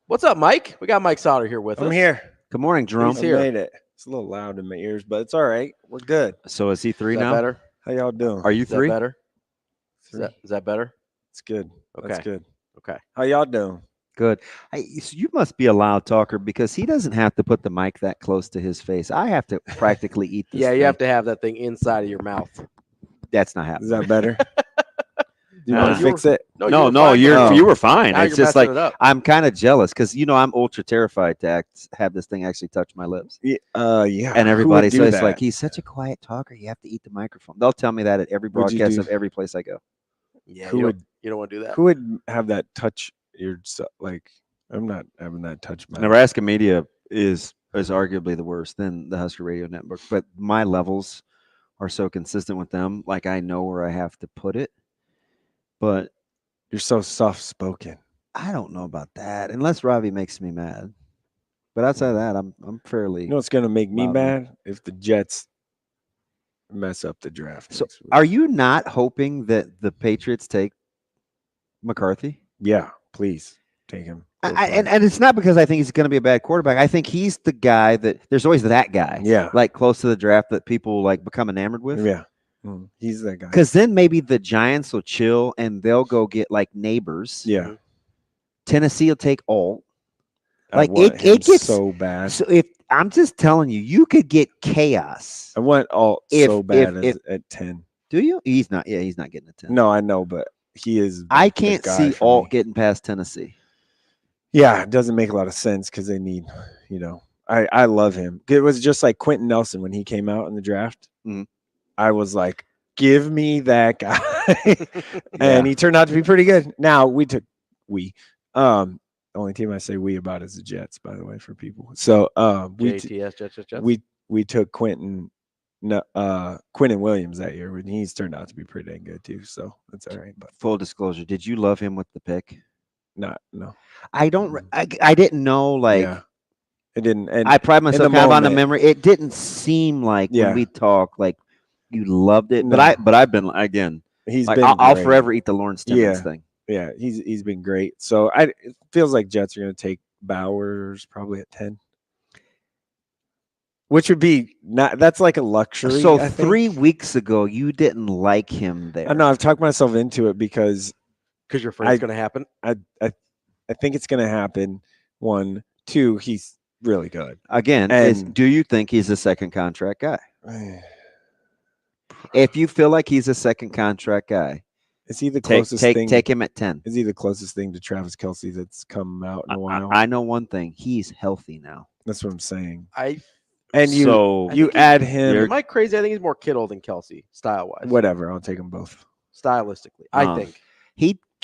What's up, Mike? We got Mike Sautter here with us. I'm here. Good morning, Jerome. He's here. I made it. It's a little loud in my ears, but it's all right. We're good. So is he 3 Is that now? better? How y'all doing? Are you Is 3? that better? Three. Is that better? It's good. Okay. That's good. Okay. How y'all doing? Good. So you must be a loud talker because he doesn't have to put the mic that close to his face. I have to practically eat this Yeah, you thing. have to have that thing inside of your mouth. That's not happening. Is that better? Do you want to fix it? No, fine. you were fine. Now It's you're just like messing it up. I'm kind of jealous because I'm ultra terrified to have this thing actually touch my lips. Yeah. And everybody Who would do says like that? he's such a quiet talker. You have to eat the microphone. They'll tell me that at every Would you broadcast do- of every place I go. Yeah, Who you don't want to do that. Who would have that touch your like? I'm not having that touch my Nebraska media is arguably the worst than the Husker Radio Network, but my levels are so consistent with them. Like I know where I have to put it, but You're so soft spoken. I don't know about that unless Ravi makes me mad. But outside of that, I'm fairly. You know what's gonna make me loud. mad if the Jets mess up the draft. So next week. are you not hoping that the Patriots take McCarthy? Yeah, please take him. Go for it. And it's not because I think he's going to be a bad quarterback. I think he's the guy that there's always that guy. Yeah. Like close to the draft that people like become enamored with. Yeah, he's that guy. Because then maybe the Giants will chill and they'll go get like neighbors. Yeah, Tennessee will take Alt. I Like want him it gets so bad. So if I'm just telling you, you could get chaos. I want Alt If- so bad if- at 10. Do you? He's not. Yeah, he's not getting a 10. No, I know, but he is. I the can't guy see for Alt me. getting past Tennessee. Yeah, it doesn't make a lot of sense because they need, I love him. It was just like Quentin Nelson when he came out in the draft. Mhm. I was like, give me that guy. And he turned out to be pretty good. Now the only team I say we about is the Jets, by the way, for people. So JTS, Jets. we took Quentin Williams that year, and he's turned out to be pretty dang good too. So that's all right. But Full disclosure, did you love him with the pick? no. I don't. I didn't know. Like Yeah. It didn't. And I pride in myself the kind of on the moment- memory. It didn't seem like Yeah. when we talk like you loved it. No. But I've been again. He's like, been. I'll great. forever eat the Lawrence Timmons Yeah. thing. Yeah, he's been great. So it feels like Jets are going to take Bowers probably at 10, which would be not. That's like a luxury. So I think. 3 weeks ago, you didn't like him there. I know I've talked myself into it because Because you're afraid it's going to happen. I think it's going to happen. 1, 2, he's really good. Again, And- do you think he's a second contract guy? If you feel like he's a second contract guy, Is he the take closest thing? take him at 10. Is he the closest thing to Travis Kelce that's come out in a while? I know one thing. He's healthy now. That's what I'm saying. So you add him. Am I crazy? I think he's more Kittle than Kelsey, style wise. Whatever. I'll take them both. Stylistically, I think.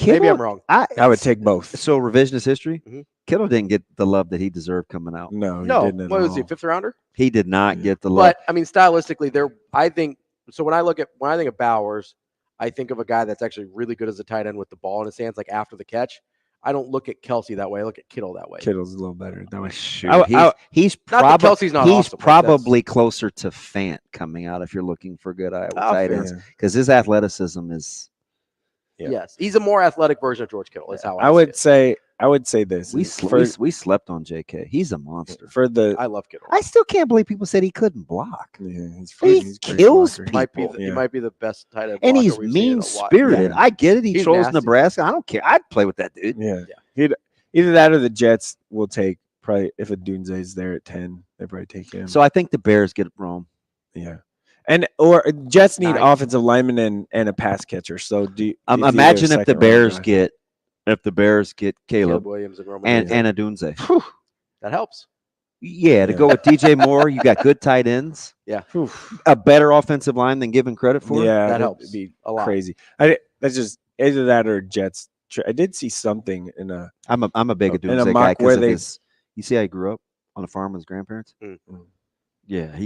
Maybe I'm wrong. I would take both. So revisionist history. Mhm. Kittle didn't get the love that he deserved coming out. No, he No, didn't at what was he? all. 5th rounder? He did not get the love. But I mean, stylistically, I think so. When I think of Bowers, I think of a guy that's actually really good as a tight end with the ball in his hands, like after the catch. I don't look at Kelsey that way. I look at Kittle that way. Kittle's a little better. That was He's probably Kelsey's not probably closer to Fant coming out if you're looking for good Iowa tight ends because his athleticism is. Yeah. Yes, he's a more athletic version of George Kittle. Is how I would say this. We is we slept on JK. He's a monster. for the. I love Kittle. I still can't believe people said he couldn't block. Yeah, He he's great kills blocker. people. He might be the best tight end. And blocker he's we've seen in a mean while. spirited. Yeah. I get it. He He's trolls nasty. Nebraska. I don't care. I'd play with that dude. Yeah. Either that or the Jets will take probably if a Dunze's there at 10, they probably take him. So I think the Bears get Rome. Yeah. Or Jets need 9. offensive linemen and a pass catcher. So Imagine if the Bears get Caleb Williams and Roman and Adunze. that helps. Yeah, to go with DJ Moore, you got good tight ends. Yeah, a better offensive line than given credit for. Yeah, that that'd helps be a lot. crazy. That's just either that or Jets. I did see something in a. I'm a big in a Doomsday guy mock where because of they. his. You see how he grew up on a farm with his grandparents. Yeah,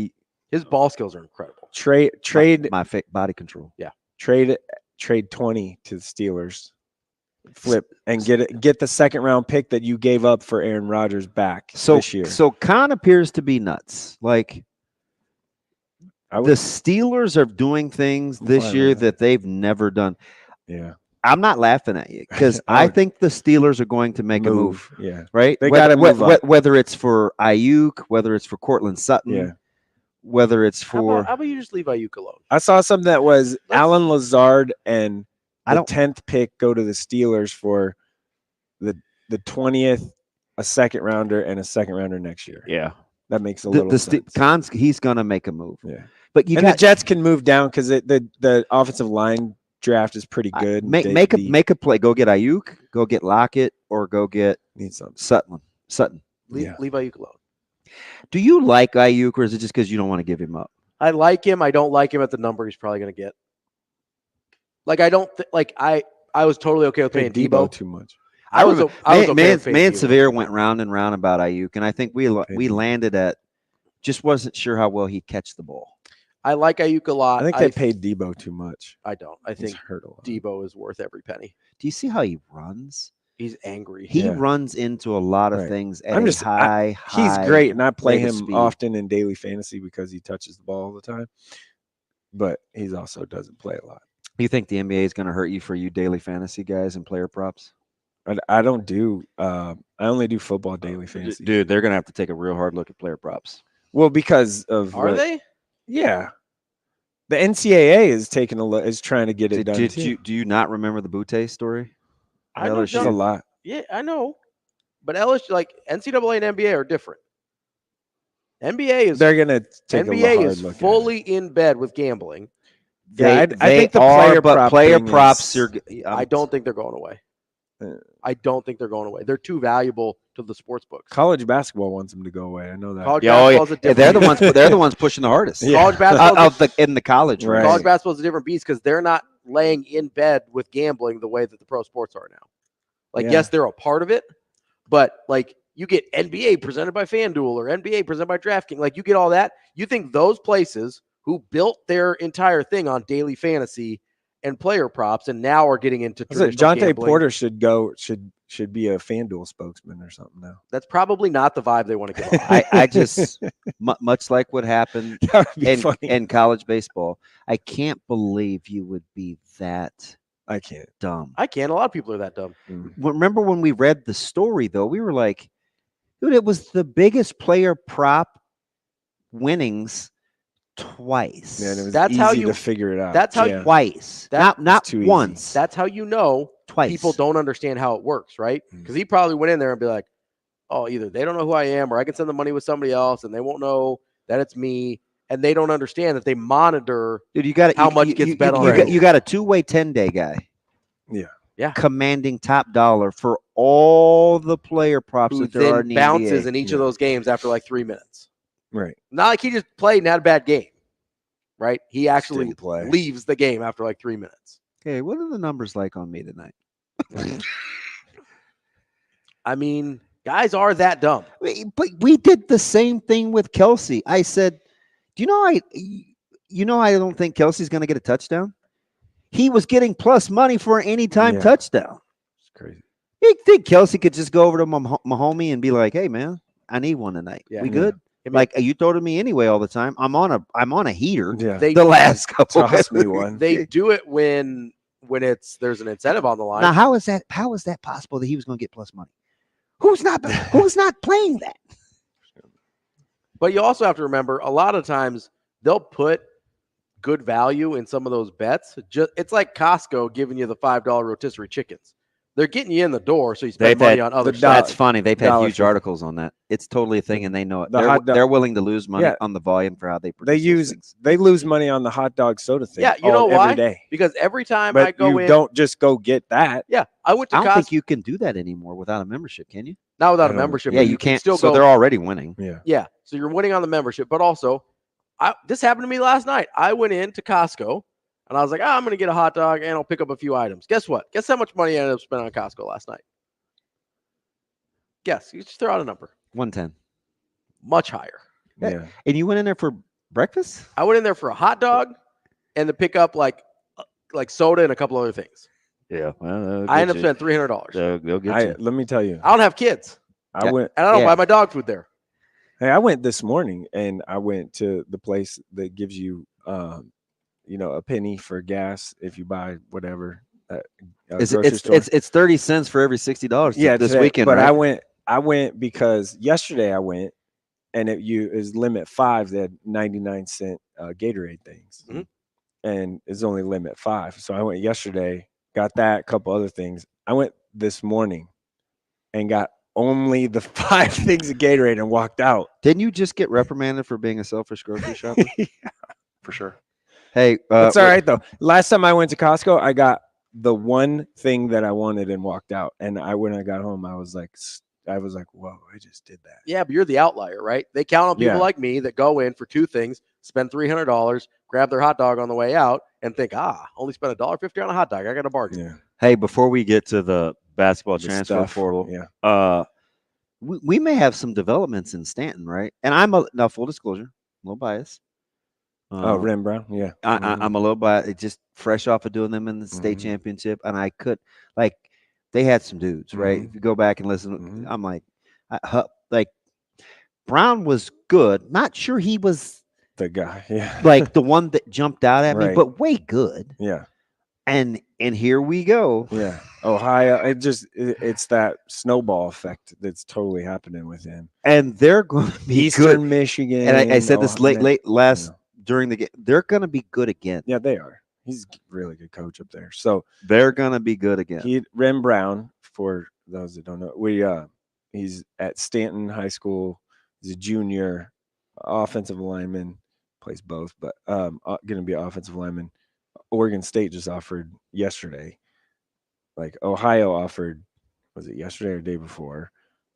his ball skills are incredible. Trade my fake body control. Yeah, trade 20 to the Steelers. Flip and get the second round pick that you gave up for Aaron Rodgers back this year. So Khan appears to be nuts. Like the Steelers are doing things this year that they've never done. Yeah. I'm not laughing at you because I think the Steelers are going to make a move. Yeah. Right? They got to move up. Whether it's for Ayuk, whether it's for Cortland Sutton, whether it's for How about you just leave Ayuk alone? I saw something that was Alan Lazard and the 10th pick go to the Steelers for the 20th, a second rounder, and a second rounder next year. Yeah. That makes a little sense. He's going to make a move. Yeah. But the Jets can move down because the offensive line draft is pretty good. Make a play. Go get Ayuk, go get Lockett, or go get Sutton. Leave Ayuk alone. Do you like Ayuk, or is it just because you don't want to give him up? I like him. I don't like him at the number he's probably going to get. Like I don't I was totally okay with paying Debo too much. I was okay with Severe went round and round about Ayuk, and I think we landed at just wasn't sure how well he'd catch the ball. I like Ayuk a lot. I think they paid Debo too much. I don't. I think hurt a lot. Debo is worth every penny. Do you see how he runs? He's angry. He runs into a lot of things at I'm just high. He's great, and I play rate of him speed. often in daily fantasy because he touches the ball all the time. But he's also doesn't play a lot. You think the NBA is going to hurt you for you daily fantasy guys and player props? I don't do. I only do football daily fantasy. Dude, they're going to have to take a real hard look at player props. Well, because of Are they? Yeah. The NCAA is taking a look. Is trying to get it done. Do you not remember the Butte story? I know There's a lot. Yeah, I know. But LSU, like NCAA and NBA are different. NBA is they're gonna take NBA a hard is look fully in bed with gambling. Yeah, I think the player props are. I don't think they're going away. I don't think they're going away. They're too valuable to the sports books. College basketball wants them to go away. I know that. College basketball is a different they're the ones. They're the ones pushing the hardest. College basketball in the college. Right. College basketball is a different beast because they're not laying in bed with gambling the way that the pro sports are now. Like, yes, they're a part of it, but like you get NBA presented by FanDuel or NBA presented by DraftKings. Like you get all that. You think those places who built their entire thing on daily fantasy and player props and now are getting into traditional Jonte gambling. Porter should be a FanDuel spokesman or something now. That's probably not the vibe they want to give off. I just much like what happened in college baseball. I can't believe you would be that. I can't. Dumb. I can't. A lot of people are that dumb. Remember when we read the story though? We were like, dude, it was the biggest player prop winnings twice. Yeah, and it was That's easy how you to figure it out. That's how twice. Not too once. That's how you know twice. People don't understand how it works, right? Because he probably went in there and be like, oh, either they don't know who I am or I can send the money with somebody else and they won't know that it's me. And they don't understand that they monitor dude, you got how much gets bet on. You got a 2-way 10-day guy. Yeah. Commanding top dollar for all the player props who that there are then in the bounces NBA. in each of those games after like 3 minutes. Right. Not like he just played and had a bad game, right? He actually Didn't play. leaves the game after like 3 minutes. Okay, what are the numbers like on me tonight? I mean, guys are that dumb. But we did the same thing with Kelsey. I said, do you know I don't think Kelsey's going to get a touchdown? He was getting plus money for an anytime touchdown. It's crazy. You think Kelsey could just go over to Mahomie and be like, "Hey, man, I need one tonight. We good?" Like you told me anyway all the time. I'm on a heater. Yeah. The last couple. Toss me one. They do it when there's an incentive on the line. Now, how is that possible that he was going to get plus money? Who's not playing that? But you also have to remember, a lot of times they'll put good value in some of those bets. It's like Costco giving you the $5 rotisserie chickens. They're getting you in the door, so you spend money on other stuff. That's funny. They've had huge articles on that. It's totally a thing, and they know it. They're willing to lose money on the volume for how they produce. They lose money on the hot dog soda thing. Yeah, you know why? Every day. Because every time But I go in, don't just go get that. Yeah, I went to I don't Costco. think you can do that anymore without a membership, can you? Not without a membership. Yeah, but you can't. Still So go. they're already winning. Yeah. So you're winning on the membership, but also, this happened to me last night. I went into Costco. And I was like, I'm going to get a hot dog and I'll pick up a few items. Guess what? Guess how much money I ended up spending on Costco last night? Guess. You just throw out a number. 110. Much higher. Yeah. And you went in there for breakfast? I went in there for a hot dog and to pick up like soda and a couple other things. Yeah. Well, I ended up spending $300. They'll get you. Let me tell you. I don't have kids. I went. And I don't buy my dog food there. Hey, I went this morning and I went to the place that gives you, a penny for gas if you buy whatever. It's 30 cents for every $60. Yeah, this today, weekend. But right? I went because yesterday I went and it was limit 5. They had 99-cent Gatorade things, and it's only limit 5. So I went yesterday, got that, a couple other things. I went this morning and got only the 5 things of Gatorade and walked out. Didn't you just get reprimanded for being a selfish grocery shopper? Yeah, for sure. Hey, it's all right though. Last time I went to Costco, I got the one thing that I wanted and walked out. And when I got home, I was like, whoa, I just did that. Yeah, but you're the outlier, right? They count on people like me that go in for 2 things, spend $300, grab their hot dog on the way out, and think, only spent $1.50 on a hot dog. I got a bargain. Yeah. Hey, before we get to the basketball transfer portal, we may have some developments in Stanton, right? And now full disclosure, a little biased. Ren Brown, yeah. I'm a little biased, just fresh off of doing them in the state championship, and I could they had some dudes, right? If you go back and listen, I'm like Brown was good. Not sure he was the guy, like the one that jumped out at me, but way good. Yeah. And here we go. Yeah. Ohio, it's that snowball effect that's totally happening with him. And they're going to be Eastern good. Michigan. And I said this late during the game. They're going to be good again. Yeah, they are. He's a really good coach up there. So they're going to be good again. Ren Brown, for those that don't know, he's at Stanton High School. He's a junior offensive lineman, plays both, but going to be an offensive lineman. Oregon State just offered yesterday. Like Ohio offered, was it yesterday or the day before?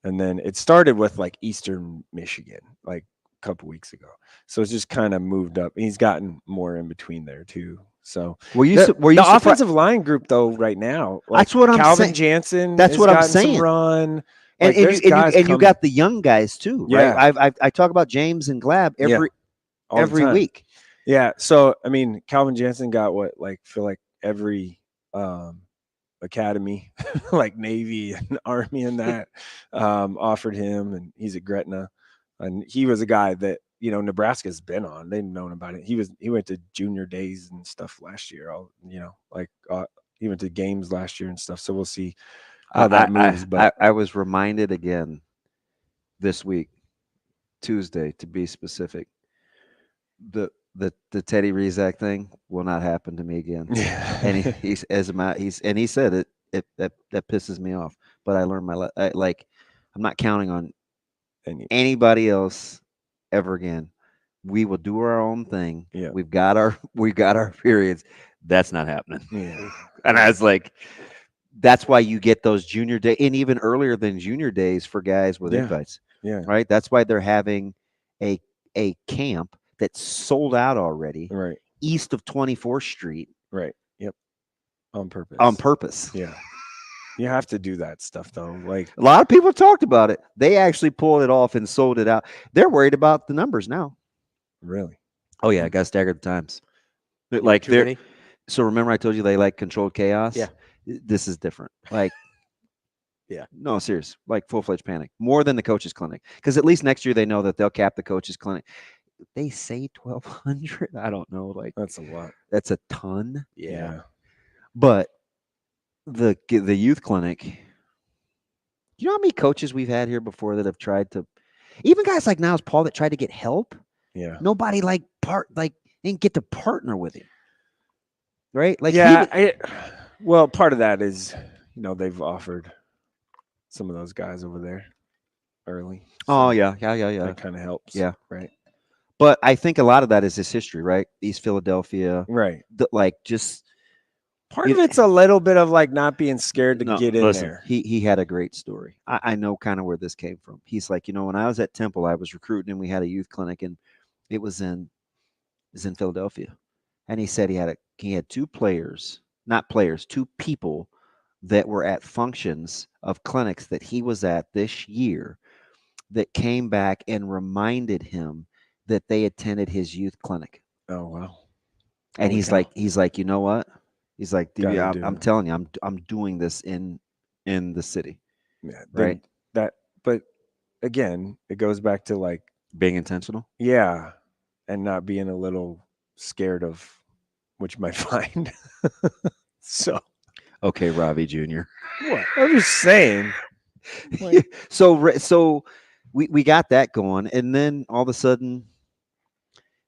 And then it started with like Eastern Michigan, like a couple weeks ago. So it's just kind of moved up. He's gotten more in between there too. So were you the offensive line group though right now? Like that's what I'm Calvin saying. Jansen. That's what I'm saying. Run. And you got the young guys too, right? Yeah. I talk about James and Glab every week. Yeah. So I mean, Calvin Jansen got feel like every academy, like Navy and Army and that offered him, and he's at Gretna, and he was a guy that Nebraska's been on. They've known about it. He went to junior days and stuff last year. He went to games last year and stuff. So we'll see how that moves. But I was reminded again this week, Tuesday to be specific. The Teddy Rizak thing will not happen to me again. Yeah. And he said it that pisses me off. But I learned I'm not counting on anybody else ever again. We will do our own thing. Yeah. We've got our periods. That's not happening. Yeah. And I was like, that's why you get those junior day and even earlier than junior days for guys with invites. Yeah. Right. That's why they're having a camp that's sold out already. Right. East of 24th Street. Right. Yep. On purpose. Yeah. You have to do that stuff though. Like a lot of people talked about it. They actually pulled it off and sold it out. They're worried about the numbers now. Really? Oh yeah, I got staggered the times. So remember I told you they like controlled chaos? Yeah. This is different. Like yeah. No, serious. Like full-fledged panic. More than the coaches clinic. Because at least next year they know that they'll cap the coaches clinic. They say 1,200. I don't know. Like that's a lot. That's a ton. Yeah. But the youth clinic, you know how many coaches we've had here before that have tried to, even guys like Niles Paul that tried to get help. Yeah. Nobody didn't get to partner with him. Right? Like well, part of that is, they've offered some of those guys over there early. So oh yeah. That kind of helps. Yeah. Right. But I think a lot of that is his history, right? East Philadelphia. Right. Part of it's a little bit of like not being scared to get in there. He had a great story. I know kind of where this came from. He's like, when I was at Temple, I was recruiting and we had a youth clinic and it was in Philadelphia. and he said he had two people that were at functions of clinics that he was at this year that came back and reminded him that they attended his youth clinic. Oh wow! And he's like, you know what? He's like, dude, Gotta do I'm it. telling you, I'm doing this in the city. Yeah, right. But again, it goes back to like being intentional. Yeah, and not being a little scared of what you might find. So, okay, Ravi Jr. What? I'm just saying. So we got that going, and then all of a sudden,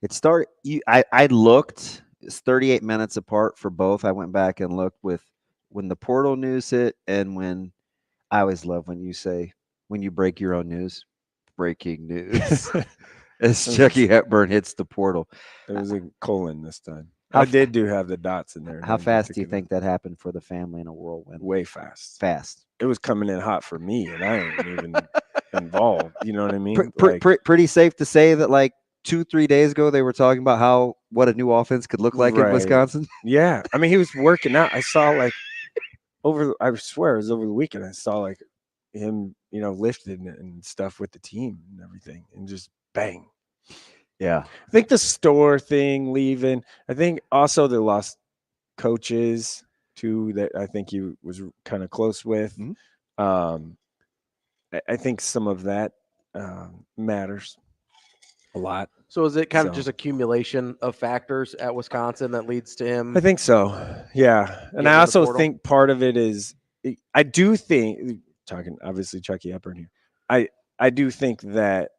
it started. I looked. It's 38 minutes apart for both. I went back and looked with when the portal news hit, and when I always love when you break your own news. Breaking news. As Chucky Hepburn hits the portal. It was a colon this time. I did have the dots in there. How fast do you think that happened for the family in a whirlwind? Way fast. Fast. It was coming in hot for me, and I ain't even involved. You know what I mean? Pretty safe to say that like 2-3 days ago they were talking about what a new offense could look like in Wisconsin. Yeah, I mean he was working out. I saw like I swear it was over the weekend. I saw like him, lifted and stuff with the team and everything, and just bang. Yeah, I think the store thing leaving. I think also they lost coaches too that I think he was kind of close with. Mm-hmm. I think some of that matters a lot. So is it kind of just accumulation of factors at Wisconsin that leads to him? I think so. Yeah, and I also think part of it is I do think, talking obviously Chucky Hepburn here, I do think that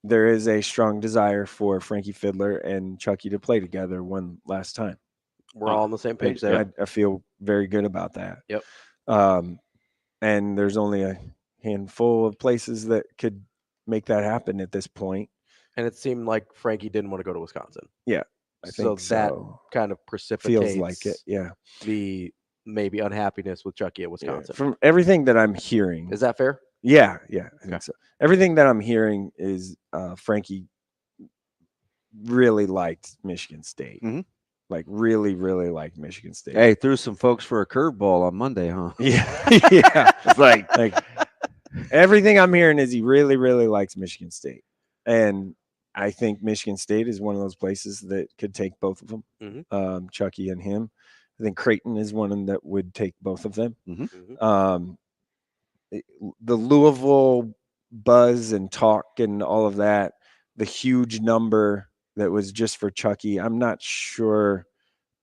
there is a strong desire for Frankie Fiddler and Chucky to play together one last time. We're all on the same page there. I feel very good about that. Yep. And there's only a handful of places that could make that happen at this point. And it seemed like Frankie didn't want to go to Wisconsin. Yeah, I think so. That kind of precipitates feels like it. Yeah, the maybe unhappiness with Chucky at Wisconsin. Yeah. From everything that I'm hearing, is that fair? Yeah, I think so. Everything that I'm hearing is Frankie really liked Michigan State. Mm-hmm. Like really, really liked Michigan State. Hey, threw some folks for a curveball on Monday, huh? Yeah, yeah. It's like everything I'm hearing is he really, really likes Michigan State, and I think Michigan State is one of those places that could take both of them, mm-hmm. Chucky and him. I think Creighton is one that would take both of them. Mm-hmm. The Louisville buzz and talk and all of that, the huge number that was just for Chucky. I'm not sure.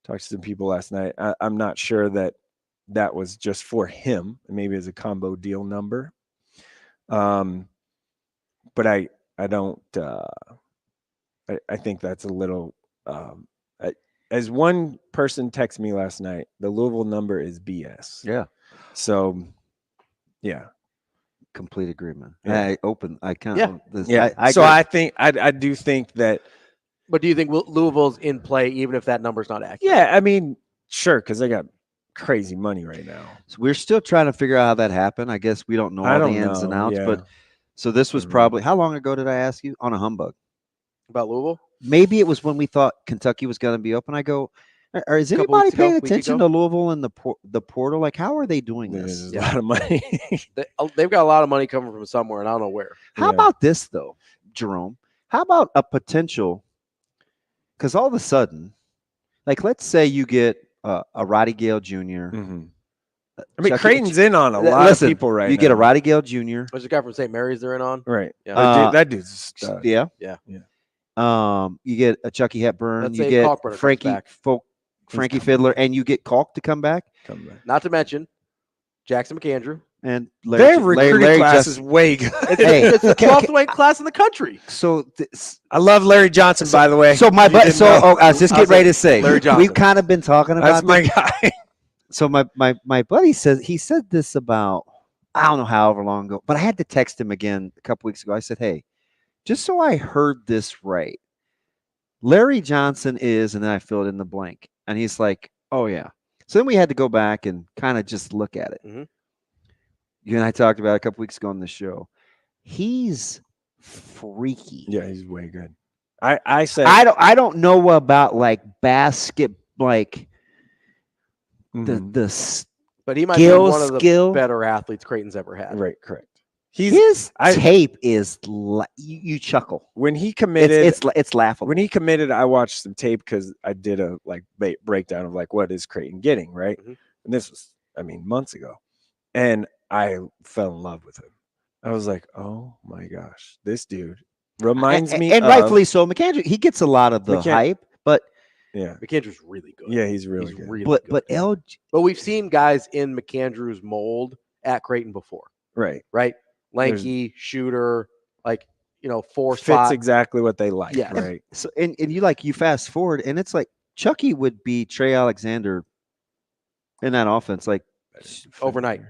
Talked to some people last night. I'm not sure that was just for him. Maybe as a combo deal number. But I don't. I think that's a little. As one person texted me last night, the Louisville number is BS. Yeah. So. Yeah. Complete agreement. Yeah. I kind of. Yeah. I think I do think that. But do you think Louisville's in play even if that number's not accurate? Yeah, I mean, sure, because they got crazy money right now. So we're still trying to figure out how that happened. I guess we don't know all the ins and outs. Yeah. But so this was probably how long ago did I ask you on a humbug about Louisville? Maybe it was when we thought Kentucky was going to be open. I go, is anybody paying attention to Louisville and the portal? Like, how are they doing this? There's a lot of money. They've got a lot of money coming from somewhere, and I don't know where. How about this though, Jerome? How about a potential? Because all of a sudden, like, let's say you get a Roddy Gale Jr. Mm-hmm. I mean, Creighton's in on a lot of people right now. You get a Roddy Gale Jr. There's a guy from St. Mary's they're in on. Right. Yeah. That dude's a stud. Yeah. You get a Chucky Hepburn. You get Frankie Fiddler, and you get Kalk to come back. Not to mention Jackson McAndrew. And their recruiting class is way good. It's the 12th ranked class in the country. So I love Larry Johnson, by the way. So I was just getting ready to say we've kind of been talking about that's my guy. So my buddy said he said this about I don't know however long ago, but I had to text him again a couple weeks ago. I said, hey, just so I heard this right, Larry Johnson is, and then I filled in the blank, and he's like, oh yeah. So then we had to go back and kind of just look at it. Mm-hmm. You and I talked about it a couple weeks ago on the show. He's freaky. Yeah, he's way good. I said I don't know about like basket like the but he might be one of the skill. better athletes Creighton's ever had. Right, correct. His tape is you chuckle when he committed. It's laughable. When he committed, I watched some tape because I did a like breakdown of like what is Creighton getting, right? Mm-hmm. And this was, I mean, months ago, and I fell in love with him. I was like, oh my gosh, this dude reminds me, and rightfully so. McAndrew, he gets a lot of the hype, but yeah, McAndrew's really good. Yeah, he's really good. Really but good. But we've seen guys in McAndrew's mold at Creighton before, right? Lanky shooter, like four fits spot. exactly what they like, yeah. right? So and you fast forward, and it's like Chucky would be Trey Alexander in that offense, like overnight.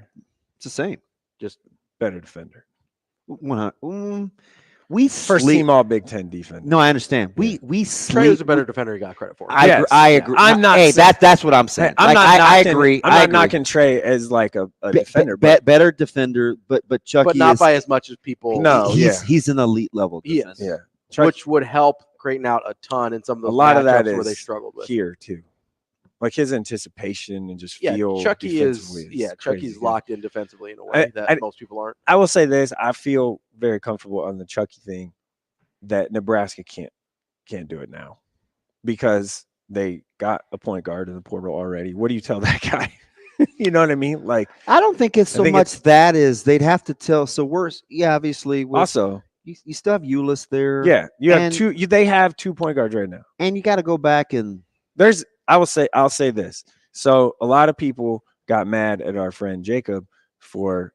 It's the same, just better defender. We first team all Big Ten defense. No, I understand. Trey was a better defender. He got credit for. I agree. I'm not. Hey, that's what I'm saying. I'm not. I agree. I'm not knocking Trey as like a defender, better defender, but Chucky, but not by as much as people. No, he's an elite level defender. He is. Yeah, which would help Creighton out a ton in some of the a lot of that is where they struggled with here too. Like his anticipation and just feel. Chucky is Chucky's locked in defensively in a way that most people aren't. I will say this: I feel very comfortable on the Chucky thing that Nebraska can't do it now because they got a point guard in the portal already. What do you tell that guy? You know what I mean? Like I don't think it's so much that is they'd have to tell. So obviously also you still have Ulis there. Yeah, you have two. They have 2 point guards right now, and you got to go back and I'll say this. So a lot of people got mad at our friend Jacob for,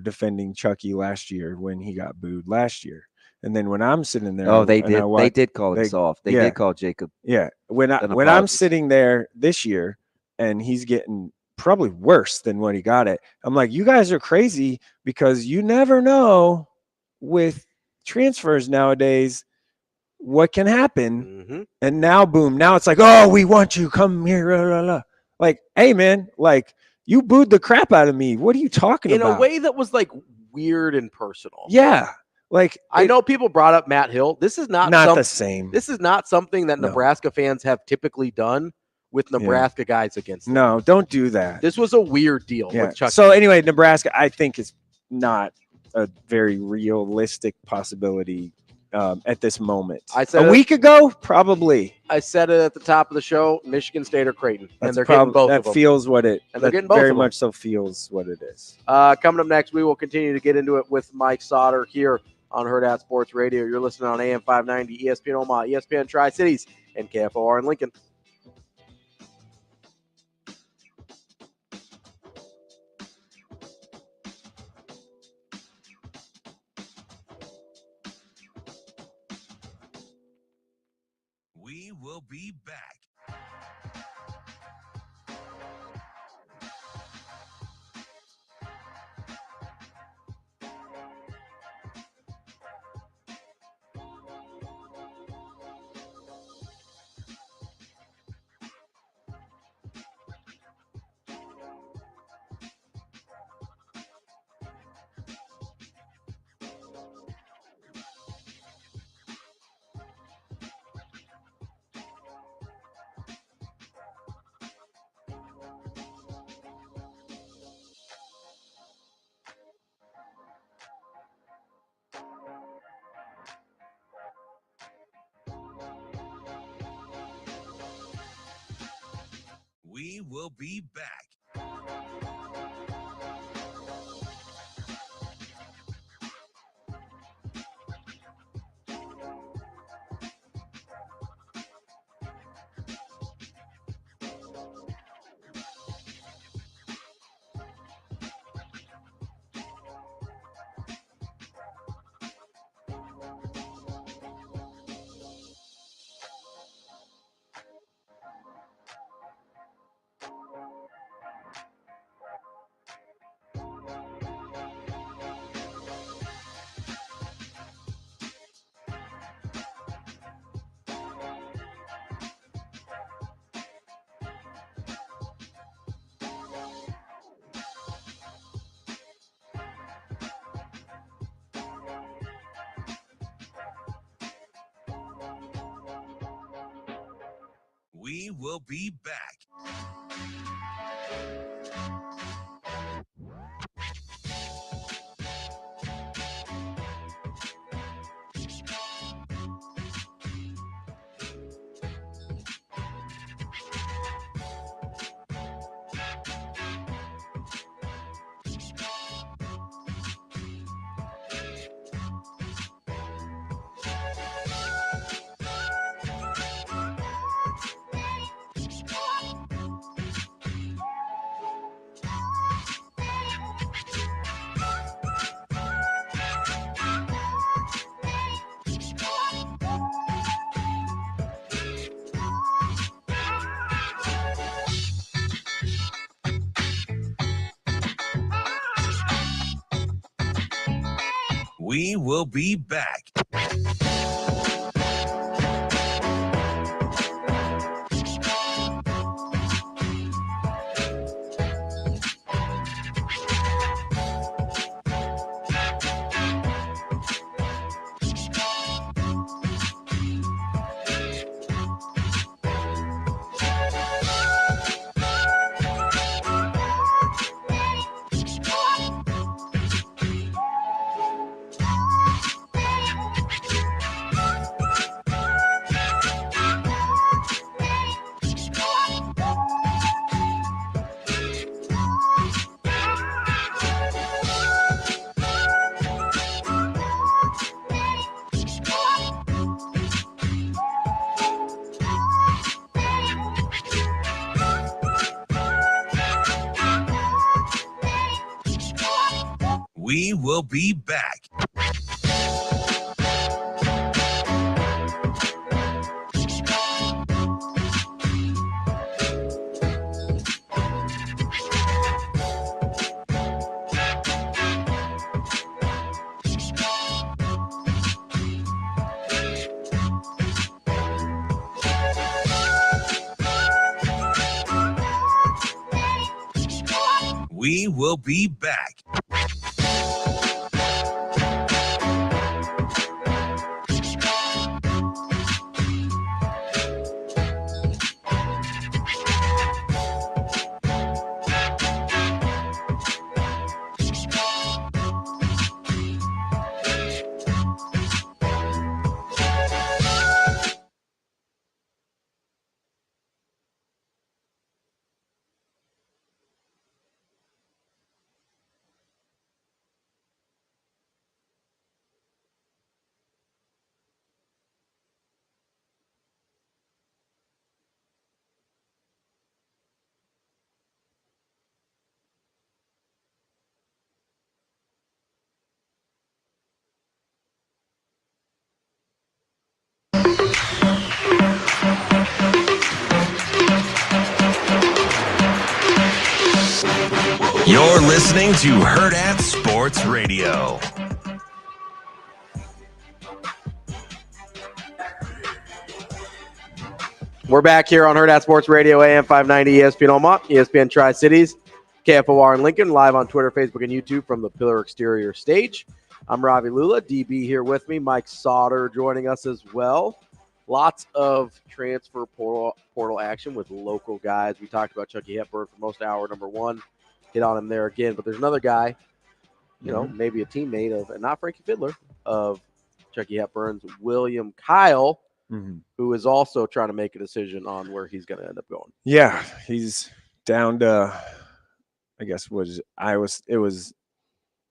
defending Chucky last year when he got booed last year. And then when I'm sitting there, they did call him soft. They did call Jacob. Yeah. When I'm sitting there this year and he's getting probably worse than what he got it, I'm like, you guys are crazy because you never know with transfers nowadays what can happen. Mm-hmm. And now, boom, now it's like, oh, we want you, come here. Blah, blah, blah. Like, hey, man, like you booed the crap out of me. What are you talking about? In a way that was like weird and personal. Yeah. Like I know people brought up Matt Hill. This is not the same. This is not something that Nebraska fans have typically done with Nebraska guys against them. No, don't do that. This was a weird deal with Chucky. So anyway, Nebraska, I think is not a very realistic possibility at this moment. I said a week ago, probably. I said it at the top of the show: Michigan State or Creighton, and they're getting both. That of them. feels what it. And they're getting both very of them. much so feels what it is. Coming up next, we will continue to get into it with Mike Sautter here on Hurrdat Sports Radio. You're listening on AM 590, ESPN Omaha, ESPN Tri-Cities, and KFOR in Lincoln. We will be back. We will be back. We will be back. We will be back. We will be back. We will be back. You're listening to Hurrdat Sports Radio. We're back here on Hurrdat Sports Radio, AM 590 ESPN Omaha, ESPN Tri-Cities, KFOR in Lincoln, live on Twitter, Facebook, and YouTube from the Pillar Exterior stage. I'm Ravi Lulla, DB here with me. Mike Sautter joining us as well. Lots of transfer portal action with local guys. We talked about Chucky Hepburn for most hour number one. Hit on him there again. But there's another guy, you know, maybe a teammate of, and not Frankie Fiddler, of Chucky Hepburn's, William Kyle, who is also trying to make a decision on where he's going to end up going. Yeah, he's down to, I guess,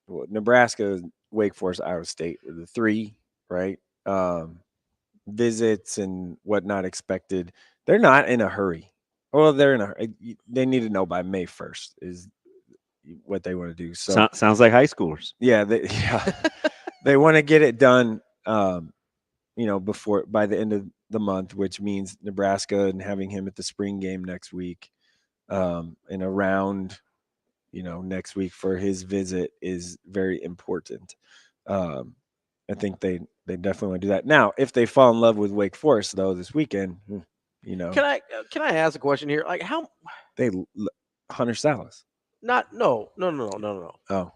Nebraska, Wake Forest, Iowa State were the three, right? Visits and whatnot expected. They're not in a hurry. Well, they're in a hurry. They need to know by May 1st is what they want to do. So sounds like high schoolers. Yeah, they want to get it done, by the end of the month, which means Nebraska and having him at the spring game next week, and around, next week for his visit is very important. I think they definitely want to do that. Now, if they fall in love with Wake Forest though this weekend, Can I ask a question here? Like how they Hunter Salas? No. Oh,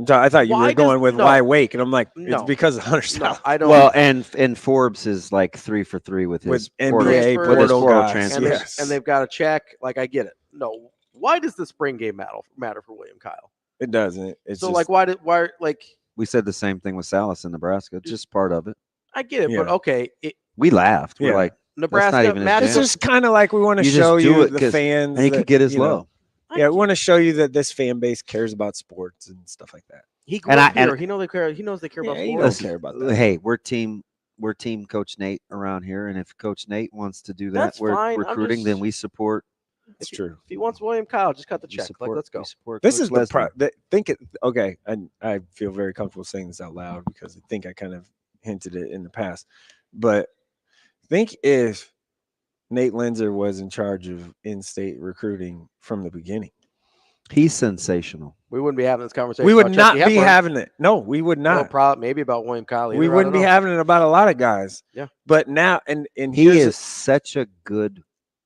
I thought you Why were going with no. why Wake, and I'm like, it's No. because of Hunter South. I don't. Well, and Forbes is like 3 for 3 with his NBA with his portal guys. transfers. and they've got to check. Like, I get it. No, why does the spring game matter for William Kyle? It doesn't. It's so just, why we said the same thing with Salas in Nebraska. It's just part of it. I get it, but okay. We laughed. We're like, Nebraska. That's not even it's just kind of like we want to show you the fans, and he could get his love. Yeah, we want to show you that this fan base cares about sports and stuff like that. He grew up here. He knows they care. He knows they care about he sports. don't care about that. Hey, we're team Coach Nate around here, and if Coach Nate wants to do that, That's we're fine. recruiting. Then we support. It's true. If he wants William Kyle, just cut the check. Let's go. This is okay. And I feel very comfortable saying this out loud because I think I kind of hinted it in the past. But think if Nate Linzer was in charge of in-state recruiting from the beginning. He's sensational. We wouldn't be having this conversation. We would about not Chucky be Hepburn. having it. No, we would not. No problem. Maybe about William Kyle. We wouldn't be having it about a lot of guys. Yeah. But now, and he is such a good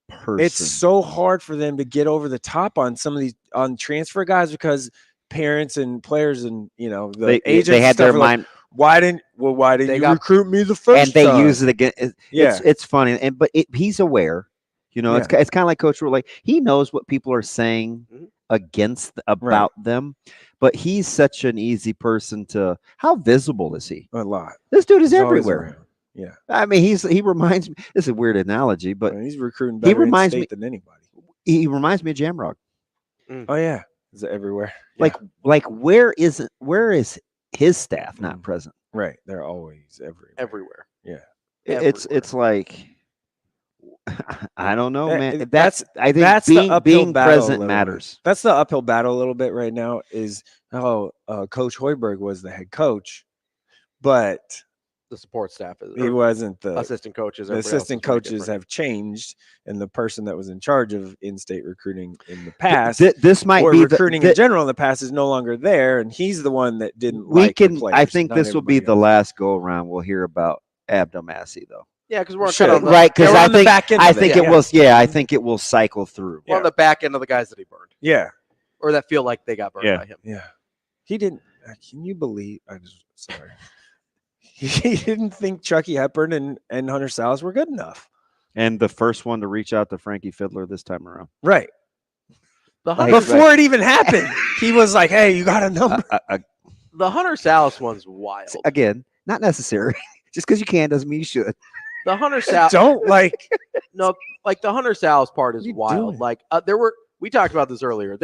person. It's so hard for them to get over the top on some of these on transfer guys because parents and players and the agents they had their mind. Why didn't you recruit me the first and they time? use it again. It's funny, but he's aware. It's kind of like Coach Rule. Like he knows what people are saying about them, but he's such an easy person to. How visible is he? A lot. This dude is He's everywhere. Yeah, I mean, he reminds me. This is a weird analogy, but he's recruiting better in state than anybody. He reminds me of Jamrock. Oh yeah, is it everywhere? Like where is his staff not present? Right, they're always everywhere. Yeah, it's like I don't know, man. I think the being present battle matters. That's the uphill battle a little bit right now. Is Coach Hoiberg was the head coach, but the support staff he wasn't the assistant coaches. The assistant coaches have changed, and the person that was in charge of in-state recruiting in the past, this might or be recruiting in general in the past, is no longer there, and he's the one that didn't. I think this will be the last go around. We'll hear about Abdelmassih though. Yeah, because we're right. Because I think it will cycle through. We're on the back end of the guys that he burned. Yeah, or that feel like they got burned by him. Yeah, he didn't. Can you believe? Sorry. He didn't think Chucky Hepburn and Hunter Salas were good enough. And the first one to reach out to Frankie Fiddler this time around. Right. Before it even happened, he was like, hey, you got a number. The Hunter Salas one's wild. Again, not necessary. Just because you can doesn't mean you should. The Hunter Salas. No, like the Hunter Salas part is wild. Like we talked about this earlier.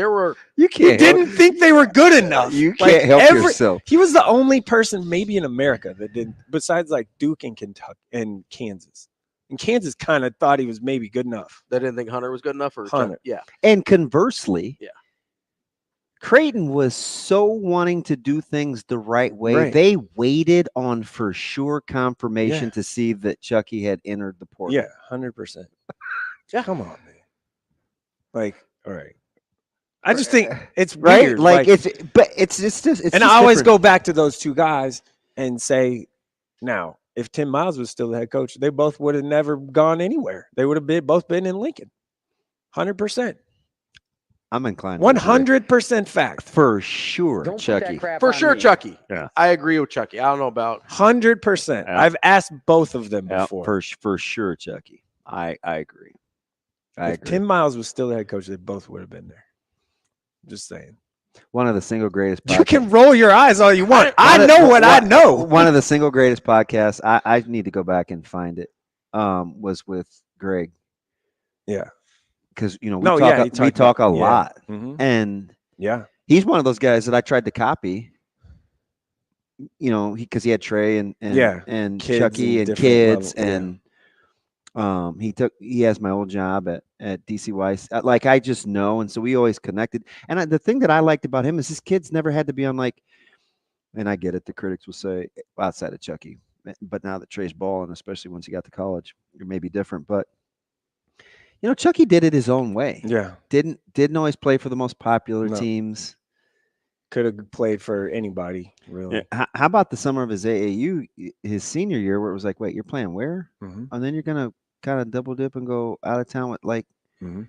You didn't think they were good enough. You can't help yourself. He was the only person maybe in America that didn't, besides like Duke and Kentucky and Kansas. And Kansas kind of thought he was maybe good enough. They didn't think Hunter was good enough, or Hunter. Yeah. And conversely, Creighton was so wanting to do things the right way. Right. They waited on for sure confirmation to see that Chucky had entered the portal. Yeah, 100%. Yeah, come on, man. Like, all right. I just think it's weird. Like it's just. And I always go back to those two guys and say, now, if Tim Miles was still the head coach, they both would have never gone anywhere. They would have both been in Lincoln. 100%. I'm inclined. 100% fact. For sure, Chucky. For sure, Chucky. Yeah. I agree with Chucky. I don't know about 100%. I've asked both of them before. For sure, Chucky. I agree. If Tim Miles was still the head coach, they both would have been there. Just saying. One of the single greatest podcasts. You can roll your eyes all you want. I know what I know. One of the single greatest podcasts, I need to go back and find it, was with Greg. Yeah. Because, we talk a lot. Mm-hmm. And he's one of those guys that I tried to copy, because he had Trey and kids Chucky and kids. And he has my old job at DC Weiss. Like, I just know. And so we always connected. And the thing that I liked about him is his kids never had to be on, like, and I get it, the critics will say, outside of Chucky, but now that Trey's balling, especially once he got to college, it may be different. But, Chucky did it his own way. Yeah. Didn't always play for the most popular teams. Could have played for anybody, really. Yeah. How about the summer of his AAU, his senior year, where it was like, wait, you're playing where? Mm-hmm. And then you're going to kind of double dip and go out of town with, like, mm-hmm.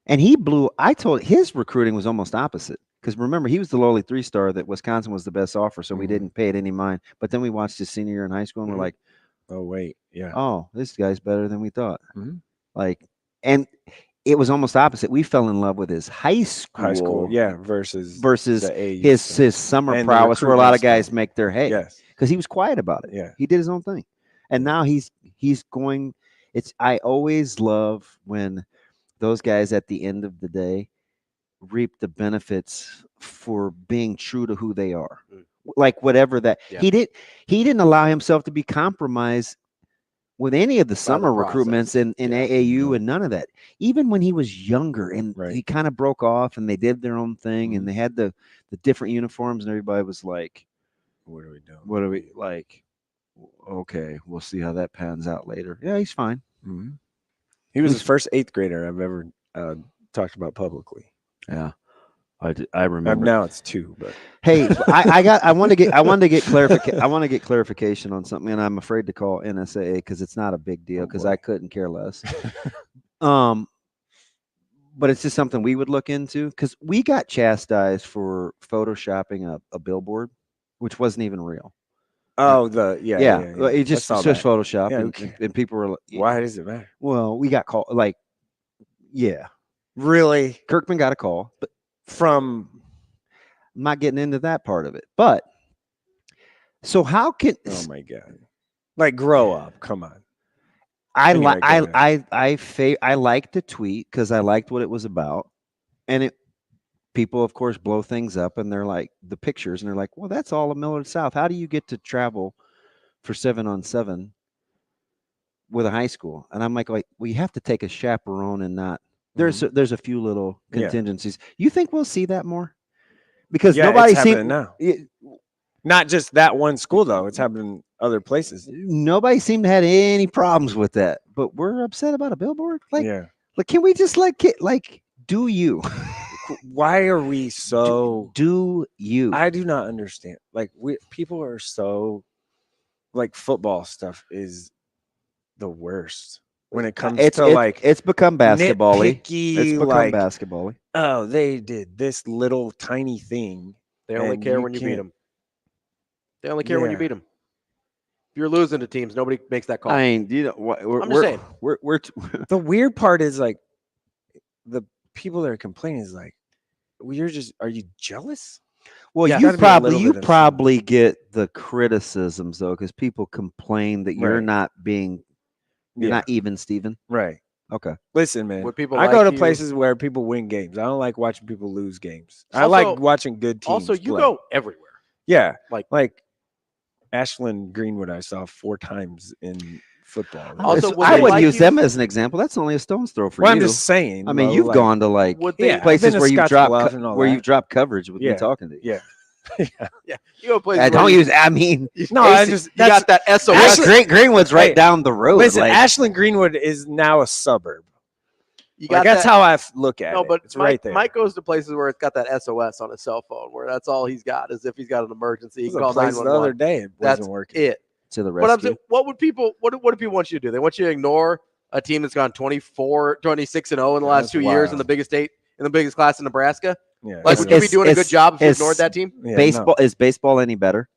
and his recruiting was almost opposite. Because remember, he was the lowly 3-star that Wisconsin was the best offer, so we didn't pay it any mind. But then we watched his senior year in high school, and we're like, oh wait, yeah, oh, this guy's better than we thought. Mhm. Like, and it was almost opposite. We fell in love with his high school, yeah, versus versus the AU his stuff. summer And the prowess, where a lot of recruitment guys stuff. make their hay. Yes. Because he was quiet about it. Yeah. He did his own thing, and now he's going. I always love when those guys at the end of the day reap the benefits for being true to who they are. Like whatever that he didn't allow himself to be compromised with any of the summer recruitments in AAU and none of that. Even when he was younger and he kind of broke off and they did their own thing and they had the different uniforms and everybody was like, what are we doing? What are we like? Okay, we'll see how that pans out later. Yeah, he's fine. Mhm. He was the first 8th grader I've ever talked about publicly. Yeah, I remember. Now it's 2, but hey, I want to get clarification on something, and I'm afraid to call NSAA because it's not a big deal because I couldn't care less. But it's just something we would look into because we got chastised for photoshopping a billboard, which wasn't even real. Oh, yeah. It just Photoshop, and people were like, why does it matter? Well, we got called Really? Kirkman got a call, but from I'm not getting into that part of it. But so how can oh my god, like grow up? Come on. I liked the tweet because I liked what it was about, and people of course blow things up and they're like the pictures and they're like, well, that's all of Millard South. How do you get to travel for 7-on-7 with a high school? And I'm like, well, you have to take a chaperone and not. There's a few little contingencies. You think we'll see that more? Because nobody seems now. Not just that one school though; it's happening other places. Nobody seemed to have any problems with that, but we're upset about a billboard. Like, can we just do you? Why are we so? Do you? I do not understand. Like people are so, like football stuff is the worst. When it comes to it's become basketball-y. It's become basketball-y. Oh, they did this little tiny thing. They only care when you beat them. They only care when you beat them. If you're losing to teams, nobody makes that call. I mean, you know, I'm just saying. We're the weird part is like the people that are complaining is like, are you jealous? Well, you probably get the criticisms though, because people complain that you're not being. You're not even, Steven. Right. Okay. Listen, man. I go to places where people win games. I don't like watching people lose games. I like watching good teams. Also, you go everywhere. Yeah. Like Ashland Greenwood, I saw 4 times in football. Also, I wouldn't use them as an example. That's only a stone's throw for you. I'm just saying. I mean, you've gone to places where you've dropped coverage with me talking to you. Yeah. Yeah, you go places. Don't use. I mean, no, I just you got that SOS. Greenwood's right down the road. Listen, Ashland Greenwood is now a suburb. You got that's how I look at it. No, but it's right there. Mike goes to places where it's got that SOS on his cell phone, where that's all he's got, is if he's got an emergency. He can call 911. The other day, it wasn't working. It. To the rescue. But I'm saying, what do people want you to do? They want you to ignore a team that's gone 24, 26 and 0 in the last 2 years in the biggest class in Nebraska. Yeah, like, would you be doing a good job if you ignored that team? Yeah, is baseball any better?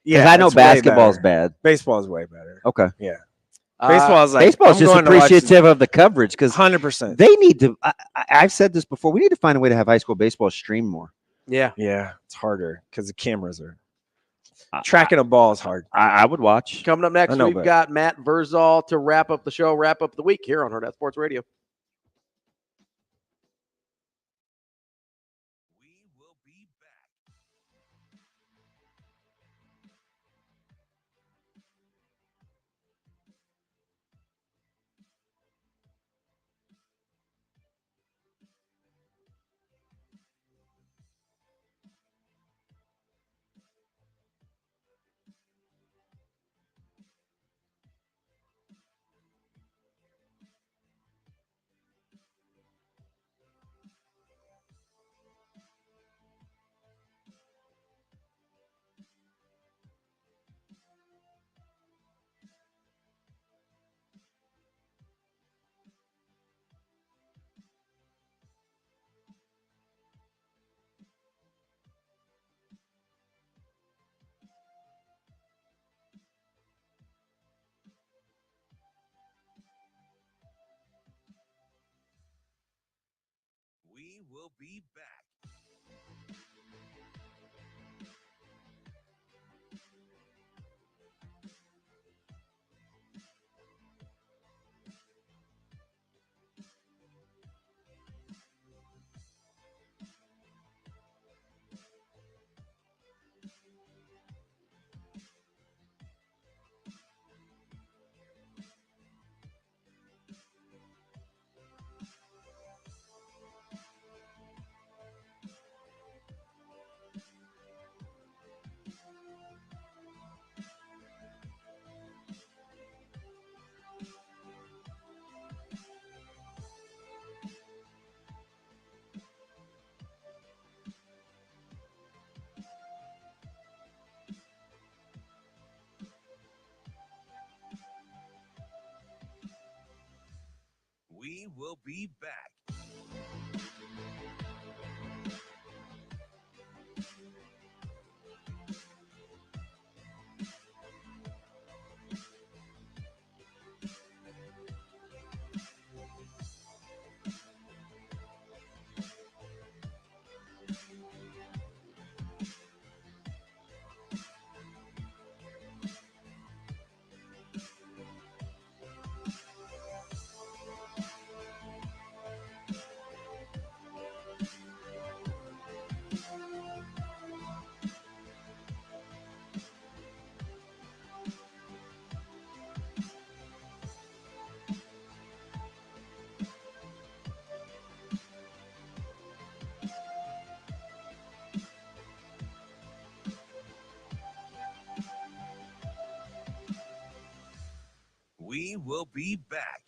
Yeah, I know basketball's bad. Baseball's way better. Okay. Yeah. Baseball's just appreciative of the coverage because 100%. They need to. I've said this before. We need to find a way to have high school baseball stream more. Yeah. Yeah, it's harder because the cameras are tracking a ball is hard. I would watch. Coming up next, we've got Matt Vrzal to wrap up the show, wrap up the week here on Hurrdat Sports Radio. will be back. We will be back. We will be back.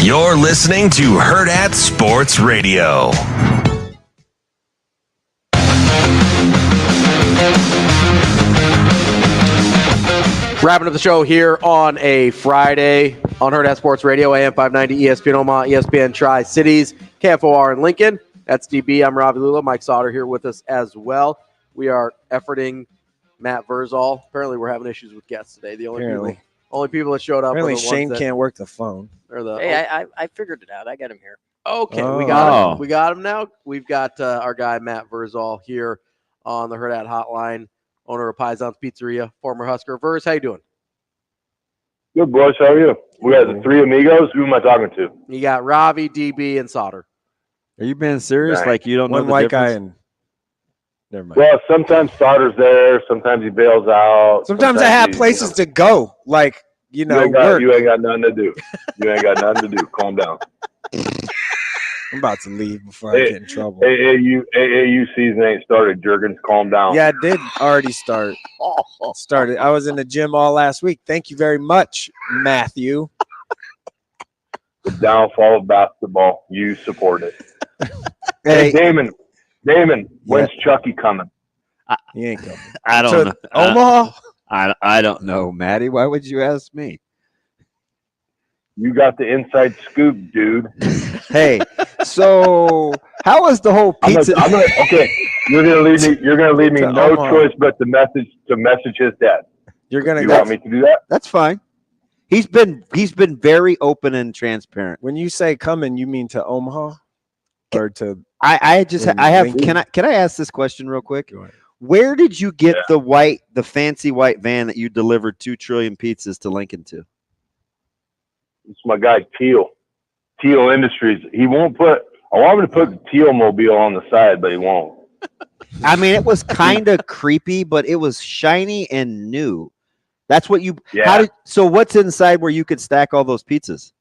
You're listening to Hurrdat Sports Radio. Wrapping up the show here on a Friday on Hurrdat Sports Radio, AM 590, ESPN Omaha, ESPN Tri-Cities, KFOR in Lincoln. That's DB. I'm Ravi Lulla. Mike Sautter here with us as well. We are efforting Matt Vrzal. Apparently, we're having issues with guests today. The only people that showed up. Apparently, are the Shane ones that can't work the phone. Hey, I figured it out. I got him here. Okay, we got him. We got him now. We've got our guy Matt Vrzal here on the Hurrdat Hotline, owner of Paisan's Pizzeria, former Husker. Verz, how you doing? Good, boys. How are you? We got the three amigos. Who am I talking to? You got Ravi, DB, and Sautter. Are you being serious? Nice. Like you don't know One the white guy difference? and never mind. Well, sometimes Sauter's there. Sometimes he bails out. Sometimes I have places to go, like work. You ain't got nothing to do. You ain't got nothing to do. Calm down. I'm about to leave before I get in trouble. AAU season ain't started, Jurgens. Calm down. Yeah, it did already start. Started. I was in the gym all last week. Thank you very much, Matthew. The downfall of basketball. You support it. Hey, Damon, when's Chucky coming? He ain't coming. I don't know. Omaha? I don't know, Maddie. Why would you ask me? You got the inside scoop, dude. Hey, so how was the whole pizza? Okay, you're gonna leave me no choice but to message his dad. You're gonna want me to do that? That's fine. He's been very open and transparent. When you say coming, you mean to Omaha or to? I have. Lincoln? Can I ask this question real quick? Where did you get the fancy white van that you delivered 2 trillion pizzas to Lincoln to? It's my guy Teal Industries. He won't put. I want him to put the Teal Mobile on the side, but he won't. I mean, it was kind of creepy, but it was shiny and new. That's what you. Yeah. So what's inside where you could stack all those pizzas?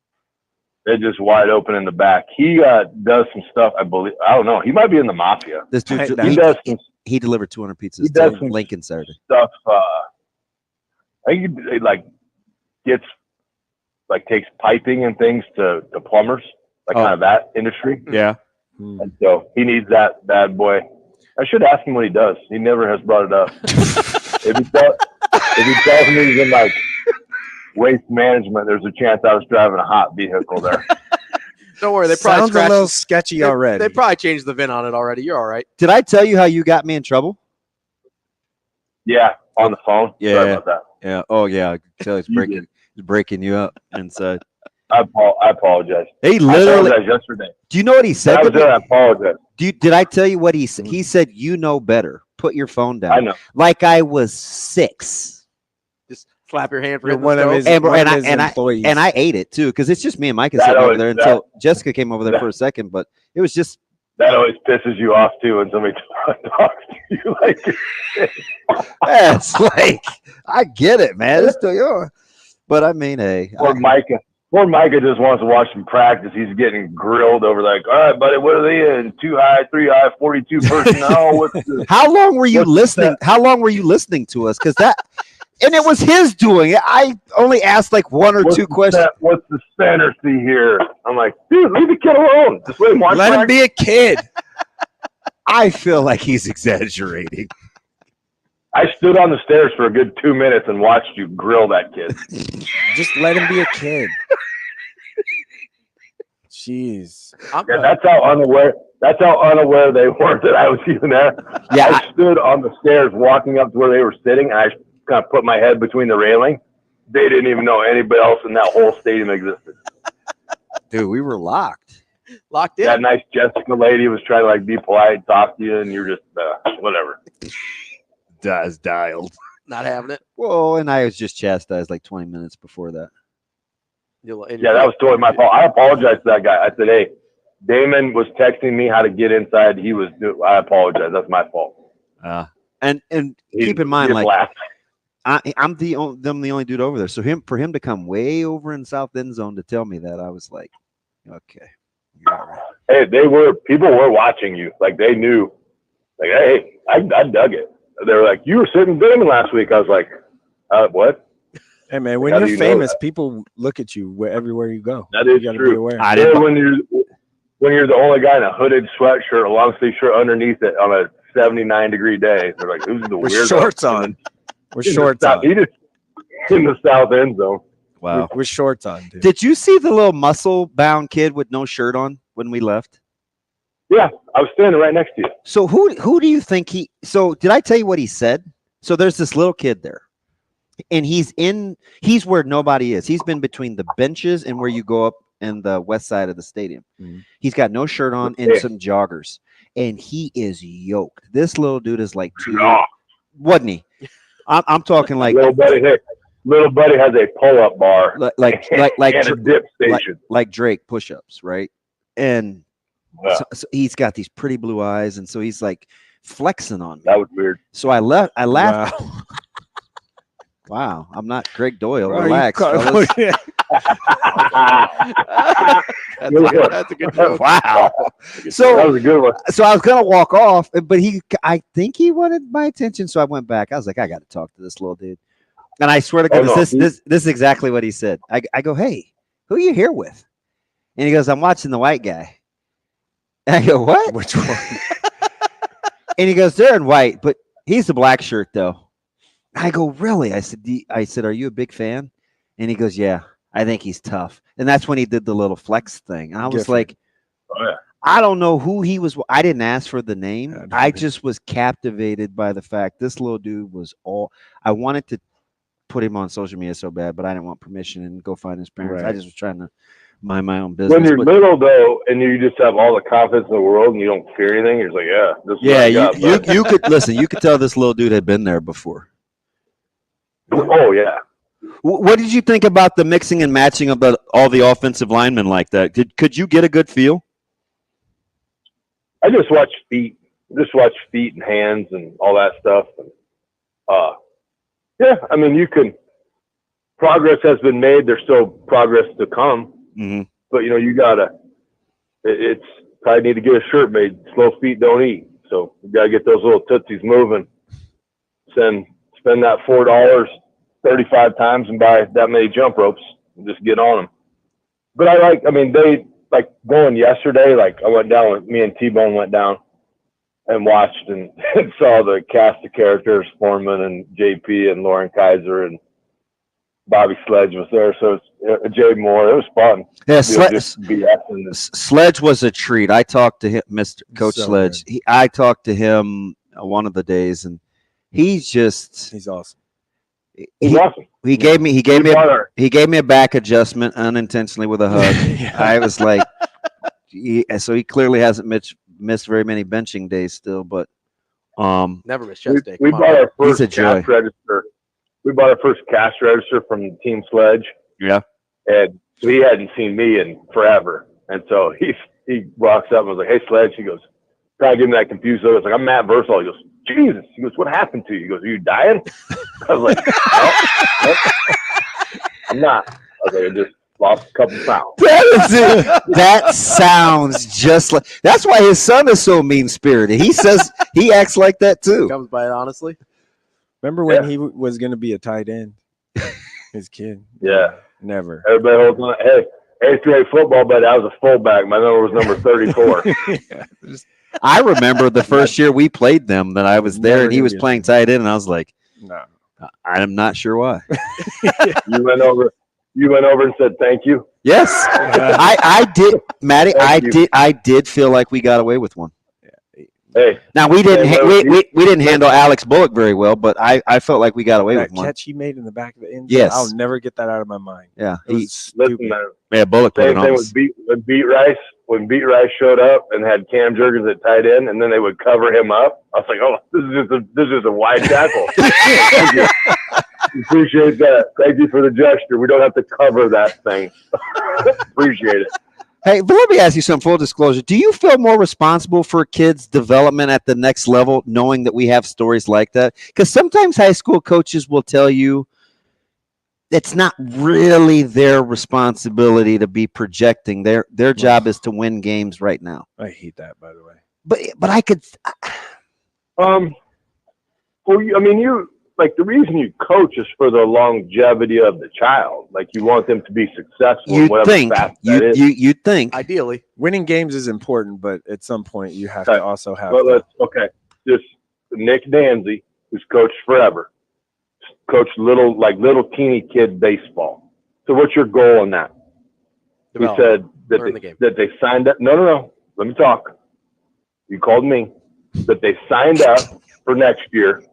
They're just wide open in the back. He does some stuff. I believe. I don't know. He might be in the mafia. This dude, he delivered 200 pizzas to Lincoln Saturday. Stuff. I think he takes piping and things to plumbers, kind of that industry. Yeah. And so he needs that bad boy. I should ask him what he does. He never has brought it up. If he tells me he's in like waste management, there's a chance I was driving a hot vehicle there. Don't worry, they probably Sounds a little sketchy already. They probably changed the VIN on it already. You're all right. Did I tell you how you got me in trouble? Yeah, on the phone. Yeah. Sorry about that. Yeah. Oh yeah. Kelly's breaking you up inside. I apologize. He literally. I apologized yesterday. Do you know what he said? I was there. I apologize. Did I tell you what he said? He said, "You know better. Put your phone down." I know. Like I was 6. Just slap your hand for You're hitting one the of stove. his employees. And I ate it too because it's just me and Micah That sitting over always- there that- until Jessica came over there for a second. But it was just. That always pisses you off too when somebody talks to you like. It's like I get it, man. But I mean, hey. Poor Micah just wants to watch them practice. He's getting grilled over like, all right, buddy, what are they in? 2 high, 3 high, 42 personnel. What's the, How long were you listening? How long were you listening to us? Because that, and it was his doing. I only asked like 1 or 2 questions. What's the fantasy here? I'm like, dude, leave the kid alone. Just let him watch. Let him be a kid. I feel like he's exaggerating. I stood on the stairs for a good 2 minutes and watched you grill that kid. Just let him be a kid. Jeez. Yeah, that's how unaware they were that I was even there. Yeah, I stood on the stairs walking up to where they were sitting, and I kind of put my head between the railing. They didn't even know anybody else in that whole stadium existed. Dude, we were locked. Locked in. That nice Jessica lady was trying to like be polite, talk to you, and you're just whatever. Does dialed. Not having it. Whoa, and I was just chastised like 20 minutes before that. Yeah, that was totally my fault. I apologize to that guy. I said, hey, Damon was texting me how to get inside. I apologize. That's my fault. And keep in mind, like I'm the only dude over there. So for him to come way over in South End Zone to tell me that, I was like, okay. Right. Hey, people were watching you. Like they knew. Like, hey, I dug it. They were like, you were sitting Damon last week. I was like, what? Hey man, when you're famous, people look at you everywhere you go. That is true. When you're the only guy in a hooded sweatshirt, a long sleeve shirt underneath it on a 79-degree day, they're like, "Who's the weirdo?" Shorts on. We're shorts on. He just in the South End Zone. Wow, we're shorts on, dude. Did you see the little muscle-bound kid with no shirt on when we left? Yeah, I was standing right next to you. So who do you think he? So did I tell you what he said? So there's this little kid there. And he's where nobody is. He's been between the benches and where you go up in the west side of the stadium. Mm-hmm. He's got no shirt on and some joggers. And he is yoked. This little dude is like 2. Wasn't he? I'm talking like little buddy has a pull-up bar, like and a dip station, like Drake push-ups, right? And so he's got these pretty blue eyes, and so he's like flexing on me. That was weird. So I laughed. Wow, I'm not Greg Doyle. Relax. That's a good joke. Wow. So that was a good one. So I was gonna walk off, but I think he wanted my attention, so I went back. I was like, I got to talk to this little dude. And I swear to goodness, this is exactly what he said. I go, hey, who are you here with? And he goes, I'm watching the white guy. And I go, what? Which one? And he goes, they're in white, but he's the black shirt though. I go, really? I said, are you a big fan? And he goes, yeah, I think he's tough. And that's when he did the little flex thing. And I was like, I don't know who he was. I didn't ask for the name. I just was captivated by the fact this little dude was I wanted to put him on social media so bad, but I didn't want permission and go find his parents. Right. I just was trying to mind my own business. When you're but, little though, and you just have all the confidence in the world, and you don't fear anything, you're just like, yeah, this is what I got, you could listen. You could tell this little dude had been there before. Oh yeah. What did you think about the mixing and matching of all the offensive linemen like that? Could you get a good feel? I just watch feet and hands and all that stuff. And, yeah, I mean, progress has been made. There's still progress to come. Mm-hmm. But, it's probably need to get a shirt made. Slow feet don't eat. So you got to get those little tootsies moving. Spend that $4 35 times and buy that many jump ropes and just get on them. But they like going yesterday, like I went down with me and T-Bone went down and watched and saw the cast of characters, Foreman and JP and Lauren Kaiser and Bobby Sledge was there. So it's Jay Moore. It was fun. Yeah, Sledge was a treat. I talked to him, Mr. Coach So Sledge. I talked to him one of the days, and he's awesome. He's awesome. He gave me a back adjustment unintentionally with a hug. Yeah. I was like, so he clearly hasn't missed very many benching days still, but never missed chest day. We Come bought on. our first He's a joy. cash register. We bought our first cash register from Team Sledge. Yeah. And so he hadn't seen me in forever. And so he walks up and was like, "Hey, Sledge." He goes, trying to get me that confused. So I was like, "I'm Matt Vrzal." He goes, "Jesus." He goes, "What happened to you?" He goes, "Are you dying?" I was like, "No, I'm not." I was like, "I just lost a couple pounds." That is it. That sounds just like. That's why his son is so mean-spirited. He says he acts like that too. Comes by it honestly. Remember when he was going to be a tight end? His kid. Yeah. Never. Everybody holds on. Hey, 8th grade football, but I was a fullback. My number was number 34. I remember the first year we played them that I was there Never and he was gonna be a playing tight end, and I was like, No. I'm not sure why. You went over and said thank you. Yes, I did, Matty. I did feel like we got away with one. Hey, now we didn't we didn't handle Alex Bullock very well, but I felt like we got away That with one. catch he made in the back of the end zone, Yes. I'll never get that out of my mind. Yeah, It was stupid. Listen, man. Yeah, Bullock put Same it thing on. with Beat Rice. When Beat Rice showed up and had Cam Jurgens at tight end, and then they would cover him up, I was like, "Oh, this is a wide tackle." Appreciate that. Thank you for the gesture. We don't have to cover that thing. Appreciate it. Hey, but let me ask you something. Full disclosure: do you feel more responsible for kids' development at the next level, knowing that we have stories like that? Because sometimes high school coaches will tell you it's not really their responsibility to be projecting. Their job is to win games right now. I hate that, by the way. But I could. Well, I mean, the reason you coach is for the longevity of the child. Like, you want them to be successful in whatever facet that is. You'd think. Ideally. Winning games is important, but at some point you have to also have. Just Nick Danzy, who's coached forever, coached little teeny kid baseball. So what's your goal in that? He said that they signed up. No. Let me talk. You called me. That they signed up for next year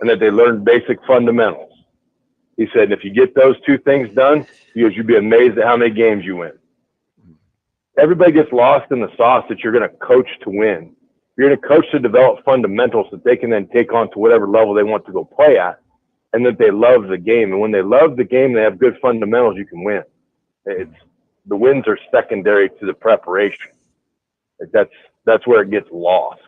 and that they learned basic fundamentals. He said, if you get those two things done, you'd be amazed at how many games you win. Everybody gets lost in the sauce that you're going to coach to win. You're going to coach to develop fundamentals that they can then take on to whatever level they want to go play at, and that they love the game. And when they love the game, they have good fundamentals, you can win. The wins are secondary to the preparation. That's where it gets lost.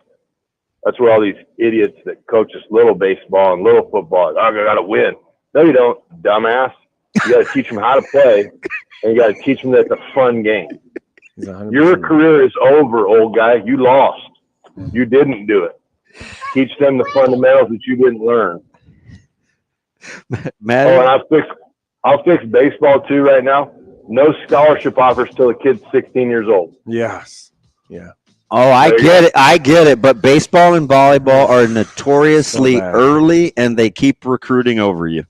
That's where all these idiots that coach us little baseball and little football, I got to win. No, you don't, dumbass. You got to teach them how to play, and you got to teach them that it's a fun game. Your career is over, old guy. You lost. You didn't do it. Teach them the fundamentals that you didn't learn. Matt, and I'll fix baseball too right now. No scholarship offers till the kid's 16 years old. Yes. Yeah. Oh, I get it. But baseball and volleyball are notoriously early, and they keep recruiting over you.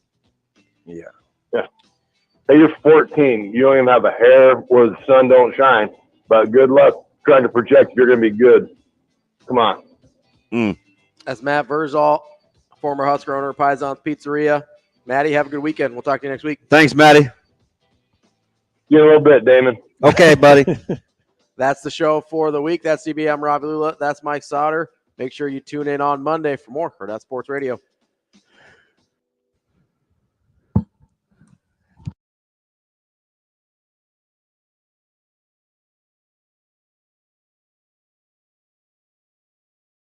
Yeah. Hey, you're 14. You don't even have a hair where the sun don't shine. But good luck trying to project you're going to be good. Come on. That's Matt Vrzal, former Husker owner of Pison's Pizzeria. Maddie, have a good weekend. We'll talk to you next week. Thanks, Maddie. You in a little bit, Damon. Okay, buddy. That's the show for the week. That's CBM Ravi Lulla. That's Mike Sautter. Make sure you tune in on Monday for more Hurrdat Sports Radio.